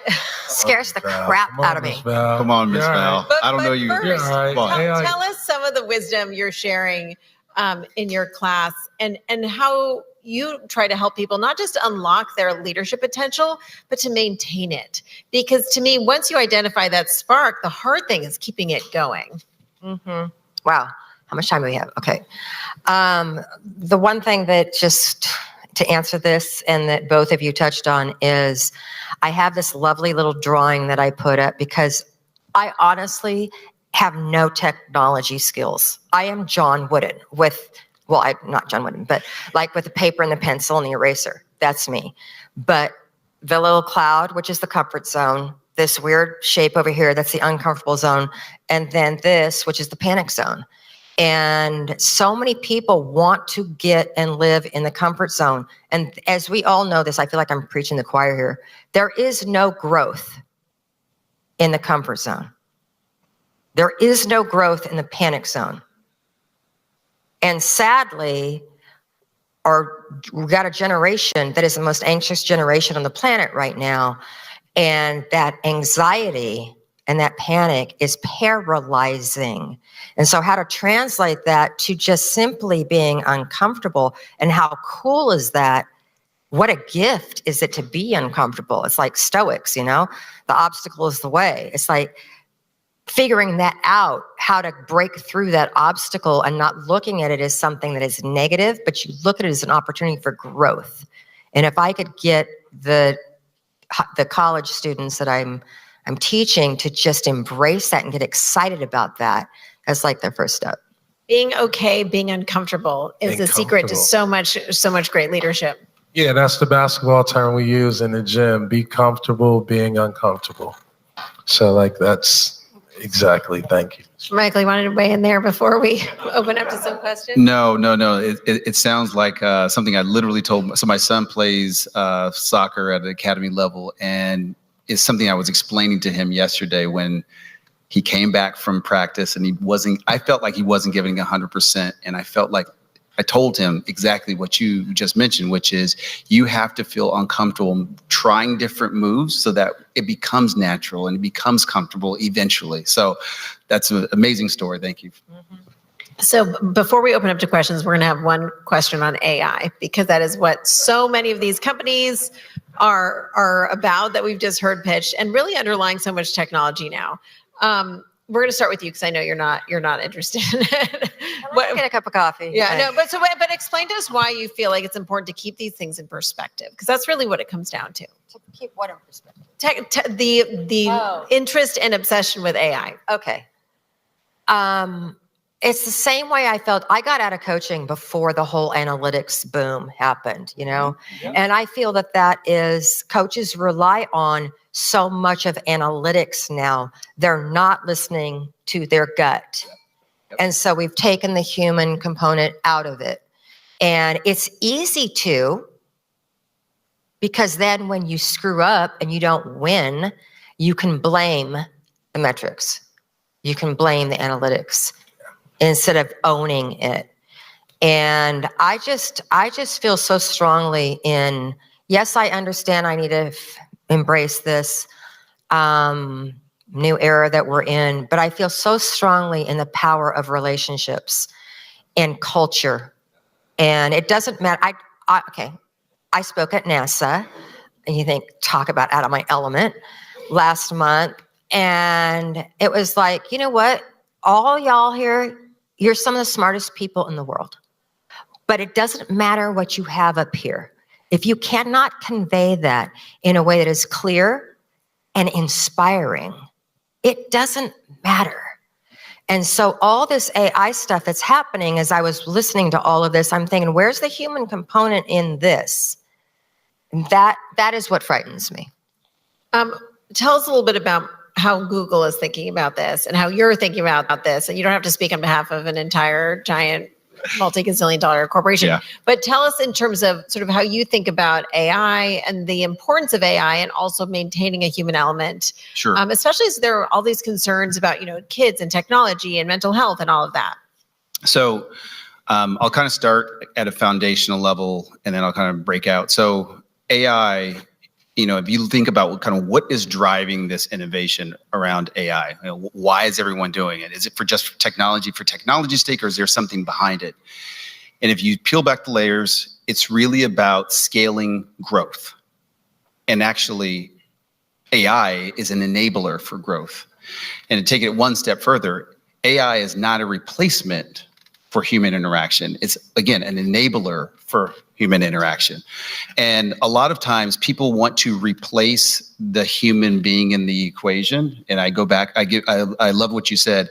scares the crap out of me. Come on, Miss Val. I don't know you. First, Come on. tell us some of the wisdom you're sharing in your class and how you try to help people not just unlock their leadership potential, but to maintain it. Because to me, once you identify that spark, the hard thing is keeping it going. Mm-hmm. Wow. How much time do we have? Okay. The one thing that just to answer this and that both of you touched on is I have this lovely little drawing that I put up because I honestly have no technology skills. I am John Wooden not John Wooden, but like with the paper and the pencil and the eraser. That's me. But the little cloud, which is the comfort zone, this weird shape over here, that's the uncomfortable zone, and then this, which is the panic zone. And so many people want to get and live in the comfort zone. And as we all know this, I feel like I'm preaching the choir here. There is no growth in the comfort zone. There is no growth in the panic zone. And sadly, we've got a generation that is the most anxious generation on the planet right now. And that anxiety and that panic is paralyzing. And so how to translate that to just simply being uncomfortable, and how cool is that? What a gift is it to be uncomfortable? It's like Stoics, the obstacle is the way. It's like figuring that out, how to break through that obstacle and not looking at it as something that is negative, but you look at it as an opportunity for growth. And if I could get the college students that I'm teaching to just embrace that and get excited about that, that's like their first step. Being okay, being uncomfortable is the secret to so much great leadership. Yeah, that's the basketball term we use in the gym. Be comfortable being uncomfortable. So that's exactly. Thank you. Michael, you wanted to weigh in there before we open up to some questions? No. It sounds like something I literally told. So my son plays soccer at an academy level, and it's something I was explaining to him yesterday when he came back from practice, and I felt like he wasn't giving 100%. And I felt like I told him exactly what you just mentioned, which is you have to feel uncomfortable trying different moves so that it becomes natural and it becomes comfortable eventually. So that's an amazing story. Thank you. Mm-hmm. So before we open up to questions, we're going to have one question on AI, because that is what so many of these companies are about that we've just heard pitched, and really underlying so much technology now. We're going to start with you because I know you're not interested in it. Get a cup of coffee. Yeah, no, but explain to us why you feel like it's important to keep these things in perspective, because that's really what it comes down to. To keep what in perspective? The interest and obsession with AI. Okay. It's the same way I felt. I got out of coaching before the whole analytics boom happened, Mm-hmm. And I feel that is coaches rely on so much of analytics now. They're not listening to their gut. And so we've taken the human component out of it. And it's easy to, because then when you screw up and you don't win, you can blame the metrics. You can blame the analytics instead of owning it. And I just feel so strongly in, yes, I understand I need to embrace this new era that we're in, but I feel so strongly in the power of relationships and culture. And it doesn't matter. I spoke at NASA, and you think, talk about out of my element, last month. And it was like, you know what? All y'all here, you're some of the smartest people in the world. But it doesn't matter what you have up here. if you cannot convey that in a way that is clear and inspiring, it doesn't matter. And so all this AI stuff that's happening, as I was listening to all of this, I'm thinking, where's the human component in this? And that is what frightens me. Tell us a little bit about how Google is thinking about this and how you're thinking about this. And you don't have to speak on behalf of an entire giant multi-gazillion dollar corporation, but tell us in terms of sort of how you think about AI and the importance of AI and also maintaining a human element. Sure. Especially as there are all these concerns about, kids and technology and mental health and all of that. So I'll kind of start at a foundational level and then I'll kind of break out. So AI, if you think about what is driving this innovation around AI, why is everyone doing it? Is it for technology's sake, or is there something behind it? And if you peel back the layers, it's really about scaling growth. And actually, AI is an enabler for growth. And to take it one step further, AI is not a replacement for human interaction. It's, again, an enabler for human interaction. And a lot of times people want to replace the human being in the equation. And I go back, I love what you said.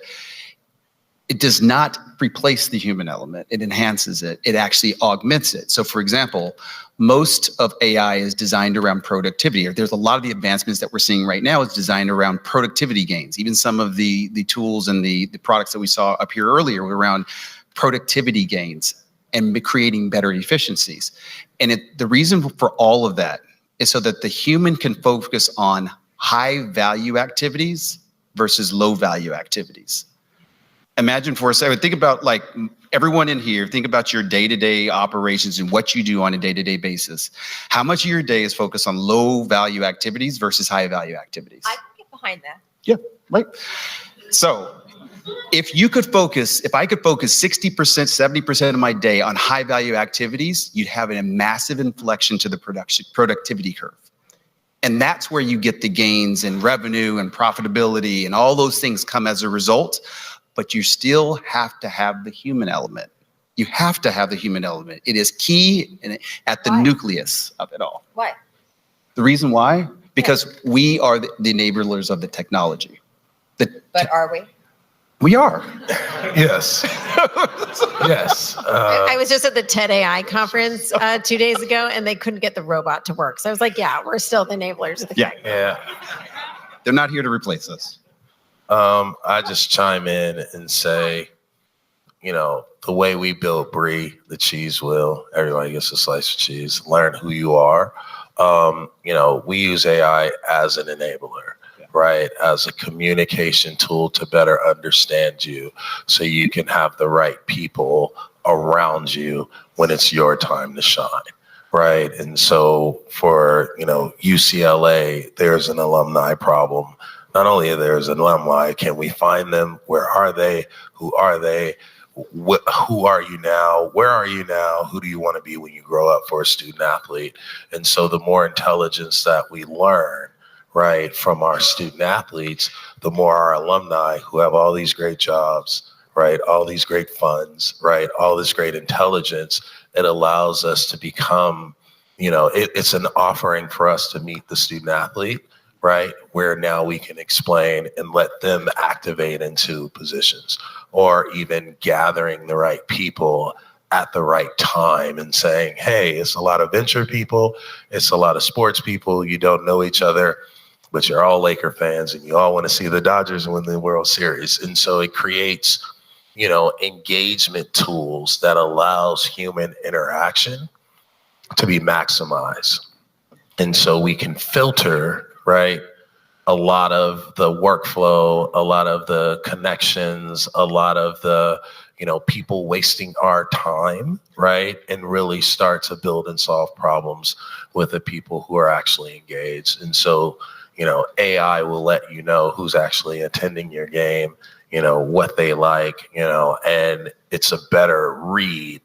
It does not replace the human element. It enhances it. It actually augments it. So for example, most of AI is designed around productivity. There's a lot of the advancements that we're seeing right now is designed around productivity gains. Even some of the tools and the products that we saw up here earlier were around productivity gains and creating better efficiencies. And the reason for all of that is so that the human can focus on high value activities versus low value activities. Imagine for a second, think about like everyone in here, think about your day-to-day operations and what you do on a day-to-day basis. How much of your day is focused on low value activities versus high value activities? I can get behind that. Yeah, right. So if I could focus 60%, 70% of my day on high value activities, you'd have a massive inflection to the productivity curve. And that's where you get the gains in revenue and profitability and all those things come as a result, but you still have to have the human element. You have to have the human element. It is key at the nucleus of it all. Why? The reason why? Because we are the enablers of the technology. But are we? We are. Yes. Yes. I was just at the TED AI conference 2 days ago, and they couldn't get the robot to work. So I was like, yeah, we're still the enablers of the tech. Yeah. They're not here to replace us. I just chime in and say, the way we built Brie, the cheese wheel, everybody gets a slice of cheese, learn who you are. We use AI as an enabler. Right, as a communication tool to better understand you so you can have the right people around you when it's your time to shine, right? And so for, UCLA, there's an alumni problem. Not only there's an alumni, can we find them? Where are they? Who are they? Who are you now? Where are you now? Who do you want to be when you grow up for a student athlete? And so the more intelligence that we learn, right, from our student athletes, the more our alumni who have all these great jobs, right, all these great funds, right, all this great intelligence, it allows us to become, it's an offering for us to meet the student athlete, right, where now we can explain and let them activate into positions, or even gathering the right people at the right time and saying, hey, it's a lot of venture people, it's a lot of sports people, you don't know each other, but you're all Laker fans and you all want to see the Dodgers win the World Series. And so it creates, engagement tools that allows human interaction to be maximized. And so we can filter, right, a lot of the workflow, a lot of the connections, a lot of the, people wasting our time, right, and really start to build and solve problems with the people who are actually engaged. And so, AI will let you know who's actually attending your game, what they like, and it's a better read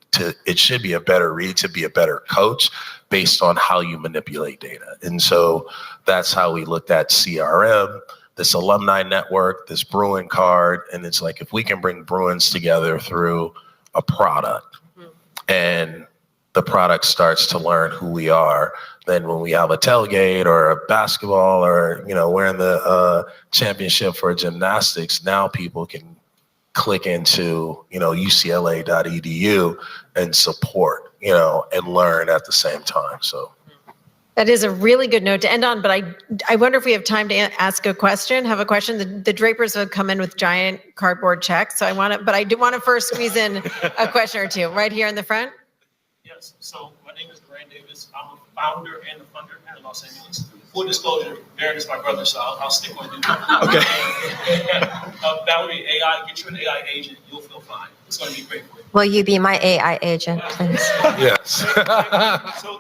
it should be a better read to be a better coach based on how you manipulate data. And so that's how we looked at CRM, this alumni network, this Bruin card. And it's like, if we can bring Bruins together through a product and the product starts to learn who we are. Then when we have a tailgate or a basketball or, we're in the championship for gymnastics, now people can click into, UCLA.edu and support, and learn at the same time. So That is a really good note to end on, but I wonder if we have time to ask a question, have a question. The Drapers have come in with giant cardboard checks, so I do want to first squeeze in a question or two right here in the front. Yes, so my name is Grant Davis. I'm a founder and a funder in Los Angeles. Full disclosure, Darren is my brother, so I'll stick with him. Okay. Valerie, AI, get you an AI agent, you'll feel fine. It's going to be great for you. Will you be my AI agent, please? Yes. So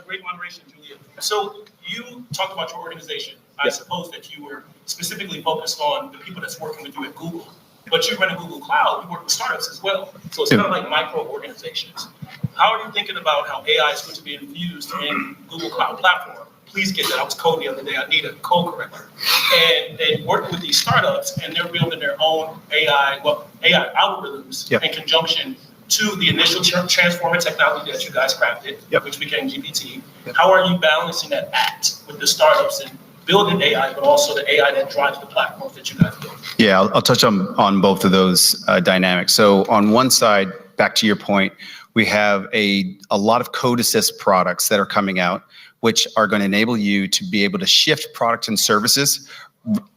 great moderation, Julia. So you talked about your organization. I suppose that you were specifically focused on the people that's working with you at Google. But you run a Google Cloud, you work with startups as well. So it's kind of like micro organizations. How are you thinking about how AI is going to be infused in Google Cloud Platform? Please get that. I was coding the other day. I need a code corrector. And working with these startups, and they're building their own AI algorithms in conjunction to the initial transformer technology that you guys crafted, which became GPT. How are you balancing that act with the startups and building AI, but also the AI that drives the platforms that you guys build? Yeah, I'll touch on both of those dynamics. So on one side, back to your point, we have a lot of code assist products that are coming out, which are going to enable you to be able to shift products and services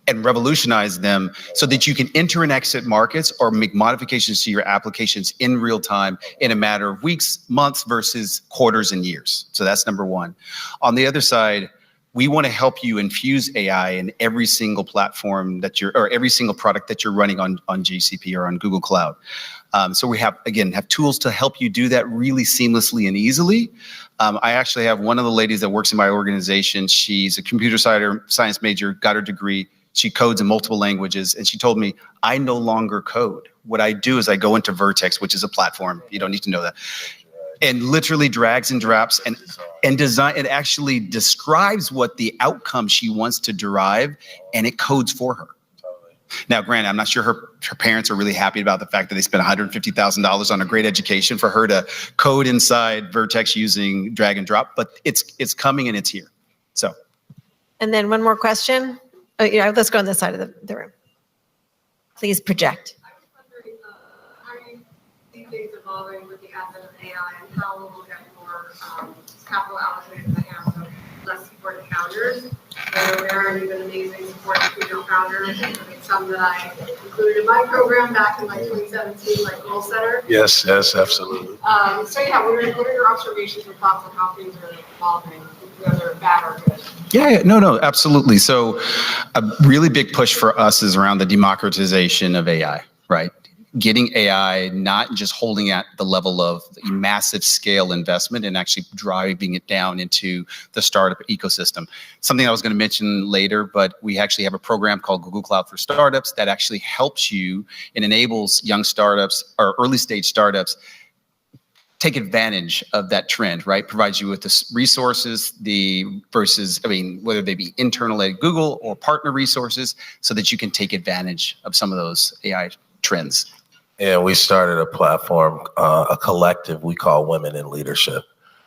and revolutionize them so that you can enter and exit markets or make modifications to your applications in real time in a matter of weeks, months versus quarters and years. So that's number one. On the other side, we want to help you infuse AI in every single platform or every single product that you're running on GCP or on Google Cloud. So we have tools to help you do that really seamlessly and easily. I actually have one of the ladies that works in my organization. She's a computer science major, got her degree. She codes in multiple languages. And she told me, I no longer code. What I do is I go into Vertex, which is a platform. You don't need to know that. And literally drags and drops and design. It actually describes what the outcome she wants to derive, and it codes for her. Now, granted, I'm not sure her parents are really happy about the fact that they spent $150,000 on a great education for her to code inside Vertex using drag and drop, but it's coming and it's here. So, And then one more question. Let's go on this side of the room. Please project. How do you see things evolving with the advent of AI, and how will we get more capital allocated to the hands of less supported founders? There are even amazing support for female founders. I think some that I included in my program back in 2017, like Goal Setter. Yes, absolutely. What are your observations or thoughts on how things are evolving, whether bad or good? Yeah, no, absolutely. So a really big push for us is around the democratization of AI, right? Getting AI, not just holding at the level of massive scale investment and actually driving it down into the startup ecosystem. Something I was going to mention later, but we actually have a program called Google Cloud for Startups that actually helps you and enables young startups or early stage startups take advantage of that trend, right? Provides you with the resources, whether they be internal at Google or partner resources, so that you can take advantage of some of those AI trends. And we started a platform, a collective we call Women in Leadership.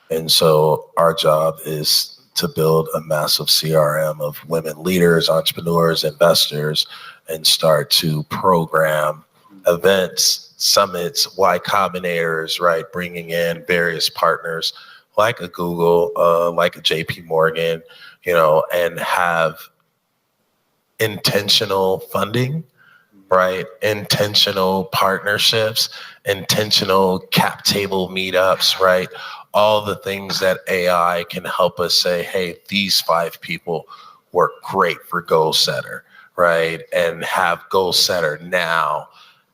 And so our job is to build a massive CRM of women leaders, entrepreneurs, investors, and start to program events, summits, Y Combinators, right? Bringing in various partners like a Google, like a JP Morgan, and have intentional funding, right? Intentional partnerships, intentional cap table meetups, right? All the things that AI can help us say, hey, these 5 people work great for Goal Setter, right? And have Goal Setter now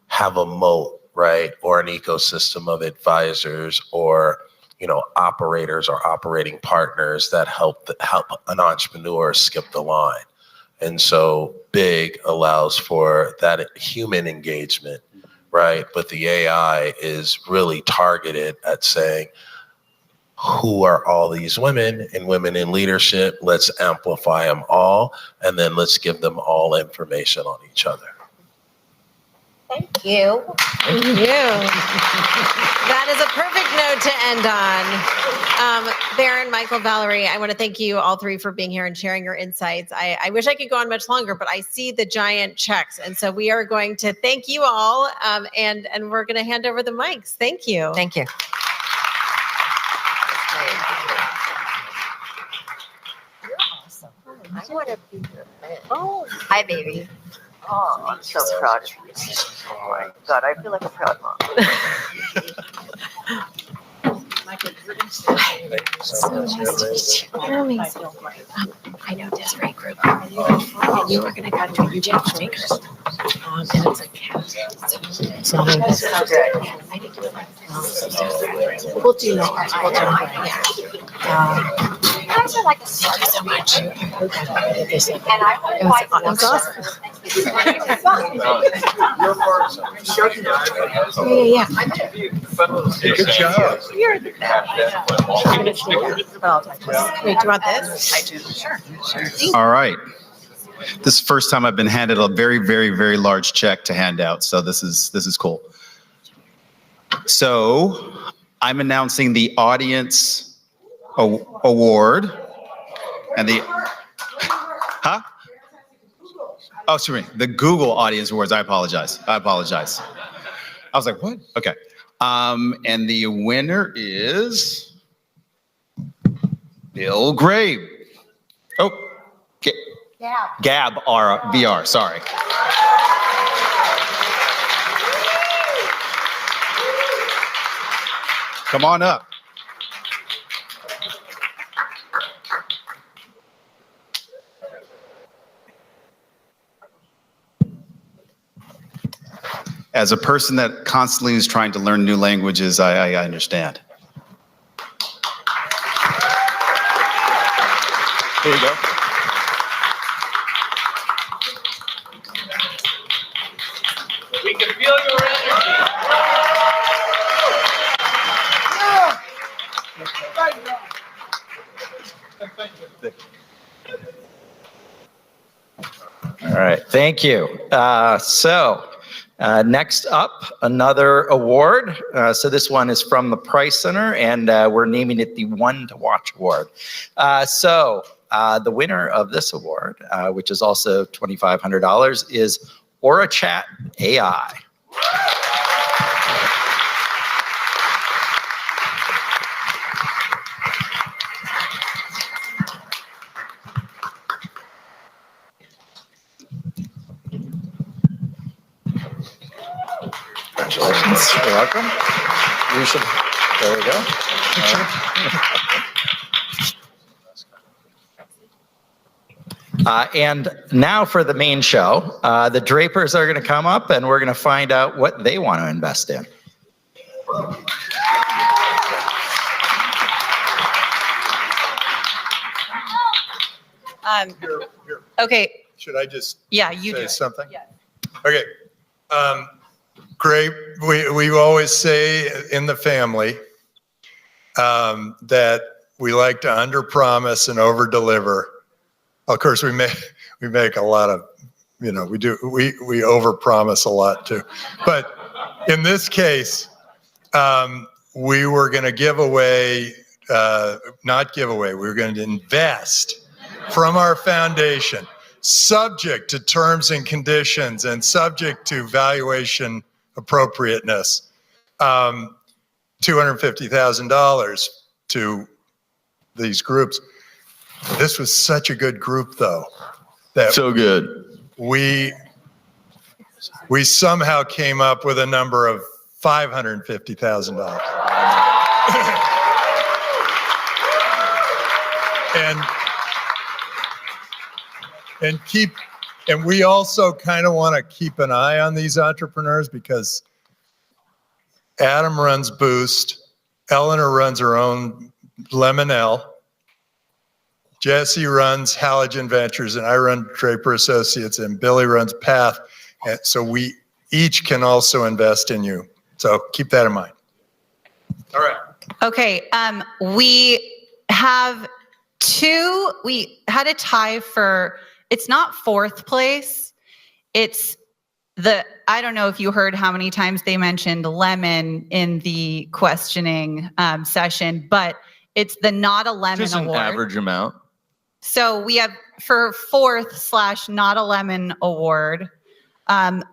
have a moat, right? Or an ecosystem of advisors or, operators or operating partners that help an entrepreneur skip the line. And so Big allows for that human engagement, right? But the AI is really targeted at saying, who are all these women and women in leadership? Let's amplify them all, and then let's give them all information on each other. Thank you. Thank you. That is a perfect note to end on. Baron, Michael, Valerie, I want to thank you all three for being here and sharing your insights. I wish I could go on much longer, but I see the giant checks. And so we are going to thank you all, and we're going to hand over the mics. Thank you. Thank you. I want to be your friend. Oh, hi, baby. Oh, I'm so proud of you. Oh my God, I feel like a proud mom. So nice to meet you. You're amazing. I know Desiree Group, and you were going to come to your judge speakers. And it's a cat. So that's so good. I think you would like we'll do that. You guys are like a thank you so much. And I want to invite you. It was awesome. Yeah. Good job. You're the best. Wait, do you want this? I do. Sure. All right. This is the first time I've been handed a very, very, very large check to hand out. So this is cool. So I'm announcing the audience award and the, huh? Oh, sorry, the Google Audience Awards. I apologize. I was like, what? Okay. And the winner is Bill Gray. Oh, Gab VR, sorry. Come on up. As a person that constantly is trying to learn new languages, I understand. Here you go. We can feel your energy. All right, thank you. Next up, another award. So this one is from the Price Center, and we're naming it the One to Watch Award. The winner of this award, which is also $2,500, is AuraChat AI. Congratulations. You're welcome. You should, there we go. And now for the main show, the Drapers are going to come up and we're going to find out what they want to invest in. Okay. Should I just say something? Yeah. Okay. Great. We always say in the family that we like to underpromise and overdeliver. Of course, we make a lot of, we overpromise a lot too. But in this case, we were going to give away, we were going to invest from our foundation, subject to terms and conditions and subject to valuation appropriateness, $250,000 to these groups. This was such a good group, though, that so good. We somehow came up with a number of $550,000. And we also kind of want to keep an eye on these entrepreneurs because Adam runs Boost, Eleanor runs her own Lemonelle, Jesse runs Halogen Ventures, and I run Draper Associates, and Billy runs Path. And so we each can also invest in you. So keep that in mind. All right. Okay. We had a tie for, it's not fourth place. It's I don't know if you heard how many times they mentioned lemon in the questioning session, but it's the Not a Lemon Just an Award. average amount. So we have for 4th / Not a Lemon Award at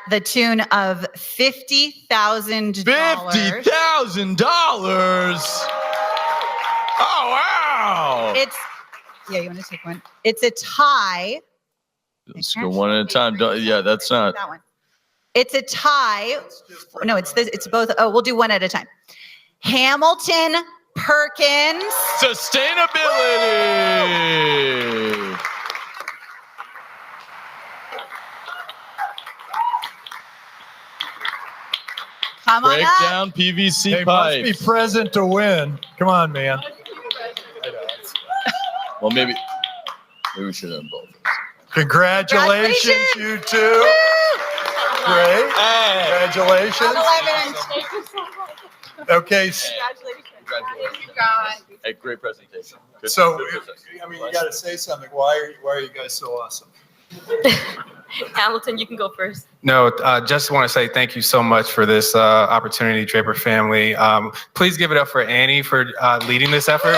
the tune of $50,000. $50,000. Oh, wow. You want to take one? It's a tie. Let's go one at a time. Yeah, that's not. That one. It's a tie. No, it's both. Oh, we'll do one at a time. Hamilton Perkins. Sustainability. Come on Break up. down PVC They pipes. must be present to win. Come on, man. Well, maybe we should have both. Congratulations, you two. Great. Congratulations. Okay. Hey, great presentation. Good. So, Good business. I mean, you got to say something. Why are you guys so awesome? Hamilton, you can go first. No, just want to say thank you so much for this opportunity, Draper family. Please give it up for Annie for leading this effort.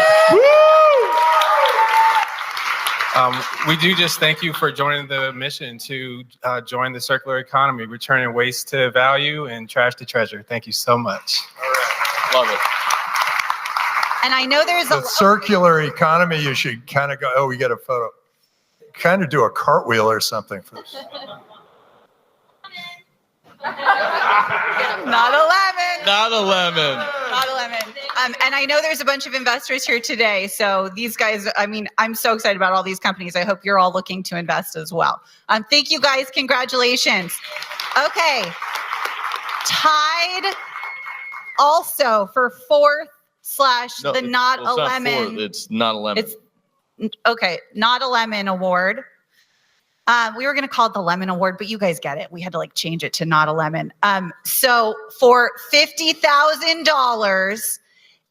We do just thank you for joining the mission to join the circular economy, returning waste to value and trash to treasure. Thank you so much. All right. Love it. And I know there's The circular economy, you should kind of go, oh, we got a photo. Kind of do a cartwheel or something for this. Not a lemon. Not a lemon. Not a lemon. And I know there's a bunch of investors here today. So these guys, I mean, I'm so excited about all these companies. I hope you're all looking to invest as well. Thank you guys. Congratulations. Okay. Tied also for 4th / No, the Not well, a it's Lemon. fourth. It's not a lemon. Okay, Not a Lemon Award. We were going to call it the Lemon Award, but you guys get it. We had to like change it to Not a Lemon. So for $50,000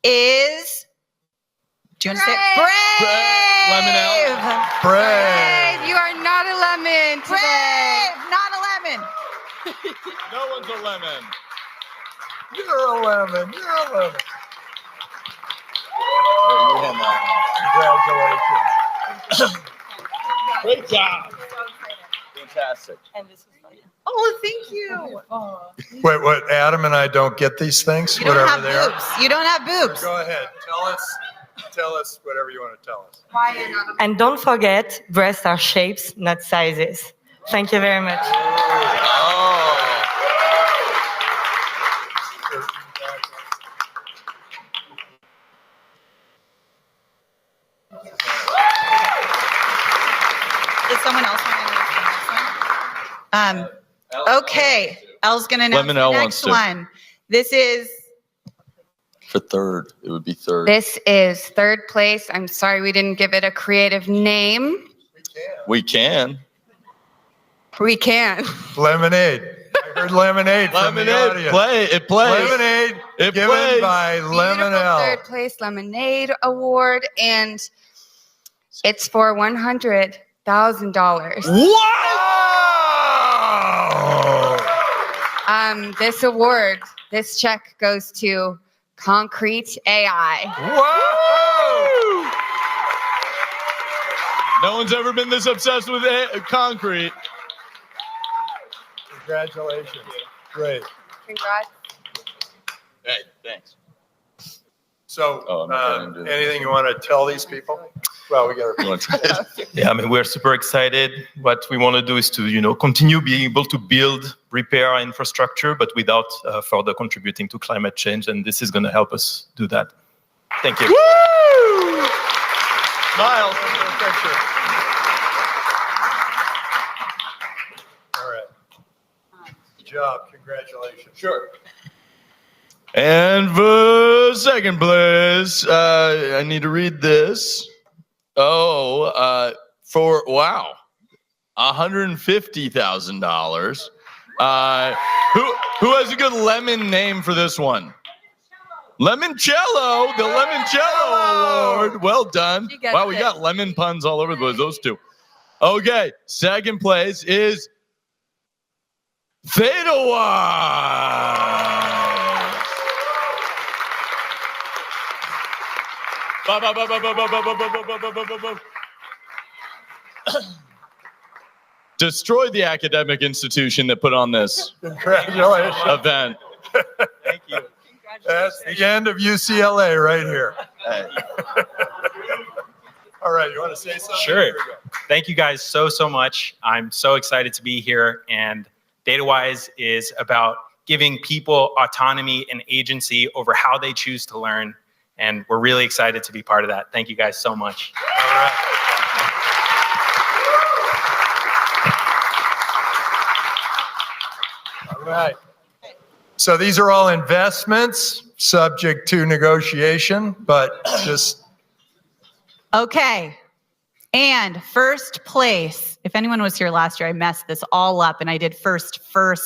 is, do you want to say Brave? Lemon L. Brave. You are not a lemon today. Brave, not a lemon. No one's a lemon. You're a lemon. You're a lemon. Congratulations. Great job. Fantastic. Oh, thank you. Wait, what? Adam and I don't get these things? You don't Whatever have they are? boobs. You don't have boobs. Go ahead. Tell us whatever you want to tell us. Why you're not a And don't forget, breasts are shapes, not sizes. Thank you very much. Does someone else want to announce the next one? Okay, Elle's going to announce Lemon the L next wants to. one. This is For third, it would be third. This is 3rd place. I'm sorry we didn't give it a creative name. We can. We can. Lemonade. I heard lemonade from the Lemonade. audience. It plays. Lemonade It given plays. by Lemon Beautiful L. 3rd place Lemonade Award, and it's for $100,000. Wow! This award, this check goes to Concrete AI. Whoa! No one's ever been this obsessed with concrete. Congratulations. Great. Congrats. Hey, thanks. So, anything you want to tell these people? Well, we got to. Yeah, I mean, we're super excited. What we want to do is to, continue being able to build, repair our infrastructure, but without further contributing to climate change. And this is going to help us do that. Thank you. Woo! Miles, picture. All right. Good job. Congratulations. Sure. And for second place, I need to read this. For $150,000. Who has a good lemon name for this one? Lemoncello, the Lemoncello Award. Well done. Wow, we got lemon puns all over the place. Those two. Okay, second place is ThetaWise. Destroyed the academic institution that put on this Congratulations. event. Thank you. That's the end of UCLA right here. All right, you want to say something? Sure. Thank you guys so much. I'm so excited to be here. And DataWise is about giving people autonomy and agency over how they choose to learn. And we're really excited to be part of that. Thank you guys so much. All right. All right. So these are all investments subject to negotiation, but just. Okay. And first place. If anyone was here last year, I messed this all up and I did first,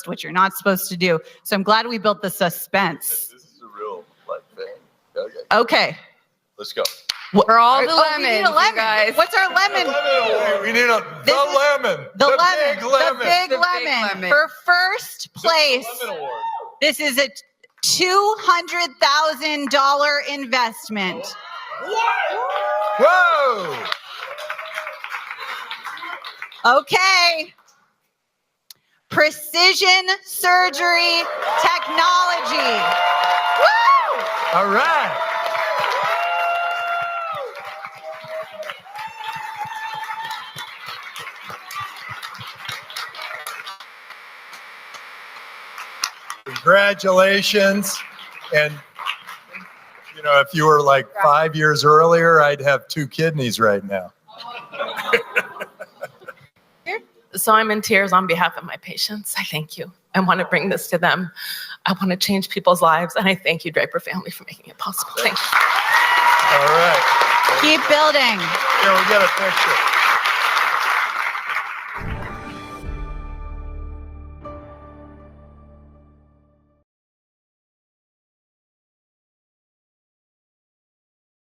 which you're not supposed to do. So I'm glad we built the suspense. This is a real thing. Okay. Let's go. For all the We lemons, need a lemon. guys. What's our lemon? We need the lemon. The lemon. Big lemon. The big lemon. For first place. This is a $200,000 investment. Whoa! Okay. Precision surgery technology. Woo! All right. Congratulations. And, you know, if you were like 5 years earlier, I'd have 2 kidneys right now. So I'm in tears on behalf of my patients. I thank you. I want to bring this to them. I want to change people's lives. And I thank you, Draper family, for making it possible. Thank you. All right. Keep building. Here, we get a picture.